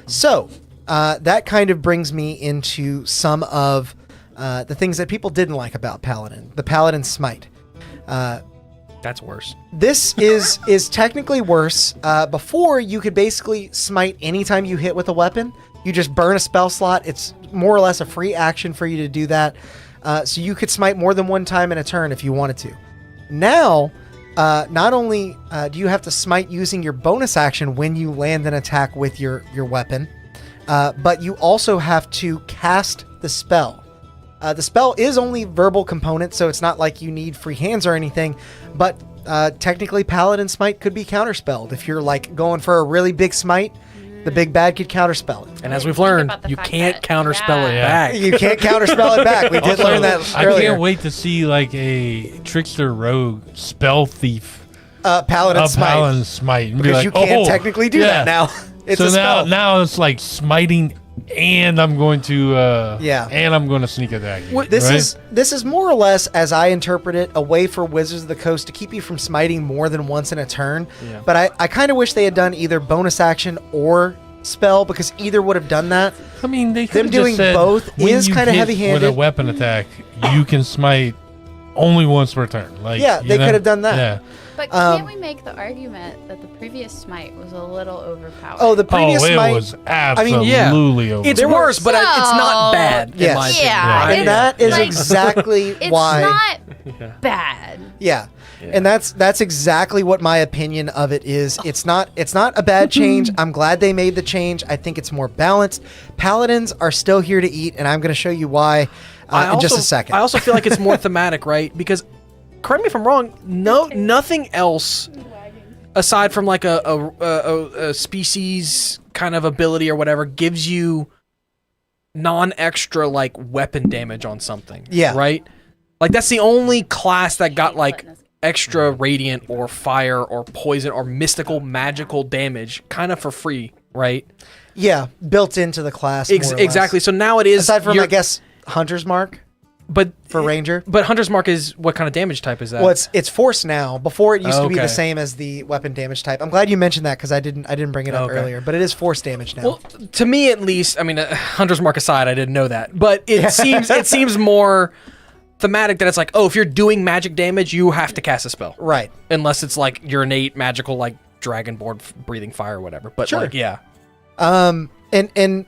A: So that kind of brings me into some of the things that people didn't like about Paladin. The Paladin Smite.
C: That's worse.
A: This is technically worse. Before, you could basically smite anytime you hit with a weapon. You just burn a spell slot. It's more or less a free action for you to do that. So you could smite more than one time in a turn if you wanted to. Now, not only do you have to smite using your bonus action when you land an attack with your weapon, but you also have to cast the spell. The spell is only verbal component, so it's not like you need free hands or anything, but technically Paladin Smite could be counterspelled. If you're like going for a really big smite, the big bad could counterspell it.
C: And as we've learned, you can't counterspell it back.
A: You can't counterspell it back. We did learn that earlier.
B: I can't wait to see like a trickster rogue spell thief
A: Paladin Smite.
B: Paladin Smite. And be
A: Because
B: like,
A: you can't
B: "Oh,
A: technically do that now. It's
B: so
A: a spell.
B: now it's like smiting, and I'm going to and I'm going to sneak attack you.
A: This is more or less, as I interpret it, a way for Wizards of the Coast to keep you from smiting more than once in a turn.
C: Yeah.
A: But I kind of wish they had done either bonus action or spell, because either would have done that.
B: I mean, they
A: Them
B: could
A: doing
B: said,
A: both
B: when
A: is
B: you
A: kind of
B: hit
A: heavy-handed.
B: With a weapon attack, you can smite only once per turn. Like,
A: Yeah,
B: you
A: they
B: know?
A: could have done that.
B: Yeah.
K: But can't we make the argument that the previous smite was a little overpowered?
A: Oh, the previous
B: it
A: smite
B: was absolutely over.
C: It's worse, but it's not bad.
A: Yes.
C: In my opinion,
K: Yeah,
C: right?
A: And that is
K: Like,
A: exactly
K: it's
A: why.
K: not bad.
A: Yeah. And that's exactly what my opinion of it is. It's not a bad change. I'm glad they made the change. I think it's more balanced. Paladins are still here to eat, and I'm going to show you why in just a second.
C: I also feel like it's more thematic, right? Because, correct me if I'm wrong, nothing else aside from like a species kind of ability or whatever gives you non-extra like weapon damage on something.
A: Yeah.
C: Right? Like that's the only class that got like extra radiant or fire or poison or mystical magical damage kind of for free, right?
A: Yeah, built into the class. more or less.
C: Exactly. So now it is
A: Aside from, I guess, Hunter's Mark.
C: But
A: for Ranger.
C: But Hunter's Mark is what kind of damage type is that?
A: Well, it's force now. Before it used to be
C: Okay.
A: the same as the weapon damage type. I'm glad you mentioned that because I didn't bring it up
C: Okay.
A: earlier. But it is force damage now.
C: Well, to me at least, I mean, Hunter's Mark aside, I didn't know that, but it seems more thematic that it's like, oh, if you're doing magic damage, you have to cast a spell,
A: right?
C: Unless it's like your innate magical, like Dragonborn breathing fire or whatever. But
A: Sure.
C: like, yeah.
A: And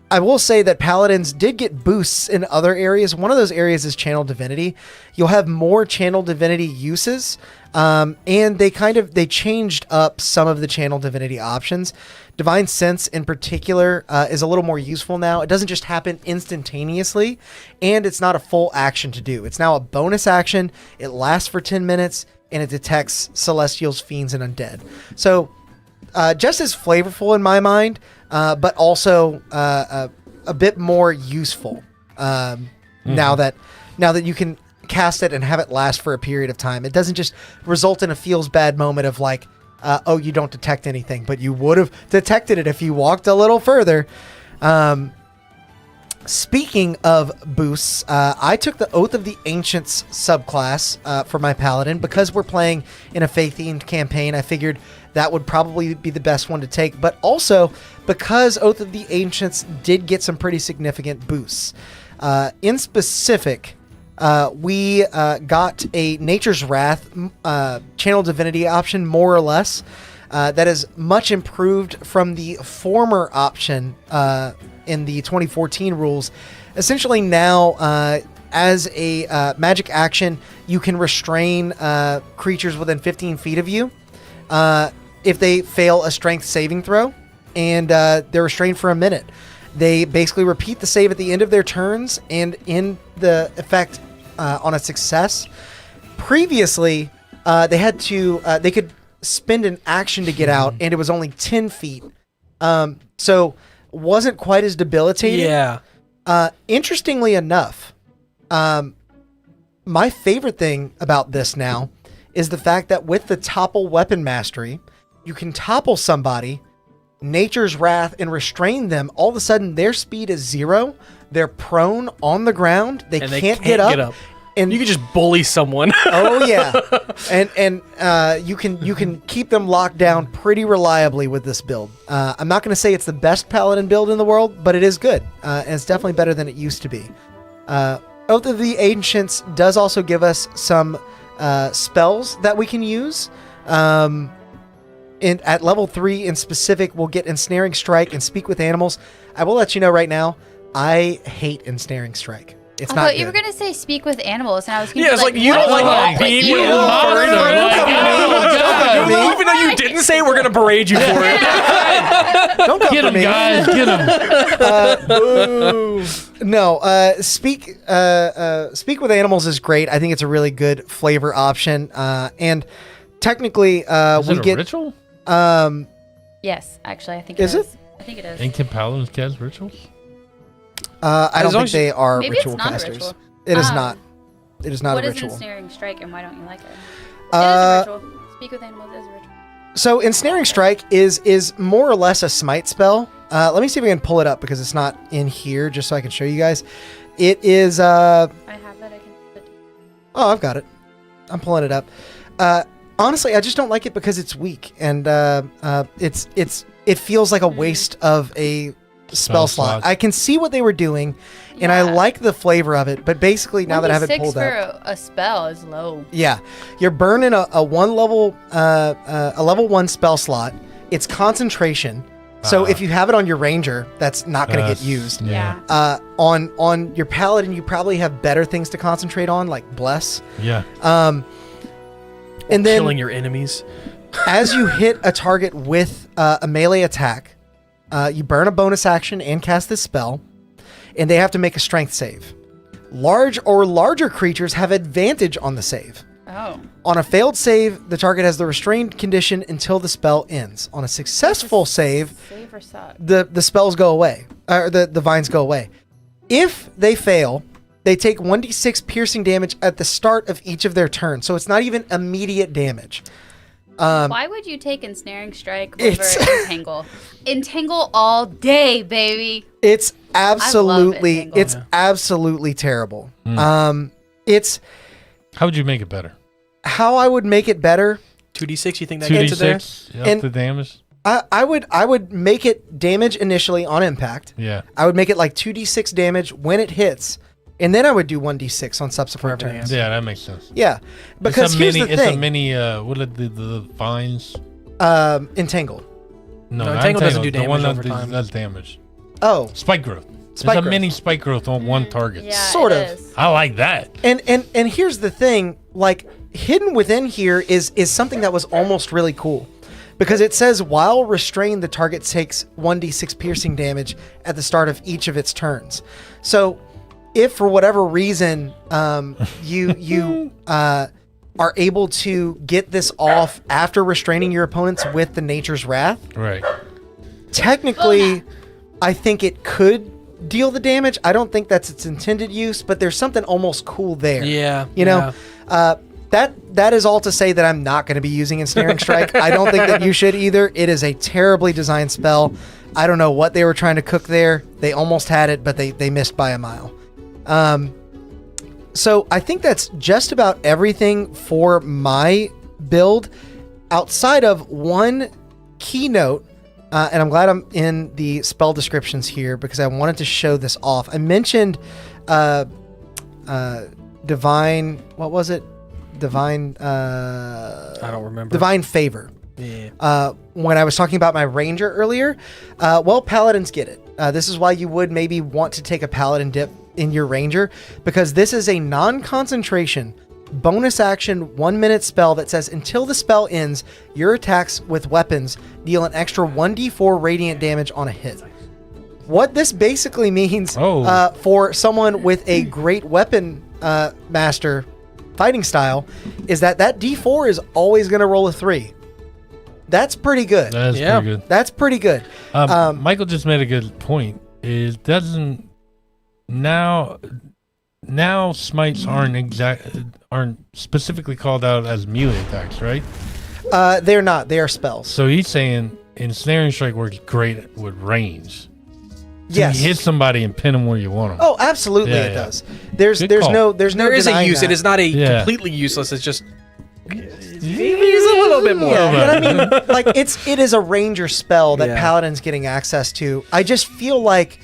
A: I will say that Paladins did get boosts in other areas. One of those areas is Channel Divinity. You'll have more Channel Divinity uses, and they changed up some of the Channel Divinity options. Divine Sense in particular is a little more useful now. It doesn't just happen instantaneously, and it's not a full action to do. It's now a bonus action. It lasts for 10 minutes, and it detects Celestials, Fiends, and Undead. So just as flavorful in my mind, but also a bit more useful now that you can cast it and have it last for a period of time. It doesn't just result in a feels bad moment of like, oh, you don't detect anything, but you would have detected it if you walked a little further. Speaking of boosts, I took the Oath of the Ancients subclass for my Paladin because we're playing in a faith-themed campaign. I figured that would probably be the best one to take, but also because Oath of the Ancients did get some pretty significant boosts. In specific, we got a Nature's Wrath Channel Divinity option, more or less, that is much improved from the former option in the 2014 rules. Essentially now, as a magic action, you can restrain creatures within 15 feet of you if they fail a strength saving throw, and they're restrained for a minute. They basically repeat the save at the end of their turns, and in the effect on a success. Previously, they could spend an action to get out, and it was only 10 feet. So wasn't quite as debilitating.
C: Yeah.
A: Interestingly enough, my favorite thing about this now is the fact that with the topple weapon mastery, you can topple somebody, Nature's Wrath, and restrain them. All of a sudden, their speed is 0. They're prone on the ground. They can't get up. and
C: You can just bully someone.
A: oh yeah, and you can keep them locked down pretty reliably with this build. I'm not going to say it's the best Paladin build in the world, but it is good, and it's definitely better than it used to be. Oath of the Ancients does also give us some spells that we can use. At level 3 in specific, we'll get Ensnaring Strike and Speak with Animals. I will let you know right now, I hate Ensnaring Strike. It's
K: I
A: not
K: thought
A: good.
K: you were gonna say speak with animals, and I was gonna
C: Yeah, it's like, you
K: what
C: don't
K: is
C: like
K: wrong with
C: being
K: you?
C: with a monster. Even though you didn't say it, we're gonna berate you for it.
A: Don't come
B: Get
A: for
B: him,
A: me.
B: guys. Get him.
A: No, Speak with Animals is great. I think it's a really good flavor option. And technically,
B: Is
A: we
B: it a
A: get
B: ritual?
K: Yes, actually, I think
A: Is
K: it
A: it?
K: is. I think it is.
B: And can paladins cast rituals?
A: I don't
C: As long
A: think
C: as
A: they are
K: Maybe
A: ritual
K: it's not
A: casters.
K: a ritual.
A: It is not. It is not
K: What
A: a
K: is
A: ritual.
K: ensnaring strike, and why don't you like it? It is
A: Uh,
K: a ritual. Speak with animals is a ritual.
A: So Ensnaring Strike is more or less a smite spell. Let me see if I can pull it up because it's not in here, just so I can show you guys. It is.
K: I have that. I can.
A: Oh, I've got it. I'm pulling it up. Honestly, I just don't like it because it's weak and it feels like a waste of a spell slot. I can see what they were doing, and I
K: Yeah.
A: like the flavor of it. But basically, now that I have it pulled
K: for
A: up,
K: a spell is low.
A: yeah, you're burning a level 1 spell slot. It's concentration. So if you have it on your ranger, that's not going to get used.
K: Yeah.
A: On your paladin, you probably have better things to concentrate on, like bless.
B: Yeah.
A: And then
C: Killing your enemies.
A: as you hit a target with a melee attack, you burn a bonus action and cast this spell, and they have to make a strength save. Large or larger creatures have advantage on the save.
K: Oh.
A: On a failed save, the target has the restrained condition until the spell ends. On a successful save,
K: Save or suck.
A: the spells go away, or the vines go away. If they fail, they take 1d6 piercing damage at the start of each of their turns, so it's not even immediate damage.
K: Why would you take ensnaring strike over
A: It's-
K: entangle? Entangle all day, baby.
A: It's absolutely,
K: Entangle.
A: it's absolutely terrible. It's
B: How would you make it better?
A: how I would make it better.
C: 2d6, you think that gets it there?
B: 2d6 up
A: And-
B: the damage?
A: I would make it damage initially on impact.
B: Yeah.
A: I would make it like 2d6 damage when it hits, and then I would do 1d6 on subsequent
C: For everything
A: turns.
B: Yeah, that makes sense.
A: Yeah, because here's the
B: It's a
A: thing:
B: mini, what are the vines?
A: entangle.
C: No,
B: No, not
C: Entangle doesn't do
B: The one
C: damage
B: that
C: over time.
B: does damage.
A: Oh,
B: Spike growth.
A: Spike
B: It's a
A: growth.
B: mini spike growth on one target.
K: Yeah,
A: Sort
K: it
A: of.
K: is.
B: I like that.
A: and here's the thing: like hidden within here is something that was almost really cool, because it says while restrained, the target takes 1d6 piercing damage at the start of each of its turns. So, if for whatever reason you are able to get this off after restraining your opponents with the Nature's Wrath,
B: Right.
A: technically, I think it could deal the damage. I don't think that's its intended use, but there's something almost cool there.
C: Yeah.
A: You know, that is all to say that I'm not going to be using Ensnaring Strike. I don't think that you should either. It is a terribly designed spell. I don't know what they were trying to cook there. They almost had it, but they missed by a mile. So I think that's just about everything for my build, outside of one keynote. And I'm glad I'm in the spell descriptions here because I wanted to show this off. I mentioned divine. What was it? Divine.
C: I don't remember.
A: Divine favor.
C: Yeah.
A: When I was talking about my ranger earlier, well, paladins get it. This is why you would maybe want to take a paladin dip in your ranger, because this is a non-concentration bonus action 1-minute spell that says until the spell ends, your attacks with weapons deal an extra 1d4 radiant damage on a hit. What this basically means for someone with a great weapon master fighting style is that d4 is always going to roll a 3. That's pretty good.
B: That's pretty good.
A: That's pretty good.
B: Michael just made a good point. It doesn't now smites aren't specifically called out as melee attacks, right?
A: They're not. They are spells.
B: So he's saying ensnaring strike works great with range. So
A: Yes.
B: you hit somebody and pin them where you want them.
A: Oh, absolutely,
B: Yeah,
A: it
B: yeah.
A: does. There's
B: Good
A: there's
B: call.
A: no
C: There is a
A: denying
C: use.
A: that.
C: It is not a
B: Yeah.
C: completely useless. It's just use a little bit more.
A: Yeah, but I mean, like it is a ranger spell that
C: Yeah.
A: Paladin's getting access to. I just feel like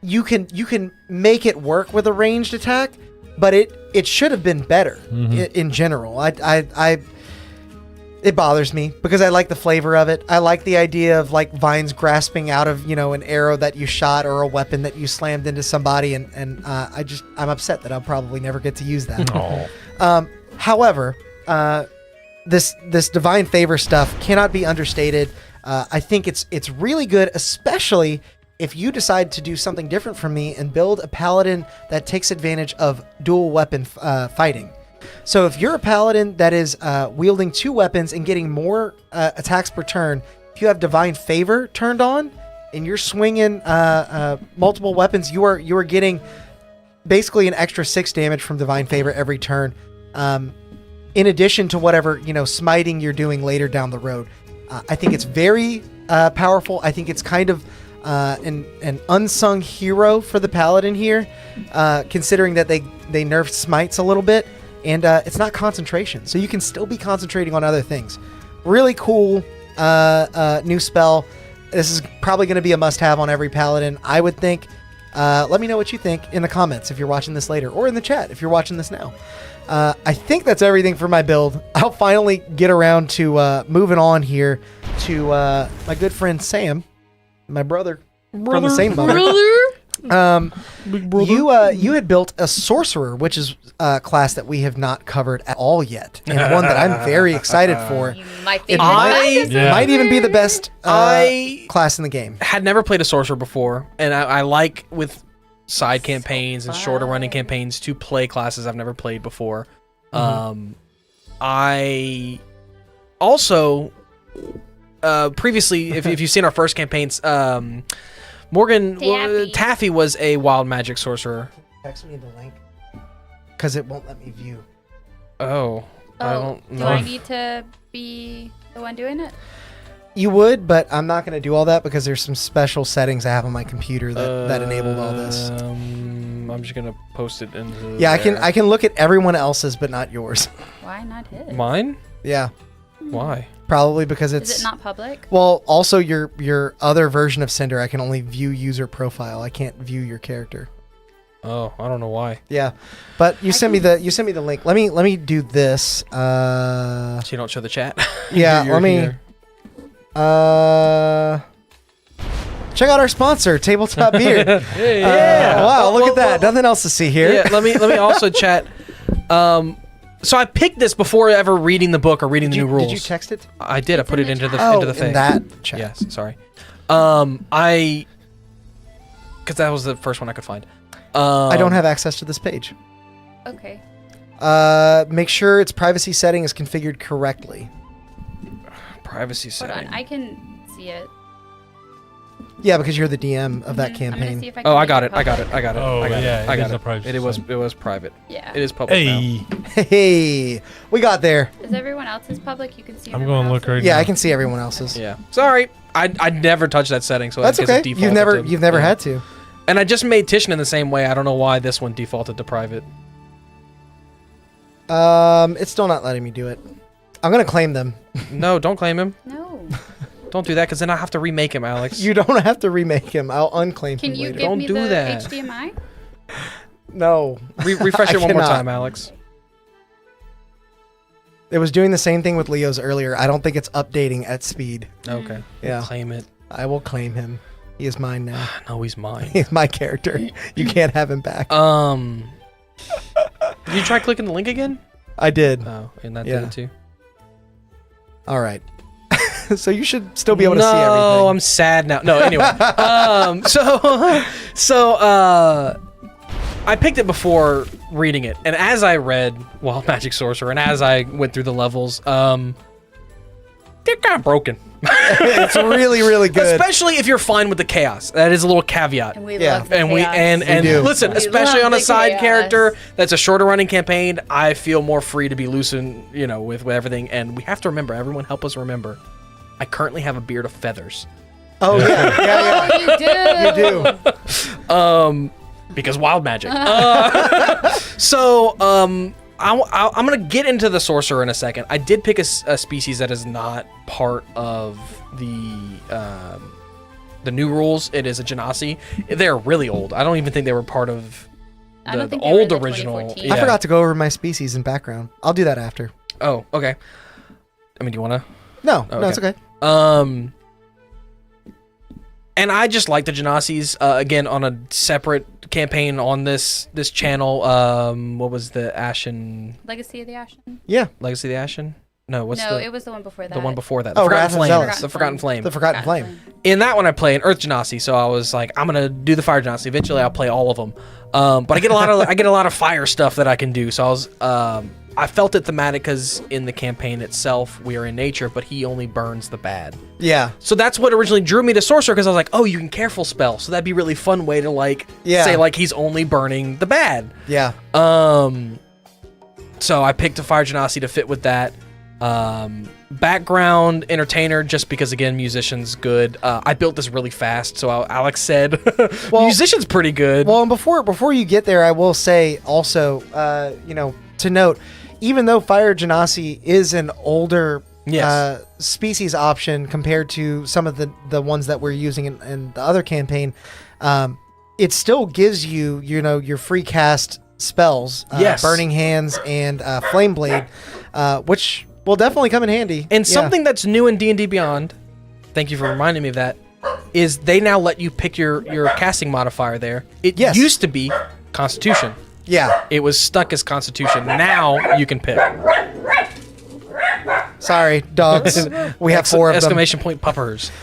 A: you can make it work with a ranged attack, but it should have been better in general. It bothers me because I like the flavor of it. I like the idea of like vines grasping out of, an arrow that you shot or a weapon that you slammed into somebody, and I'm upset that I'll probably never get to use that. However, this divine favor stuff cannot be understated. I think it's really good, especially if you decide to do something different from me and build a paladin that takes advantage of dual weapon fighting. So if you're a paladin that is wielding 2 weapons and getting more attacks per turn, if you have divine favor turned on and you're swinging multiple weapons, you are getting basically an extra 6 damage from divine favor every turn. In addition to whatever smiting you're doing later down the road. I think it's very powerful. I think it's kind of an unsung hero for the paladin here, considering that they nerfed smites a little bit, and it's not concentration, so you can still be concentrating on other things. Really cool new spell. This is probably going to be a must-have on every paladin, I would think. Let me know what you think in the comments if you're watching this later, or in the chat if you're watching this now. I think that's everything for my build. I'll finally get around to moving on here to my good friend Sam, my brother from the same mother. You had built a sorcerer, which is a class that we have not covered at all yet, and one that I'm very excited for.
K: My
A: It
K: favorite
A: might even be the best class in the game.
C: Had never played a sorcerer before, and I like with side campaigns and shorter running campaigns to play classes I've never played before. I also previously, if you've seen our first campaigns, Morgan Taffy was a wild magic sorcerer.
A: Text me the link because it won't let me view.
C: Oh, I don't know.
K: Do I need to be the one doing it?
A: You would, but I'm not going to do all that because there's some special settings I have on my computer that enabled all this.
C: I'm just gonna post it into.
A: Yeah,
C: there.
A: I can look at everyone else's, but not yours.
K: Why not his?
C: Mine?
A: Yeah,
C: Why?
A: probably because it's.
K: Is it not public?
A: Well, also your other version of Cinder, I can only view user profile. I can't view your character.
C: Oh, I don't know why.
A: Yeah, but you sent me the link. Let me do this.
C: So you don't show the chat.
A: Yeah,
C: You're
A: let me.
C: here.
A: Check out our sponsor, Tabletop Beard.
C: Yeah.
A: Wow, look at
C: Well,
A: that. Nothing else to see here.
C: Yeah, let me also chat. So I picked this before ever reading the book or reading the new rules.
A: Did you text it?
C: I did. I put it into the thing.
A: in that chat.
C: Yes, sorry. Because that was the first one I could find.
A: I don't have access to this page.
K: Okay.
A: Make sure its privacy setting is configured correctly.
C: Privacy
K: Hold
C: setting.
K: on. I can see it.
A: Yeah, because you're the DM of that
K: I'm gonna
A: campaign.
K: see if I can
C: Oh, I
K: make
C: got it. I got
K: public.
C: it. I got it.
B: Oh,
C: I got
B: yeah,
C: it. I
B: it
C: got
B: is
C: it.
B: a privacy
C: It was.
B: setting.
C: It was private.
K: Yeah.
C: It is public now.
B: Hey,
A: Hey, we got there.
K: Is everyone else's public? You can see.
B: I'm
K: everyone
B: going to look
K: else's?
B: right
A: Yeah,
B: now.
A: I can see everyone else's.
C: Yeah. Sorry. I never touched that setting, so
A: That's
C: I guess
A: okay.
C: it
A: You've
C: defaulted
A: never
C: to-
A: had to.
C: And I just made Tishan in the same way. I don't know why this one defaulted to private.
A: It's still not letting me do it. I'm gonna claim them.
C: No, don't claim him.
K: No.
C: Don't do that, because then I have to remake him, Alex.
A: You don't have to remake him. I'll unclaim
K: Can
A: him
K: you
A: later.
K: give
C: Don't
K: me
C: do
K: the
C: that.
K: HDMI?
A: No.
C: Refresh
A: I
C: it one more
A: cannot.
C: time, Alex.
A: It was doing the same thing with Leo's earlier. I don't think it's updating at speed.
C: Okay.
A: Yeah.
C: Claim it.
A: I will claim him. He is mine now.
C: No, he's mine.
A: He's my character. You can't have him back.
C: Did you try clicking the link again?
A: I did.
C: Oh, and that
A: Yeah.
C: did it too.
A: All right. So you should still be able to see everything.
C: No, I'm sad now. No, anyway. So I picked it before reading it, and as I read Wild Magic Sorcerer, and as I went through the levels, they're kind of broken.
A: It's really, really good.
C: Especially if you're fine with the chaos. That is a little caveat.
K: And we
A: Yeah.
K: love the
C: And
K: chaos.
A: do.
C: listen,
K: We
C: especially
K: love
C: on a
K: the
C: side
K: chaos.
C: character that's a shorter running campaign, I feel more free to be loose and with everything. And we have to remember, everyone help us remember, I currently have a beard of feathers.
A: Oh yeah.
K: Oh, you do.
A: You do.
C: Because wild magic. So I'm gonna get into the sorcerer in a second. I did pick a species that is not part of the new rules. It is a genasi. They're really old. I don't even think they were part of
K: I don't
C: the
K: think they were in
C: old
K: the
C: original.
K: 2014.
A: I forgot to go over my species and background. I'll do that after.
C: Oh, okay. I mean, do you wanna?
A: No, it's okay.
C: And I just like the Genasis. Again, on a separate campaign on this channel. What was the Ashen
K: Legacy of the Ashen?
A: Yeah.
C: Legacy of the Ashen? No,
K: It was the one before that.
C: the one before that?
A: Oh,
C: The Forgotten
A: Wrath of
C: Flame.
A: Zealous.
C: The Forgotten Flame.
A: The Forgotten Flame.
C: In that one, I play an Earth Genasi, so I was like, I'm gonna do the Fire Genasi. Eventually, I'll play all of them. But I get a lot of fire stuff that I can do. So I felt it thematic because in the campaign itself, we are in nature, but he only burns the bad.
A: Yeah.
C: So that's what originally drew me to Sorcerer, because I was like, oh, you can careful spell. So that'd be a really fun way to say like he's only burning the bad.
A: Yeah.
C: So I picked a Fire Genasi to fit with that. Background entertainer, just because again, musician's good. I built this really fast, so Alex said, musician's pretty good.
A: Well, and before you get there, I will say also, to note, even though Fire Genasi is an older species option compared to some of the ones that we're using in the other campaign, it still gives you your free cast spells, Burning Hands and Flame Blade, which will definitely come in handy.
C: And something that's new in D&D Beyond, thank you for reminding me of that, is they now let you pick your casting modifier there. It used to be Constitution.
A: Yeah.
C: It was stuck as Constitution. Now you can pick.
A: Sorry, dogs. We have 4 of them.
C: Exclamation point puppers.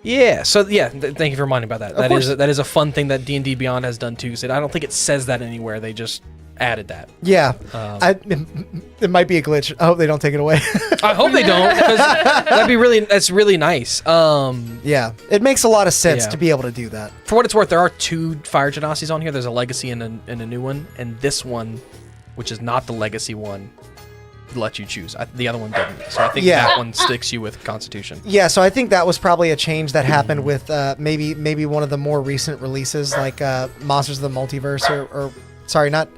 C: Yeah. So thank you for reminding me about that. That is a fun thing that D&D Beyond has done too. So I don't think it says that anywhere. They just added that.
A: Yeah. It might be a glitch. I hope they don't take it away.
C: I hope they don't, because that's really nice.
A: Yeah. It makes a lot of sense to be able to do that.
C: For what it's worth, there are 2 Fire Genasis on here. There's a Legacy and a new one, and this one, which is not the Legacy one, let you choose. The other one didn't. So I think that one sticks you with Constitution.
A: Yeah, so I think that was probably a change that happened with maybe one of the more recent releases, like Monsters of the Multiverse, or sorry, not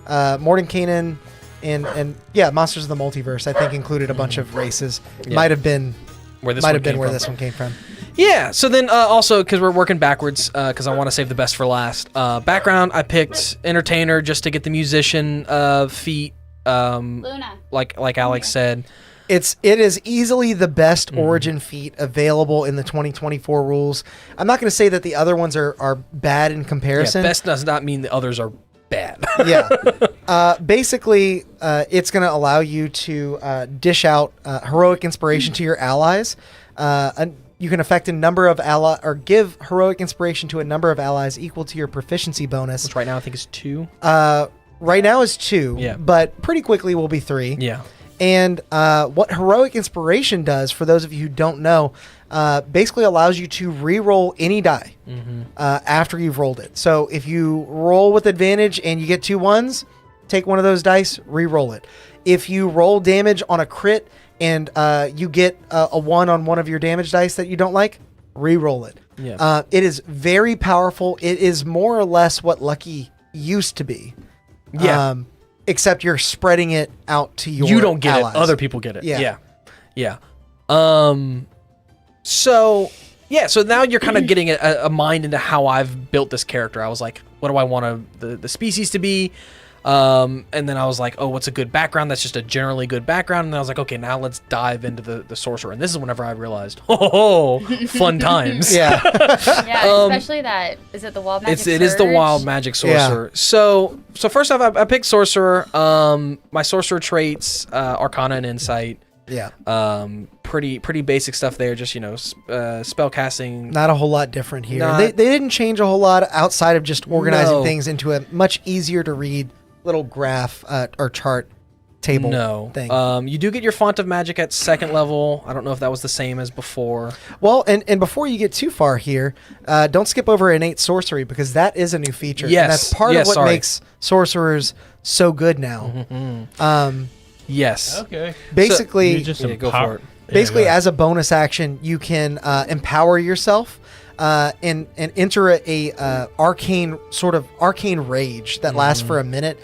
A: Mordenkainen, and Monsters of the Multiverse. I think included a bunch of races. Might have been where this one came from.
C: Yeah. So then also, because we're working backwards, because I want to save the best for last. Background, I picked entertainer just to get the musician feat.
K: Luna.
C: Like Alex said.
A: It is easily the best origin feat available in the 2024 rules. I'm not going to say that the other ones are bad in comparison.
C: Yeah, best does not mean the others are bad.
A: Basically, it's going to allow you to dish out heroic inspiration to your allies. You can affect a number of or give heroic inspiration to a number of allies equal to your proficiency bonus.
C: Which right now I think is 2.
A: Right now is 2, but pretty quickly will be 3.
C: Yeah.
A: And what heroic inspiration does, for those of you who don't know, basically allows you to re-roll any die after you've rolled it. So if you roll with advantage and you get 2 1s, take one of those dice, re-roll it. If you roll damage on a crit and you get a 1 on one of your damage dice that you don't like, re-roll it.
C: Yeah.
A: It is very powerful. It is more or less what Lucky used to be.
C: Yeah.
A: Except you're spreading it out to your
C: You don't get
A: allies.
C: it. Other people get it.
A: Yeah.
C: So now you're kind of getting a mind into how I've built this character. I was like, what do I want the species to be? And then I was like, oh, what's a good background? That's just a generally good background. And then I was like, okay, now let's dive into the sorcerer. And this is whenever I realized, fun times.
A: Yeah.
K: Especially that, is it the wild magic
C: It is the wild magic sorcerer.
A: Yeah.
C: So first off, I picked sorcerer. My sorcerer traits, Arcana and Insight.
A: Yeah.
C: Pretty basic stuff there. Just spell casting.
A: Not a whole lot different here. They didn't change a whole lot outside of just organizing things into a much easier to read little graph or chart table thing.
C: You do get your font of magic at 2nd level. I don't know if that was the same as before.
A: Well, and before you get too far here, don't skip over innate sorcery, because that is a new feature.
C: Yes.
A: And that's part of what makes sorcerers so good now.
C: Yes.
B: Okay.
A: Basically,
B: You're just
C: go for it.
A: basically as a bonus action, you can empower yourself and enter a arcane rage that lasts for a minute.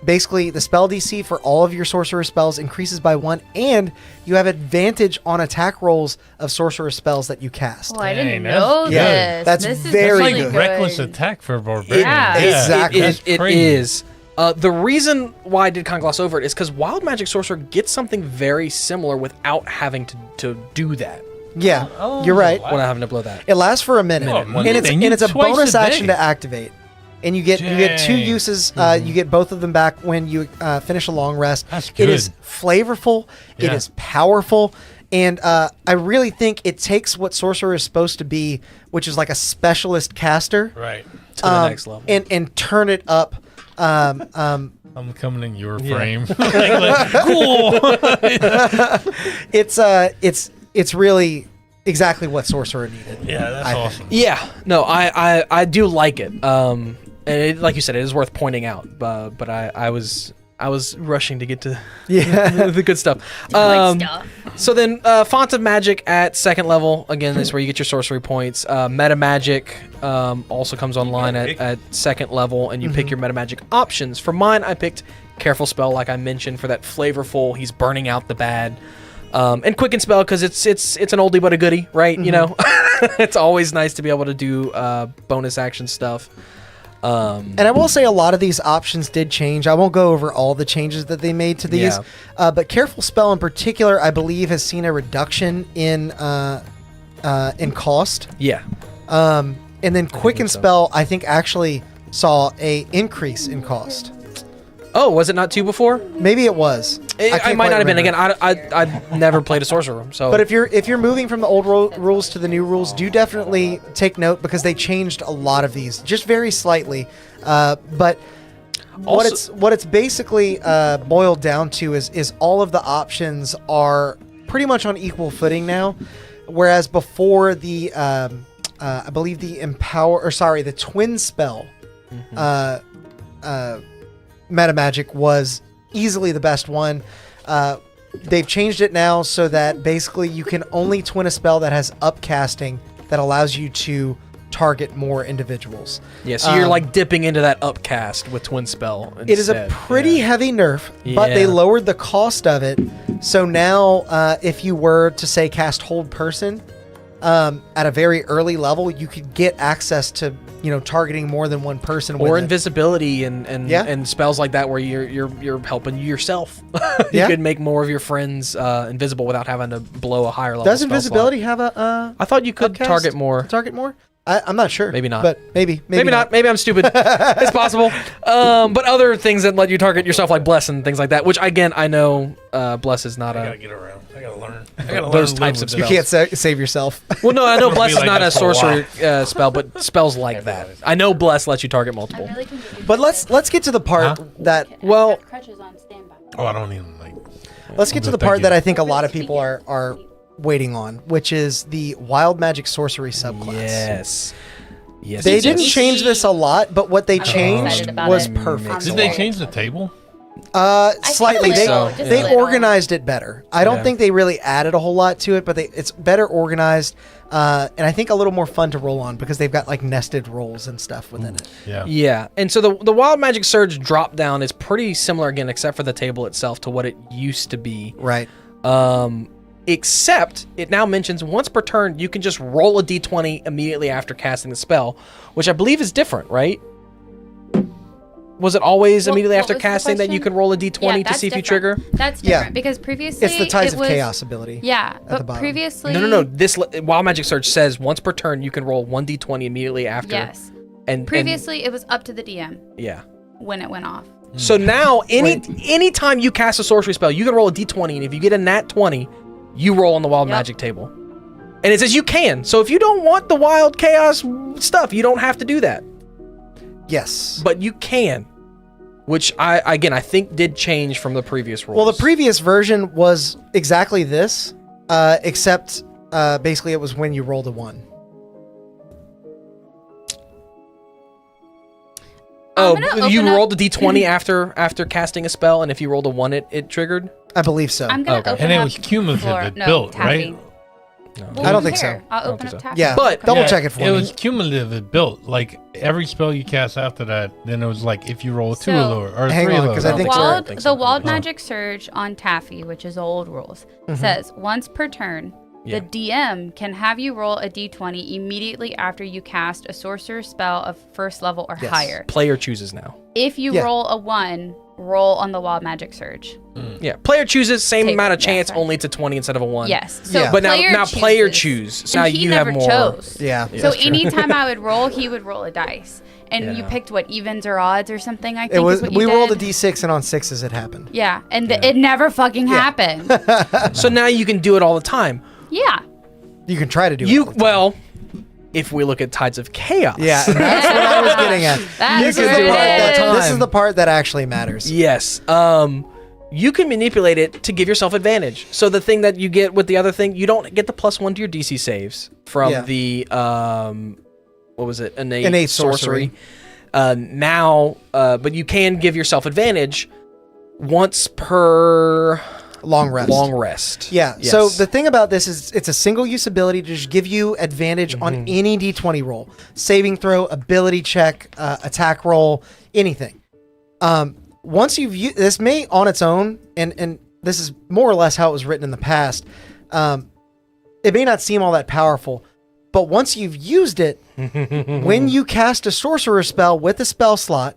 A: Basically, the spell DC for all of your sorcerer spells increases by 1, and you have advantage on attack rolls of sorcerer spells that you cast.
K: Oh, I didn't
B: Dang, that's
K: know
B: good.
K: this.
A: That's
K: This is
A: very
K: really
A: good.
B: Reckless attack for a barbarian.
K: Yeah.
A: Exactly.
C: It
B: crazy.
C: is. The reason why I did kind of gloss over it is because Wild Magic Sorcerer gets something very similar without having to do that.
A: Yeah, you're right.
C: Without having to blow that.
A: It lasts for a minute,
B: Oh,
A: and it's a
B: twice
A: bonus
B: a day.
A: action to activate. And you get 2 uses. You get both of them back when you finish a long rest.
B: That's
A: It
B: good.
A: is flavorful. It
B: Yeah.
A: is powerful. And I really think it takes what Sorcerer is supposed to be, which is like a specialist caster,
B: Right.
C: To the next level.
A: and turn it up.
B: I'm coming in your frame. Cool.
A: It's really exactly what Sorcerer needed.
B: Yeah, that's
A: I think.
B: awesome.
C: Yeah, no, I do like it. And it, like you said, it is worth pointing out. But I was rushing to get to the good stuff.
K: Good stuff.
C: So then, Font of Magic at 2nd level. Again, this is where you get your sorcery points. Meta Magic also comes online at 2nd level, and you pick your Meta Magic options. For mine, I picked Careful Spell, like I mentioned, for that flavorful. He's burning out the bad. And Quicken Spell because it's an oldie but a goodie, right? You know, it's always nice to be able to do bonus action stuff.
A: And I will say a lot of these options did change. I won't go over all the changes that they made to these, but Careful Spell in particular, I believe, has seen a reduction in cost.
C: Yeah.
A: And then Quicken
C: so.
A: Spell, I think, actually saw a increase in cost.
C: Oh, was it not 2 before?
A: Maybe it was.
C: I
A: can't
C: might
A: quite
C: not have been.
A: remember.
C: Again, I never played a sorcerer, so.
A: But if you're moving from the old rules to the new rules, do definitely take note because they changed a lot of these, just very slightly. But what it's basically boiled down to is all of the options are pretty much on equal footing now, whereas before the I believe the twin spell meta magic was easily the best one. They've changed it now so that basically you can only twin a spell that has upcasting that allows you to target more individuals.
C: yeah, so you're like dipping into that upcast with Twin Spell.
A: It is a
C: instead.
A: pretty heavy nerf, but they
C: Yeah.
A: lowered the cost of it. So now, if you were to say cast Hold Person at a very early level, you could get access to targeting more than one person.
C: Or
A: with it.
C: invisibility and spells like that where you're helping yourself. You
A: Yeah.
C: could make more of your friends invisible without having to blow a higher level.
A: Does
C: spell slot.
A: invisibility have a?
C: I thought you could
A: upcast?
C: target more.
A: Target more? I'm not sure.
C: Maybe not.
A: But maybe
C: Maybe not. Maybe I'm stupid. It's possible. But other things that let you target yourself, like Bless and things like that, which again I know Bless is not
B: I gotta
C: a.
B: get around. I gotta learn. I gotta
C: Those
B: learn
C: types
B: to
C: of
B: live with
A: You
B: this.
A: can't save yourself.
C: Well, no, I know
B: It'll
C: Bless
B: be
C: is
B: like
C: not a
B: that for a
C: sorcery spell, but spells like that. I know Bless lets you target multiple.
K: I really can give you
A: But let's get to the part that
C: Well,
K: crutches on standby.
B: Oh, I don't even like.
A: let's get to the
B: Thank
A: part
B: you.
A: that I think a lot of people are waiting on, which is the Wild Magic Sorcery subclass.
C: Yes. Yes.
A: They
C: yes,
A: didn't
C: yes.
A: change this a lot, but what they changed
K: excited about
A: was
K: it.
A: perfect.
B: Did they change the table?
A: Slightly.
C: think so.
K: Just a
A: They
K: little.
A: organized it better. I don't
C: Yeah.
A: think they really added a whole lot to it, but it's better organized, and I think a little more fun to roll on because they've got like nested rolls and stuff within it.
B: Yeah.
C: Yeah, and so the Wild Magic Surge drop down is pretty similar again, except for the table itself, to what it used to be.
A: Right.
C: Except it now mentions once per turn you can just roll a d20 immediately after casting the spell, which I believe is different, right? Was it always
K: Well,
C: immediately
K: what
C: after
K: was the
C: casting that you
K: question?
C: can roll a d20 to
K: that's
C: see if you
K: different.
C: trigger?
K: That's
A: Yeah.
K: different because previously
A: It's the Tides
K: it
A: of
K: was,
A: Chaos ability.
K: Yeah,
A: the
K: but
A: bottom.
K: previously
C: No. This Wild Magic Surge says once per turn you can roll 1d20 immediately after.
K: Yes.
C: And
K: Previously it was up to the DM
C: yeah.
K: when it went off.
C: So now anytime you cast a sorcery spell, you can roll a d20, and if you get a nat 20, you roll on the Wild
K: Yep.
C: Magic table. And it says you can. So if you don't want the Wild Chaos stuff, you don't have to do that.
A: Yes.
C: But you can. Which I think did change from the previous rules.
A: Well, the previous version was exactly this, except basically it was when you rolled a 1.
C: Oh,
K: I'm gonna
C: you
K: open up-
C: rolled a d20 after casting a spell, and if you rolled a 1, it triggered?
A: I believe so.
K: I'm gonna open
B: And it
K: up
B: was cumulative.
K: Flora-
B: It
K: no,
B: built,
K: Taffy.
B: right?
K: Well,
A: I don't think
K: here,
A: so.
K: I'll
D: don't
K: open
D: think
K: up
D: so.
K: Taffy.
A: Yeah,
C: But-
A: double
B: Yeah,
A: check it for
B: It
A: me.
B: was cumulative. It built. Like every spell you cast after that, then it was like if you roll 2
K: So-
B: lower or
A: Hang
B: 3
A: on,
B: lower.
A: 'cause I think we're-
K: Wild,
C: think
K: the
C: so.
K: Wild
B: Oh.
K: Magic Surge on Taffy, which is old rules,
A: Mm-hmm.
K: says once per turn,
C: Yeah.
K: the DM can have you roll a d20 immediately after you cast a sorcerer spell of first level or
A: Yes.
K: higher.
C: Player chooses now.
K: If you
A: Yeah.
K: roll a 1, roll on the Wild Magic Surge.
C: Yeah, player chooses same
K: Take-
C: amount of
K: yeah,
C: chance,
K: sorry.
C: only to 20 instead of a 1.
K: Yes. So
A: Yeah.
C: But now player
K: chooses,
C: choose. So
K: and
C: now
K: he
C: you
K: never
C: have more.
K: chose.
A: Yeah.
K: So
A: that's true.
K: anytime I would roll, he would roll a dice. And you
C: Yeah.
K: picked what, evens or odds or something, I think
A: It was
K: is what you
A: we
K: did.
A: rolled a d6 and on 6s it happened.
K: Yeah, and it never fucking happened.
C: So now you can do it all the time.
K: Yeah.
A: You can try to do
C: You
A: it.
C: well, if we look at Tides of Chaos.
A: Yeah, and that's what I was getting at.
K: That's
A: This is
K: where
A: the
K: it
A: part
K: is.
A: this is the part that actually matters.
C: Yes. You can manipulate it to give yourself advantage. So the thing that you get with the other thing, you don't get the +1 to your DC saves from
A: Yeah.
C: the what was it?
A: Innate sorcery.
C: But you can give yourself advantage once per
A: Long rest.
C: long rest.
A: Yeah.
C: Yes.
A: So the thing about this is it's a single use ability to just give you advantage on any d20 roll, saving throw, ability check, attack roll, anything. Once you've used this may on its own, and this is more or less how it was written in the past. It may not seem all that powerful, but once you've used it, when you cast a sorcerer spell with a spell slot,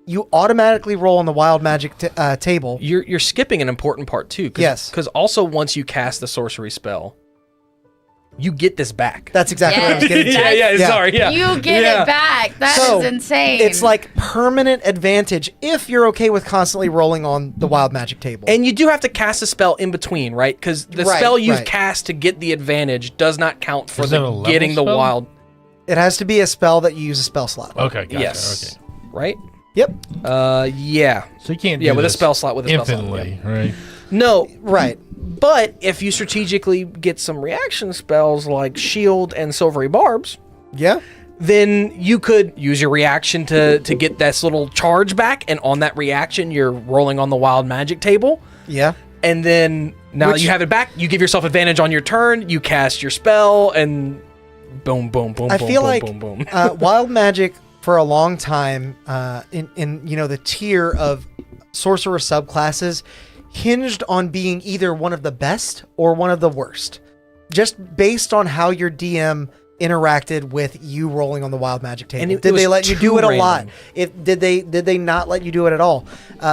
A: you automatically roll on the wild magic table.
C: You're skipping an important part too.
A: Yes.
C: Because also once you cast the sorcery spell, you get this back.
A: That's exactly what I was getting to.
K: Yeah,
C: Sorry. Yeah.
K: You get
C: Yeah.
K: it back. That is
A: So,
K: insane.
A: It's like permanent advantage if you're okay with constantly rolling on the wild magic table.
C: And you do have to cast a spell in between, right? Because the
A: Right,
C: spell you've
A: right.
C: cast to get the advantage does not count for
B: Is that a
C: the
B: level
C: getting the
B: spell?
C: wild,
A: it has to be a spell that you use a spell slot.
B: Okay, gotcha.
C: yes,
B: Okay.
C: right?
A: Yep.
C: Yeah.
B: So you can't
C: Yeah,
B: do
C: with a
B: this
C: spell slot, with a spell slot,
B: infinitely, right?
C: No,
A: Right.
C: but if you strategically get some reaction spells like Shield and Silvery Barbs,
A: Yeah.
C: then you could use your reaction to get this little charge back, and on that reaction, you're rolling on the wild magic table.
A: Yeah.
C: And then now that
A: Which-
C: you have it back, you give yourself advantage on your turn, you cast your spell, and boom, boom, boom,
A: I
C: boom,
A: feel
C: boom,
A: like
C: boom, boom.
A: wild magic for a long time in the tier of sorcerer subclasses hinged on being either one of the best or one of the worst, just based on how your DM interacted with you rolling on the wild magic table.
C: And it
A: Did they
C: was
A: let you
C: too
A: do it a lot?
C: random.
A: Did they not let you do it at all?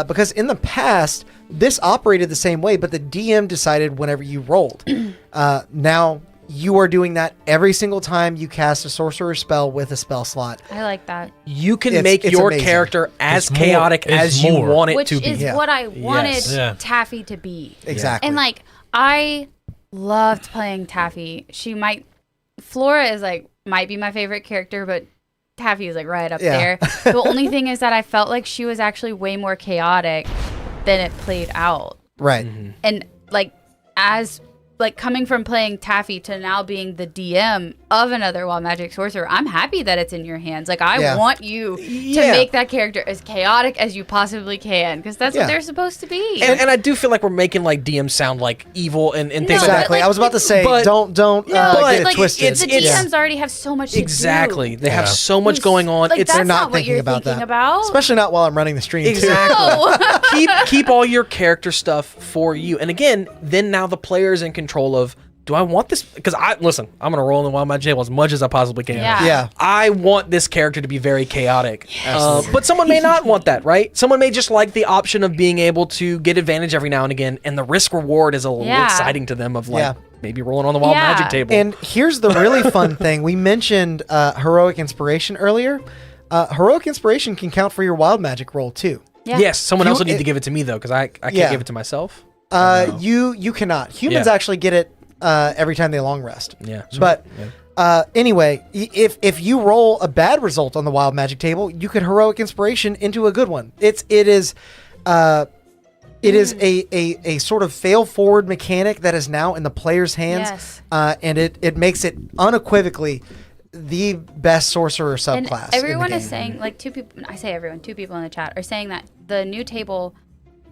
A: Because in the past, this operated the same way, but the DM decided whenever you rolled. Now you are doing that every single time you cast a sorcerer spell with a spell slot.
K: I like that.
C: You can
A: It's-
C: make
A: it's
C: your
A: amazing.
C: character as
B: It's more-
C: chaotic
B: it's
C: as you
B: more.
C: want it
K: Which
C: to be.
K: is
A: Yeah.
K: what I wanted
C: Yes.
B: Yeah.
K: Taffy to be.
A: Exactly.
K: And like I loved playing Taffy. Flora is like might be my favorite character, but Taffy is like right up
A: Yeah.
K: there. The only thing is that I felt like she was actually way more chaotic than it played out.
A: right.
K: And like as like coming from playing Taffy to now being the DM of another Wild Magic Sorcerer, I'm happy that it's in your hands. Like I
A: Yeah.
K: want you to
C: Yeah.
K: make that character as chaotic as you possibly can, because that's
A: Yeah.
K: what they're supposed to be.
C: And I do feel like we're making like DMs sound like evil and things
K: No,
C: like that.
A: Exactly.
K: like,
A: I was about to say,
C: but-
A: don't
C: but,
A: get it
C: like,
A: twisted.
C: it's-
K: the DMs already have so much to do.
C: Exactly. They have
B: Yeah.
C: so much going on.
K: Like,
C: It's
K: that's
A: They're not
K: not what
A: thinking
K: you're
A: about
K: thinking
A: that.
K: about.
A: Especially not while I'm running the stream too.
C: exactly.
K: No.
C: keep all your character stuff for you. And again, then now the player is in control of, do I want this? Because I'm going to roll in the wild magic table as much as I possibly can.
K: Yeah.
A: Yeah.
C: I want this character to be very chaotic. But someone may not want that, right? Someone may just like the option of being able to get advantage every now and again, and the risk reward is a little
K: Yeah.
C: exciting to them of like
A: Yeah.
C: maybe rolling on the wild
K: Yeah.
C: magic table.
A: And here's the really fun thing. We mentioned heroic inspiration earlier. Heroic inspiration can count for your wild magic roll too.
K: Yeah.
C: Yes, someone
A: You-
C: else will need
A: it-
C: to give it to me though, because I can't
A: Yeah.
C: give it to myself.
A: You cannot. Humans
C: Yeah.
A: actually get it every time they long rest.
C: Yeah.
A: But anyway, if you roll a bad result on the wild magic table, you could heroic inspiration into a good one. It is a sort of fail forward mechanic that is now in the player's hands,
K: Yes.
A: and it makes it unequivocally the best sorcerer subclass.
K: And
A: in the
K: everyone is
A: game.
K: saying, like, two people in the chat are saying that the new table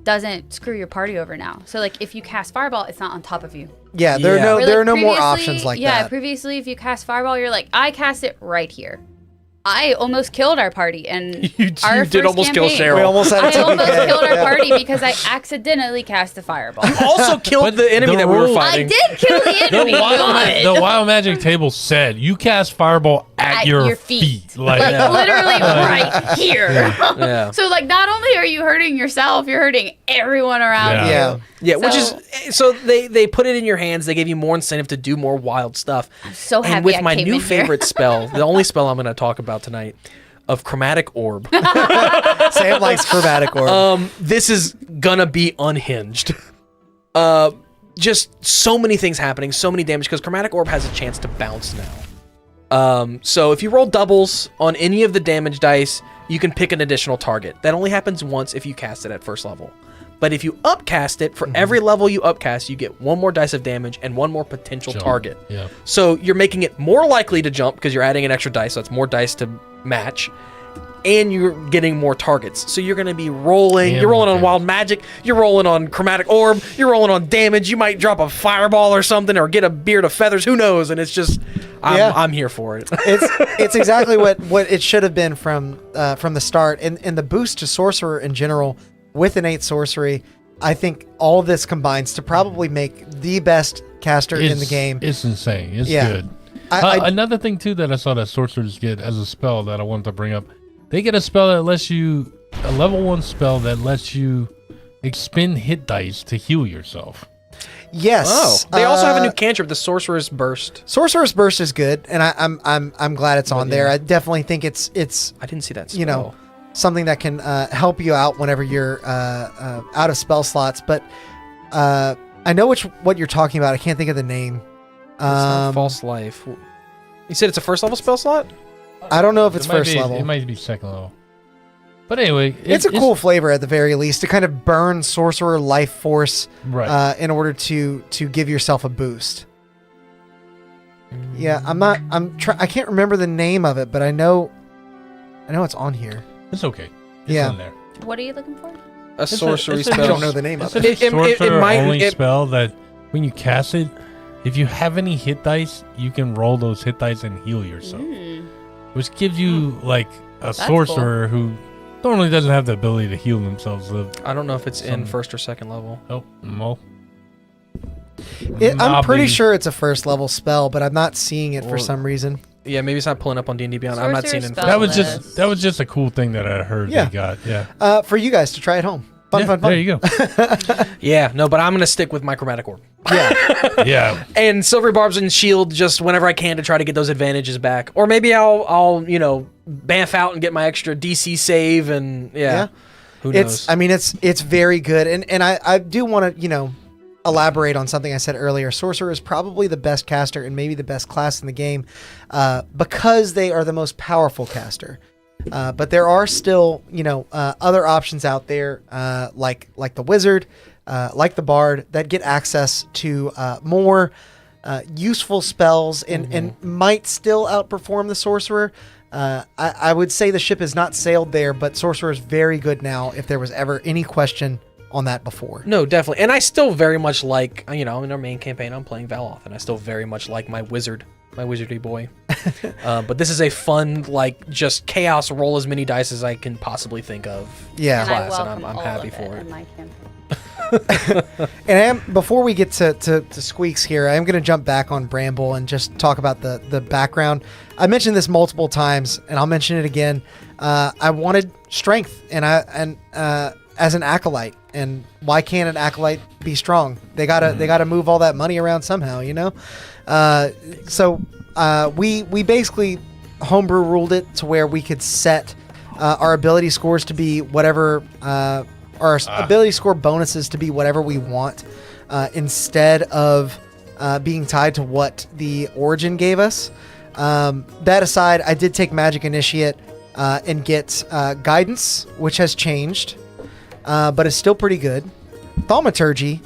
K: doesn't screw your party over now. So like if you cast Fireball, it's not on top of you.
A: Yeah, there
C: Yeah.
A: are no more options like
K: Yeah,
A: that.
K: previously if you cast Fireball, you're like, I cast it right here. I almost killed our party, and
C: You
K: our
C: did
K: first
C: almost kill
K: campaign,
C: Cheryl.
A: We almost had a
K: I almost
A: TPK.
K: killed our
A: Yeah.
K: party because I accidentally cast a Fireball.
C: Also killed the enemy
B: the
C: that we were
B: rule-
K: I
C: fighting.
K: did kill the enemy.
B: The wild magic table said you cast Fireball at your feet.
K: Like literally right here.
C: Yeah.
K: So like not only are you hurting yourself, you're hurting everyone around
B: Yeah.
K: you.
A: Yeah.
C: Yeah, which
K: So-
C: is so they put it in your hands. They gave you more incentive to do more wild stuff. I'm
K: so happy
C: And with
K: I
C: my
K: came
C: new
K: in here.
C: favorite spell, the only spell I'm going to talk about tonight, of Chromatic Orb.
A: Sam likes Chromatic Orb.
C: This is gonna be unhinged. Just so many things happening, so many damage because Chromatic Orb has a chance to bounce now. So if you roll doubles on any of the damage dice, you can pick an additional target. That only happens once if you cast it at first level. But if you upcast it, for every level you upcast, you get one more dice of damage and one more potential target.
B: Yeah.
C: So you're making it more likely to jump because you're adding an extra dice, so it's more dice to match. And you're getting more targets. So you're going to be rolling.
B: And
C: you're rolling
B: more
C: on wild magic. You're rolling on Chromatic Orb. You're rolling on damage. You might drop a fireball or something or get a beard of feathers. Who knows? And it's just, I'm here for it.
A: It's exactly what it should have been from the start. And the boost to Sorcerer in general with innate sorcery, I think all of this combines to probably make the best caster in the game.
B: It's insane. It's
A: Yeah.
B: good.
A: I-
B: Another thing too that I saw that sorcerers get as a spell that I wanted to bring up, they get a spell that lets you a level 1 spell that lets you expend hit dice to heal yourself.
A: Yes.
C: Oh, they also have a new cantrip, the Sorcerer's Burst.
A: Sorcerer's Burst is good, and I'm glad it's on there. I definitely think it's
C: I didn't see that spell.
A: you know, something that can help you out whenever you're out of spell slots. But I know what you're talking about. I can't think of the name.
C: It's not False Life. You said it's a first level spell slot?
A: I don't know if it's
B: It might
A: first
B: be-
A: level.
B: It might be second level. But anyway,
A: It's a cool flavor at the very least to kind of burn sorcerer life force
B: right.
A: in order to give yourself a boost. Yeah, I can't remember the name of it, but I know it's on here.
B: It's okay. It's
A: Yeah.
B: on there.
K: What are you looking for?
C: A sorcery
B: it's a-
C: spell.
A: I don't know the name
B: It's
A: of
B: a
A: it.
B: sorcerer
C: might-
B: only
C: it-
B: spell that when you cast it, if you have any hit dice, you can roll those hit dice and heal yourself, which gives you like a sorcerer who normally doesn't have the ability to heal themselves.
C: I don't know if it's in
B: Some-
C: first or second level.
B: Oh, no.
A: I'm pretty
B: Maybe.
A: sure it's a first level spell, but I'm not seeing it for
C: Or-
A: some reason.
C: Yeah, maybe it's not pulling up on D&D Beyond. I'm not seeing it in
K: Sorcerer's
C: first
B: That was
K: List.
B: just a cool thing that I heard
A: Yeah.
B: they got. Yeah.
A: For you guys to try at home. Fun,
B: Yeah,
A: fun, fun.
B: There you go.
C: Yeah, no, but I'm going to stick with my Chromatic Orb.
B: Yeah.
C: And Silvery Barbs and Shield just whenever I can to try to get those advantages back. Or maybe I'll bamf out and get my extra DC save and
A: Yeah.
C: Who knows?
A: It's very good. And I do want to, elaborate on something I said earlier. Sorcerer is probably the best caster and maybe the best class in the game because they are the most powerful caster. But there are still, other options out there like the wizard, like the bard that get access to more useful spells and might still outperform the sorcerer. I would say the ship has not sailed there, but sorcerer is very good now. If there was ever any question on that before.
C: No, definitely. And I still very much like, in our main campaign, I'm playing Valoth, and I still very much like my wizardy boy. But this is a fun, just chaos, roll as many dice as I can possibly think of.
A: Yeah.
K: And I
C: Class, and
K: welcome
C: I'm
K: all
C: happy
K: of it
C: for it.
K: in my campaign.
A: And before we get to Squeaks here, I am going to jump back on Bramble and just talk about the background. I mentioned this multiple times, and I'll mention it again. I wanted strength, and as an acolyte, and why can't an acolyte be strong? They gotta move all that money around somehow, So we basically homebrew ruled it to where we could set our ability scores to be whatever our ability score bonuses to be whatever we want, instead of being tied to what the origin gave us. That aside, I did take Magic Initiate and get Guidance, which has changed, but is still pretty good. Thaumaturgy,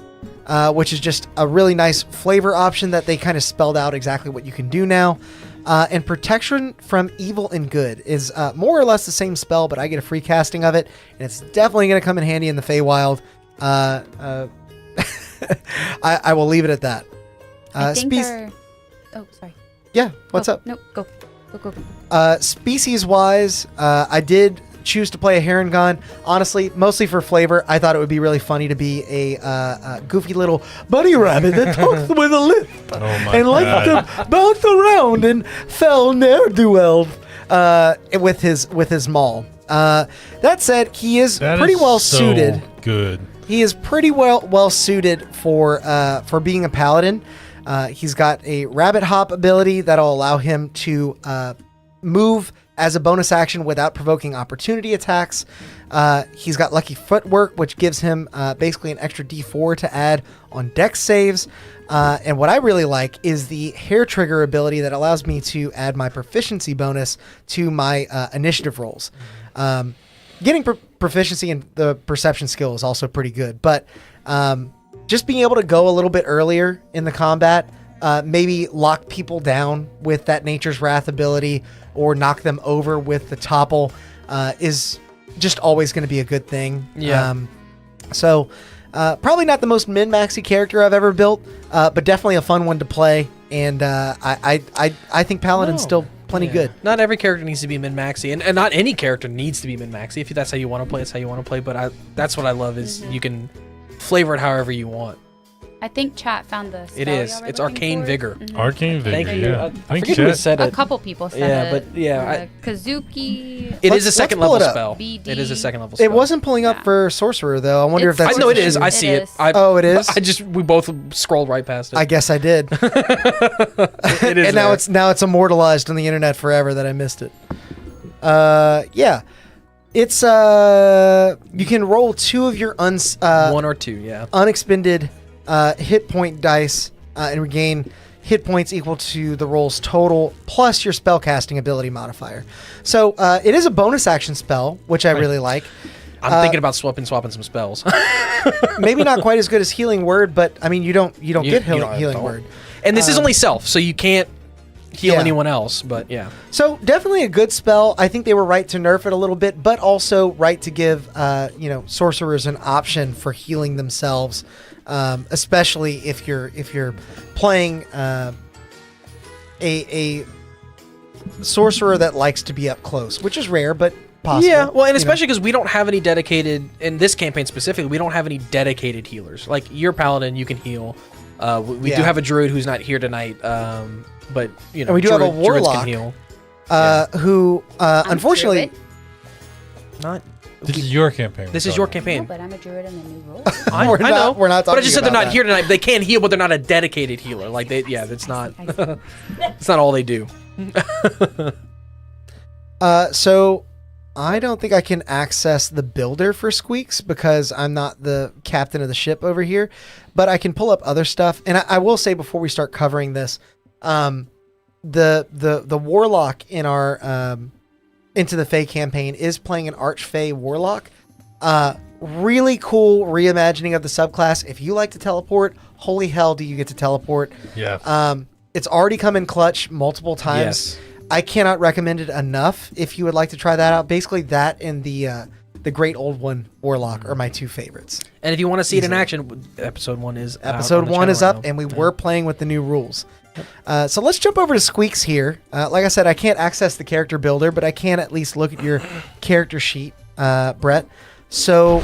A: which is just a really nice flavor option that they kind of spelled out exactly what you can do now. And Protection from Evil and Good is more or less the same spell, but I get a free casting of it, and it's definitely going to come in handy in the Feywild. I will leave it at that.
K: I think they're... Oh, sorry.
A: Yeah, what's up?
K: No, go. Go.
A: Species-wise, I did choose to play a heron gun. Honestly, mostly for flavor. I thought it would be really funny to be a goofy little bunny rabbit that talks with a lisp and likes to bounce around and fell ne'er-do-well with his maul. That said, he is pretty well suited.
B: Good.
A: He is pretty well suited for being a paladin. He's got a rabbit hop ability that'll allow him to move as a bonus action without provoking opportunity attacks. He's got lucky footwork, which gives him basically an extra D4 to add on dex saves. And what I really like is the hair trigger ability that allows me to add my proficiency bonus to my initiative rolls. Getting proficiency in the perception skill is also pretty good, but just being able to go a little bit earlier in the combat, maybe lock people down with that Nature's Wrath ability or knock them over with the topple is just always going to be a good thing.
C: Yeah.
A: So probably not the most min-maxy character I've ever built, but definitely a fun one to play. And I think Paladin's still plenty good.
C: Not every character needs to be min-maxy, and not any character needs to be min-maxy. If that's how you want to play, it's how you want to play. But that's what I love is you can flavor it however you want.
K: I think chat found the spell
C: It is.
K: y'all were
C: It's
K: looking
C: Arcane
K: for.
C: Vigor.
K: Mhm.
B: Arcane Vigor.
C: Thank you.
B: Yeah.
C: I
B: Thanks,
C: forget who
B: chat.
C: said
K: A
C: it.
K: couple people said
C: Yeah,
K: it.
C: but yeah,
K: Kazuki.
C: It is
A: Let's
C: a second
A: pull
C: level
A: it up.
C: spell.
K: BD.
C: It is a second level spell.
A: It wasn't pulling up for Sorcerer, though. I wonder if
K: It's-
A: that's...
C: I know it is. I
K: It
C: see it.
K: is.
A: Oh, it is?
C: We both scrolled right past it.
A: I guess I did.
C: It is.
A: And now
C: there.
A: it's immortalized on the internet forever that I missed it. Yeah. It's you can roll 2 of your
C: 1 or 2, yeah.
A: unexpended hit point dice and regain hit points equal to the roll's total plus your spellcasting ability modifier. So it is a bonus action spell, which I really like.
C: I'm thinking about swapping some spells.
A: Maybe not quite as good as Healing Word, but I mean you don't get
C: don't-
A: Healing
C: don't.
A: Word.
C: And this is only self, so you can't heal
A: Yeah.
C: anyone else, but yeah.
A: So definitely a good spell. I think they were right to nerf it a little bit, but also right to give sorcerers an option for healing themselves, especially if you're playing a sorcerer that likes to be up close, which is rare, but possible.
C: Yeah, well, and especially because we don't have any dedicated, in this campaign specifically, we don't have any dedicated healers. Like, you're Paladin, you can heal. We do have a druid who's not here tonight, but,
A: And we do have a
C: druids
A: warlock,
C: can heal.
A: who unfortunately...
K: druid.
C: Not.
B: This is your campaign.
C: This
B: we're
C: is your
B: talking
C: campaign.
K: No, but I'm a druid in the new role.
C: I
A: We're
C: know.
A: not- we're not
C: But I just
A: talking
C: said they're
A: about
C: not
A: that.
C: here tonight. They can heal, but they're not a dedicated healer. Like, that's not... It's not all they do.
A: So I don't think I can access the builder for Squeaks because I'm not the captain of the ship over here, but I can pull up other stuff. And I will say before we start covering this, the warlock in our Into the Fae campaign is playing an Archfey warlock. Really cool reimagining of the subclass. If you like to teleport, holy hell do you get to teleport.
B: Yeah.
A: It's already come in clutch multiple times.
C: Yes.
A: I cannot recommend it enough if you would like to try that out. Basically, that and the Great Old One Warlock are my 2 favorites.
C: And if you want to see it in
A: Easily.
C: action, episode 1 is out
A: Episode
C: on the
A: 1 is
C: channel
A: up,
C: right
A: and we were playing with the new rules. So let's jump over to Squeaks here. Like I said, I can't access the character builder, but I can at least look at your character sheet, Brett. So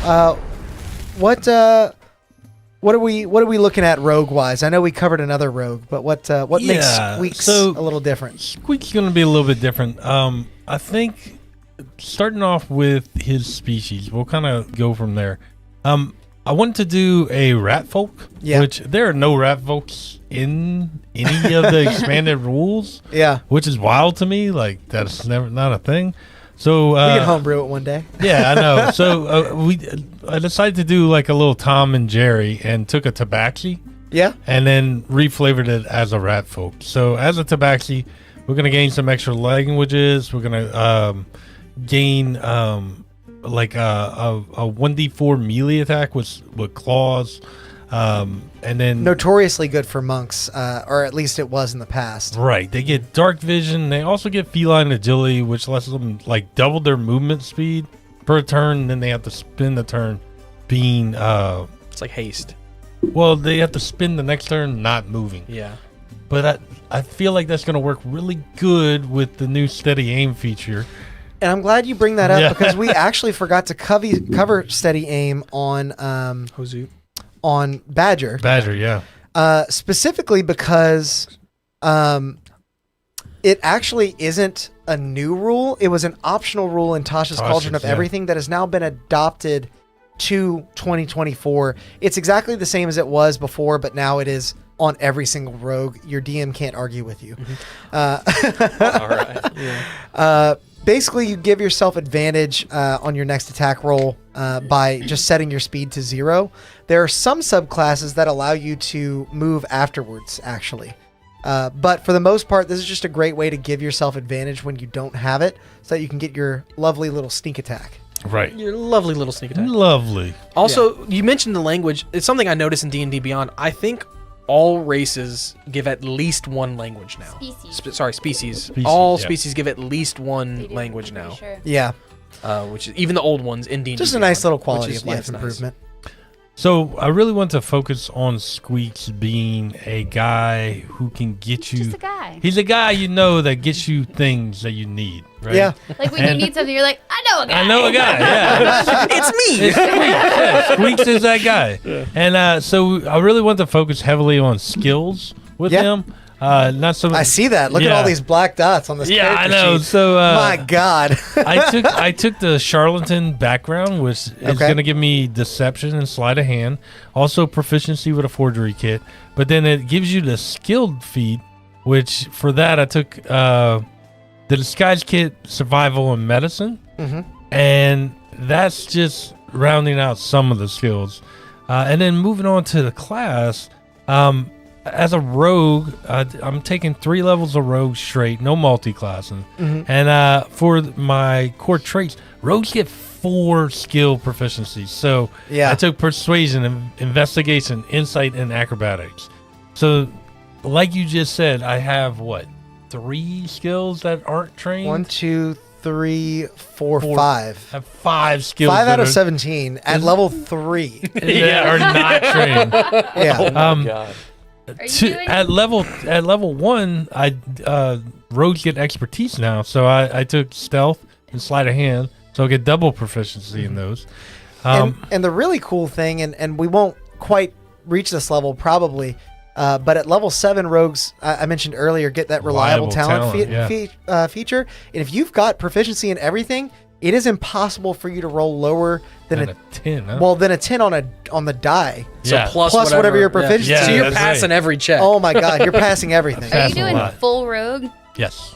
A: what are we looking at rogue wise? I know we covered another rogue, but what makes Squeaks a little different?
B: Squeak's going to be a little bit different. I think starting off with his species, we'll kind of go from there. I wanted to do a rat folk, which there are no rat folks in any of the expanded rules.
A: Yeah,
B: which is wild to me. Like that's not a thing. So
A: we can homebrew it one day.
B: Yeah, I know. So I decided to do like a little Tom and Jerry and took a tabaxi.
A: Yeah.
B: And then reflavored it as a rat folk. So as a tabaxi, we're gonna gain some extra languages. We're gonna gain like a 1d4 melee attack with claws. And then
A: Notoriously good for monks, or at least it was in the past.
B: right, they get dark vision. They also get feline agility, which lets them like double their movement speed per turn. And then they have to spend the turn being
C: It's like haste.
B: well, they have to spend the next turn not moving.
C: Yeah.
B: But I feel like that's going to work really good with the new steady aim feature.
A: And I'm glad you bring that up
B: Yeah.
A: because we actually forgot to cover steady aim on
C: Hozu.
A: on Badger.
B: Badger, yeah.
A: Specifically because it actually isn't a new rule. It was an optional rule in Tasha's Cauldron of
B: yeah.
A: Everything that has now been adopted to 2024. It's exactly the same as it was before, but now it is on every single rogue. Your DM can't argue with you.
E: All right.
A: Basically, you give yourself advantage on your next attack roll by just setting your speed to 0. There are some subclasses that allow you to move afterwards, actually. But for the most part, this is just a great way to give yourself advantage when you don't have it, so that you can get your lovely little sneak attack.
B: Right.
C: Your lovely little sneak attack.
B: Lovely.
C: Also, you mentioned the language. It's something I noticed in D&D Beyond. I think all races give at least one language now. Species. All
B: yeah.
C: species give at least one
K: They do,
C: language
K: I'm
C: now.
K: pretty sure.
A: Yeah,
C: Which is even the old ones in D&D
A: just a
C: Beyond,
A: nice little
C: which
A: quality
C: is-
A: of
C: yeah,
A: life
C: it's nice.
A: improvement.
B: So I really want to focus on Squeaks being a guy who can get you.
K: Just a guy.
B: He's a guy that gets you things that you need, right?
A: Yeah.
K: Like when you
B: And-
K: need something, you're like, I know a guy.
B: I know a guy. Yeah.
C: It's me.
B: It's Squeaks. Yeah, Squeaks is that guy. And so I really want to focus heavily on skills with
A: Yeah.
B: him. Not so much.
A: I see that. Look at
B: Yeah.
A: all these black dots on this
B: Yeah, I
A: character
B: know.
A: sheet.
B: So
A: My God.
B: I took the charlatan background, which is
A: Okay.
B: going to give me deception and sleight of hand, also proficiency with a forgery kit. But then it gives you the skilled feat, which for that I took the disguise kit, survival, and medicine, and that's just rounding out some of the skills. And then moving on to the class. As a rogue, I'm taking 3 levels of rogue straight, no multi-classing. And for my core traits, rogues get 4 skill proficiencies. So
A: Yeah.
B: I took persuasion, investigation, insight, and acrobatics. So, like you just said, I have 3 skills that aren't trained.
A: 1, 2, 3, 4,
B: Four.
A: 5.
B: I have 5 skills.
A: 5
B: that
A: out of
B: are-
A: 17 at level 3.
B: that are not trained.
A: Yeah.
D: Oh my god.
K: Are you doing
B: At level 1, rogues get expertise now, so I took stealth and sleight of hand, so I get double proficiency in those.
A: And the really cool thing, and we won't quite reach this level probably, but at level 7, rogues, I mentioned earlier, get that reliable
B: Reliable
A: talent,
B: talent,
A: feature. And if you've got proficiency in everything, it is impossible for you to roll lower than
B: and
A: a
B: a 10, huh?
A: well than a 10 on the die.
C: So
B: Yeah.
C: plus
A: whatever your proficiency.
B: Yeah,
C: so you're
B: that's
C: passing
B: right.
C: every check.
A: Oh my God, you're passing everything.
K: Are
B: That's
K: you
B: a
K: doing
B: lot.
K: full rogue?
B: Yes,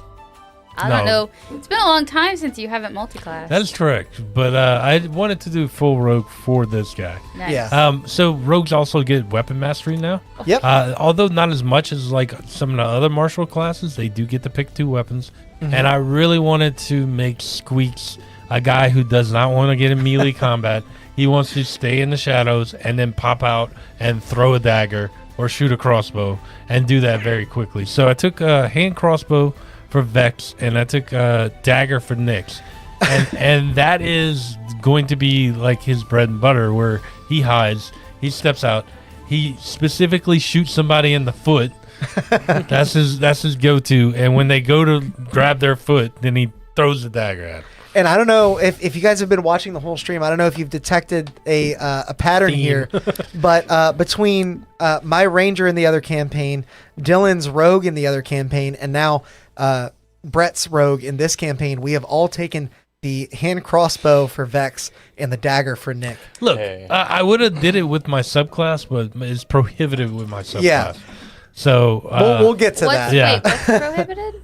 K: I don't
B: No.
K: know. It's been a long time since you haven't multi-class.
B: that is correct. But I wanted to do full rogue for this guy.
K: Nice.
A: Yeah.
B: So rogues also get weapon mastery now.
A: Yep.
B: Although not as much as like some of the other martial classes, they do get to pick 2 weapons. And I really wanted to make Squeaks a guy who does not want to get in melee combat. He wants to stay in the shadows and then pop out and throw a dagger or shoot a crossbow and do that very quickly. So I took a hand crossbow for Vex and I took a dagger for Nyx. And that is going to be like his bread and butter, where he hides, he steps out, he specifically shoots somebody in the foot. That's his go-to. And when they go to grab their foot, then he throws the dagger at 'em.
A: And I don't know if you guys have been watching the whole stream. I don't know if you've detected a pattern
C: Theme.
A: here, but between my ranger in the other campaign, Dylan's rogue in the other campaign, and now Brett's rogue in this campaign, we have all taken the hand crossbow for Vex and the dagger for Nick.
B: Look,
D: Hey.
B: I would have did it with my subclass, but it's prohibited with my subclass.
A: Yeah.
B: So
A: We'll get to
K: What's,
A: that.
B: Yeah.
K: Wait, what's prohibited?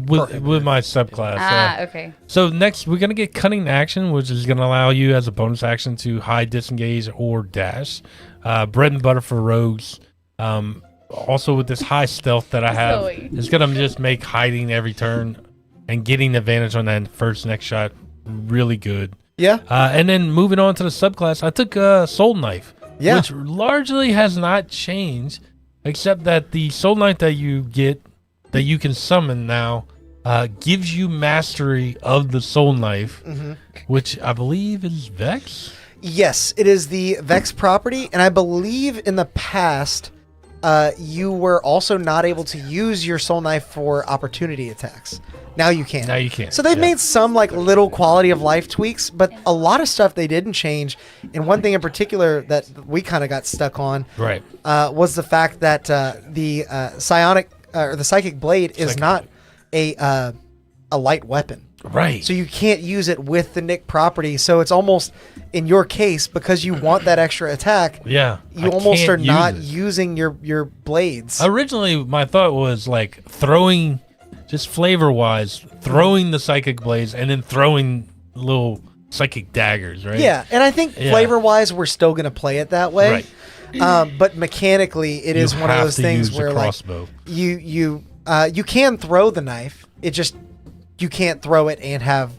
B: with my subclass.
K: Okay.
B: So next, we're gonna get cunning action, which is gonna allow you as a bonus action to hide, disengage, or dash. Bread and butter for rogues. Also with this high stealth that I have,
K: Zoe.
B: it's gonna just make hiding every turn and getting advantage on that first next shot really good.
A: Yeah.
B: And then moving on to the subclass, I took Soul Knife,
A: Yeah.
B: which largely has not changed, except that the Soul Knife that you get, that you can summon now, gives you mastery of the Soul Knife, which I believe is Vex.
A: Yes, it is the Vex property, and I believe in the past, you were also not able to use your soul knife for opportunity attacks. Now you can.
B: Now you can.
A: So they've made some like little quality of life tweaks, but a lot of stuff they didn't change. And one thing in particular that we kind of got stuck on,
B: Right.
A: was the fact that the psionic or the psychic blade is not a light weapon.
B: Right.
A: So you can't use it with the Nick property. So it's almost, in your case, because you want that extra attack,
B: Yeah.
A: you
B: I
A: almost
B: can't
A: are
B: use
A: not
B: it.
A: using your blades.
B: Originally, my thought was like throwing, just flavor-wise, throwing the psychic blades and then throwing little psychic daggers, right?
A: Yeah, and I think
B: Yeah.
A: flavor-wise, we're still going to play it that way.
B: Right.
A: But mechanically, it is
B: You
A: one of
B: have
A: those
B: to
A: things
B: use a
A: where like
B: crossbow.
A: you can throw the knife. It just you can't throw it and have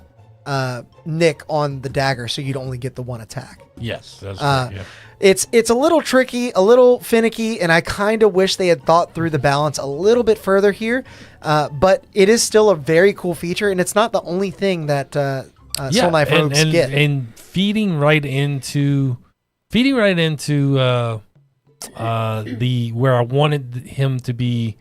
A: Nick on the dagger, so you'd only get the one attack.
B: Yes, that's right. Yeah.
A: It's a little tricky, a little finicky, and I kind of wish they had thought through the balance a little bit further here. But it is still a very cool feature, and it's not the only thing that Soul Knife Rogues get.
B: And feeding right into the where I wanted him to be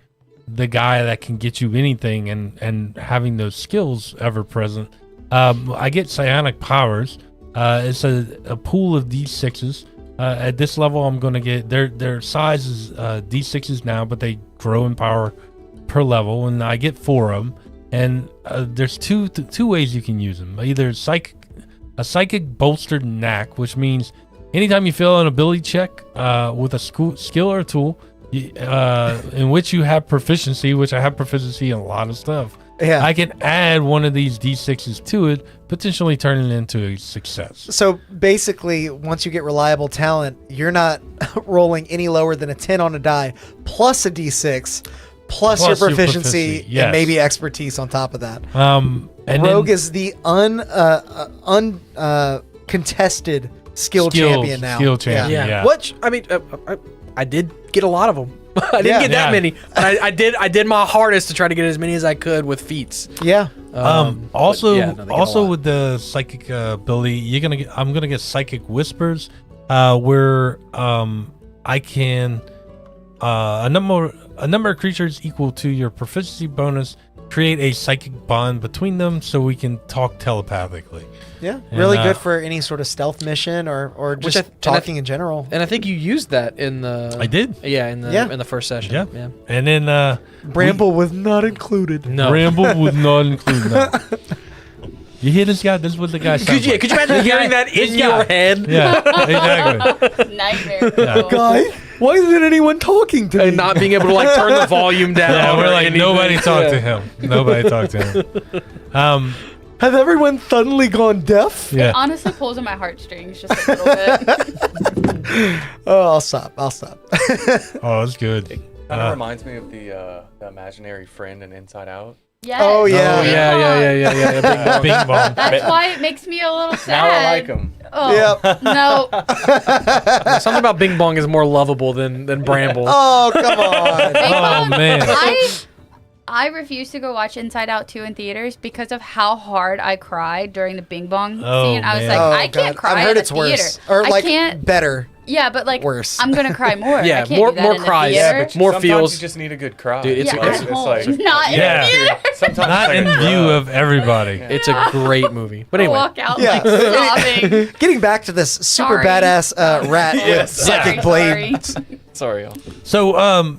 B: the guy that can get you anything, and having those skills ever present. I get psionic powers. It's a pool of D6s. At this level, I'm going to get their size is D6s now, but they grow in power per level, and I get 4 of them. And there's two ways you can use them. Either a psychic bolstered knack, which means anytime you fail an ability check with a skill or a tool in which you have proficiency, which I have proficiency in a lot of stuff,
A: Yeah.
B: I can add one of these D6s to it, potentially turning it into a success.
A: So basically, once you get reliable talent, you're not rolling any lower than a 10 on a die, plus a D6, plus your proficiency,
B: yes.
A: and maybe expertise on top of that.
B: And
A: Rogue
B: then
A: is the uncontested skill champion now.
B: Skill champion, yeah.
C: Which I mean, I did get a lot of them. I didn't get that many, but I did my hardest to try to get as many as I could with feats.
A: Yeah.
B: Also,
C: but yeah, no, they get a
B: also
C: lot.
B: with the psychic ability, I'm gonna get psychic whispers, where I can a number of creatures equal to your proficiency bonus create a psychic bond between them, so we can talk telepathically.
A: Yeah.
B: And,
A: Really good for any sort of stealth mission or
C: Which
A: just talking in general.
C: And I think you used that in the.
B: I did.
C: Yeah, in the first session.
B: Yeah. And then
A: Bramble was not included.
C: No.
B: Ramble would not include that. You hear this guy? This is what the guy sounds like.
C: Could you imagine hearing that in your head?
B: Yeah, exactly.
K: Nightmare.
A: Guy, why isn't anyone talking to me?
C: And not being able to like turn the volume down.
B: Yeah, we're
C: or
B: like,
C: anything.
B: nobody talked to
C: Yeah.
B: him. Nobody talked to him.
A: Has everyone suddenly gone deaf?
B: Yeah.
K: It honestly pulls on my heartstrings just a little bit.
A: Oh, I'll stop.
B: Oh, it's good.
E: Kind of reminds me of the imaginary friend in Inside Out.
K: Yes.
A: Oh, yeah.
C: Oh yeah.
B: Bing bong.
K: That's why it makes me a little sad.
E: Now I like him.
K: Oh,
A: Yep.
K: no.
C: Something about Bing Bong is more lovable than Bramble.
A: Oh, come on.
K: Big
B: Oh,
K: Bong,
B: man.
K: I refuse to go watch Inside Out 2 in theaters because of how hard I cried during the Bing Bong
B: Oh,
K: scene. I was
B: man.
K: like,
A: Oh,
K: I can't
A: God.
K: cry
A: I've heard
K: in
A: it's
K: the theater.
A: worse. Or
K: I
A: like
K: can't.
A: better.
K: Yeah, but like
A: Worse.
K: I'm gonna cry more.
C: Yeah,
K: I can't
C: more-
K: do that
C: more
K: in the
C: cries.
K: theater.
C: Yeah, but more
E: Sometimes
C: feels.
E: you just need a good cry.
C: Dude, it's
K: Yeah,
C: a-
K: at
C: it's
K: home,
E: like
K: not in
B: Yeah.
K: the theater.
E: sometimes
B: Not
E: it's
B: in
E: like a
B: view
E: cry.
B: of everybody.
C: It's a great movie. But
K: I
C: anyway,
K: walk out
A: Yeah.
K: like sobbing.
A: Getting back to this super
K: Sorry.
A: badass rat with psychic blade.
K: Sorry.
E: Sorry, y'all.
B: So,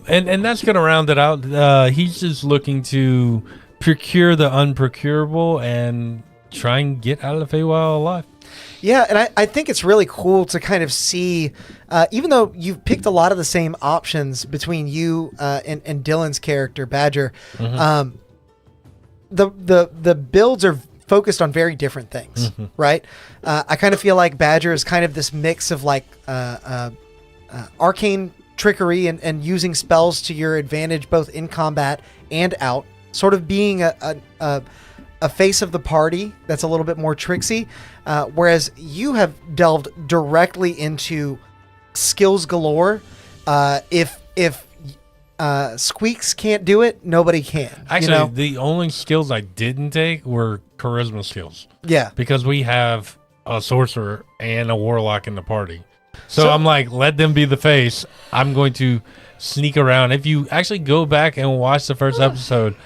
B: and that's gonna round it out. He's just looking to procure the unprocurable and try and get out of the Feywild alive.
A: Yeah, and I think it's really cool to kind of see, even though you've picked a lot of the same options between you and Dylan's character, Badger, the builds are focused on very different things, right? I kind of feel like Badger is kind of this mix of like arcane trickery and using spells to your advantage both in combat and out, sort of being a face of the party that's a little bit more tricksy, whereas you have delved directly into skills galore. If Squeaks can't do it, nobody can.
B: Actually,
A: you know?
B: the only skills I didn't take were charisma skills
A: Yeah.
B: because we have a sorcerer and a warlock in the party. So I'm like, let them be the face. I'm going to sneak around. If you actually go back and watch the first episode,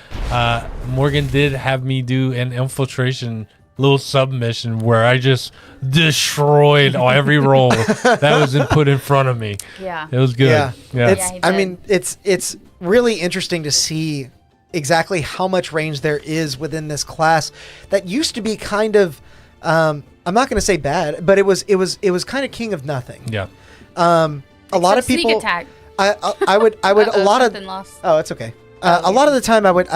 B: Morgan did have me do an infiltration little submission where I just destroyed every roll that was put in front of me.
K: Yeah.
B: It was good.
A: Yeah.
B: Yeah.
K: he
A: I
K: did.
A: mean, it's really interesting to see exactly how much range there is within this class that used to be kind of I'm not going to say bad, but it was kind of king of nothing.
B: Yeah.
A: A lot of
K: Sneak
A: people
K: attack.
A: I would a lot of
K: Something lost.
A: Oh, it's okay. A lot of the time I would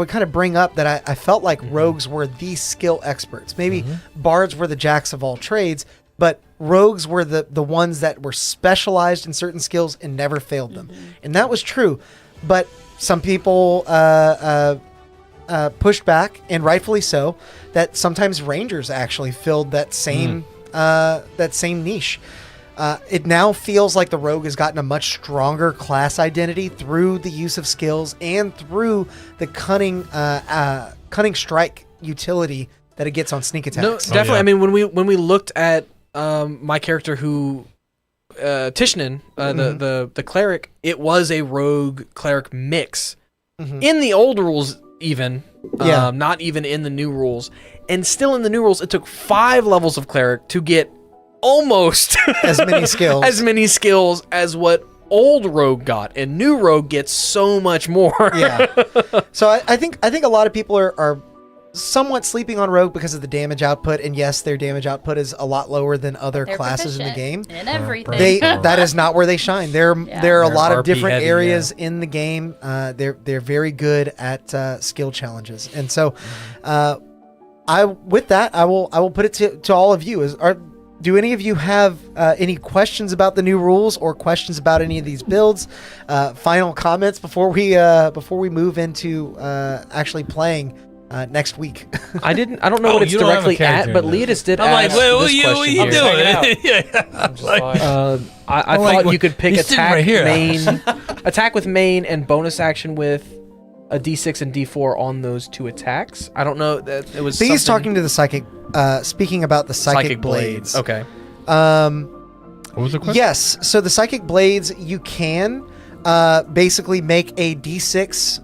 A: kind of bring up that I felt like rogues were the skill experts. Maybe bards were the jacks of all trades, but rogues were the ones that were specialized in certain skills and never failed them. And that was true. But some people pushed back, and rightfully so, that sometimes rangers actually filled that same niche. It now feels like the rogue has gotten a much stronger class identity through the use of skills and through the cunning strike utility that it gets on sneak attacks.
C: No, definitely. I mean, when we looked at my character who Tishan, the cleric, it was a rogue cleric mix in the old rules, even not even in the new rules, and still in the new rules, it took 5 levels of cleric to get almost
A: as many skills
C: as what old rogue got, and new rogue gets so much more.
A: So I think a lot of people are somewhat sleeping on rogue because of the damage output, and yes, their damage output is a lot lower than other
K: They're
A: classes in the game.
K: in everything.
A: That is not where they shine. There are a
C: They're
A: lot of
C: RP
A: different
C: heavy,
A: areas in the game. They're very good at skill challenges, and so I will put it to all of you. Do any of you have any questions about the new rules or questions about any of these builds? Final comments before we move into actually playing next week.
C: I don't know what it's
B: you don't have a
C: directly
B: character
C: at, but
B: in this.
C: Leodis did
B: I'm like,
C: ask
B: wait, what
C: this
B: you
C: question
B: doing?
C: here.
B: Yeah.
C: I
B: like,
C: thought you could pick
B: he's sitting
C: attack
B: right here.
C: main, attack with main, and bonus action with a D6 and D4 on those 2 attacks. I don't know that it was.
A: So he's
C: something-
A: talking to the psychic. Speaking about the psychic blades.
C: Okay.
B: What was the question?
A: Yes. So the psychic blades, you can basically make a D6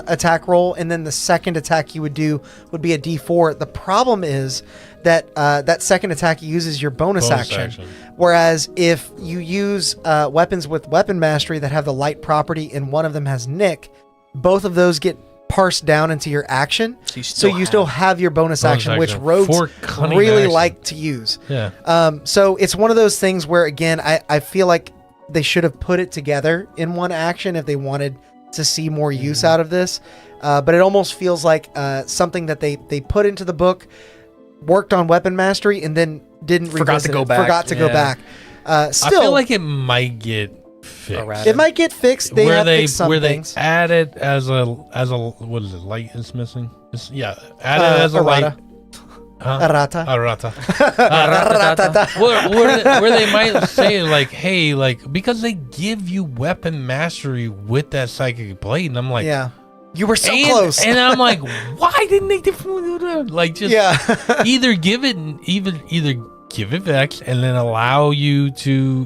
A: attack roll, and then the second attack you would do would be a D4. The problem is that that second attack uses your bonus action. Whereas if you use weapons with weapon mastery that have the light property and one of them has Nick, both of those get parsed down into your action. So you still have your bonus action, which rogues really like to use.
B: Yeah.
A: So it's one of those things where, again, I feel like they should have put it together in one action if they wanted to see more use out of this. But it almost feels like something that they put into the book, worked on weapon mastery, and then forgot to go back. Still,
B: I feel like it might get fixed.
A: It might get fixed. They have fixed some things.
B: They add it as a what is it? Light is missing. Add it as a light.
A: Errata.
B: Where they might say like, hey, like, because they give you weapon mastery with that psychic blade, and I'm like,
A: yeah, you were so close.
B: And I'm like, why didn't they do that? Like, just either give it Vex and then allow you to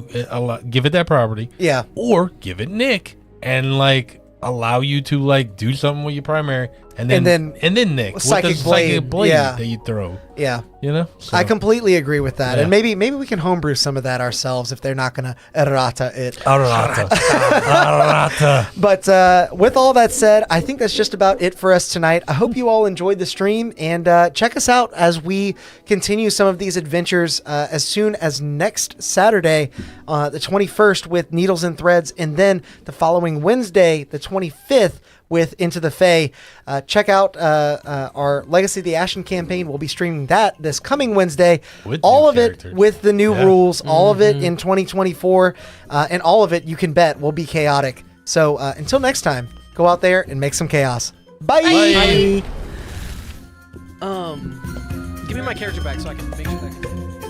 B: give it that property, or give it Nick and like allow you to like do something with your primary, and then Nick with the psychic blade that you throw.
A: Yeah.
B: You know?
A: I completely agree with that. And maybe we can homebrew some of that ourselves if they're not going to errata it.
B: Errata.
A: But with all that said, I think that's just about it for us tonight. I hope you all enjoyed the stream, and check us out as we continue some of these adventures as soon as next Saturday, the 21st, with Needles and Threads, and then the following Wednesday, the 25th, with Into the Fae. Check out our Legacy of the Ashen campaign. We'll be streaming that this coming Wednesday. All of it with the new rules, all of it in 2024, and all of it, you can bet, will be chaotic. So until next time, go out there and make some chaos. Bye!
C: Give me my character back so I can make sure that I can...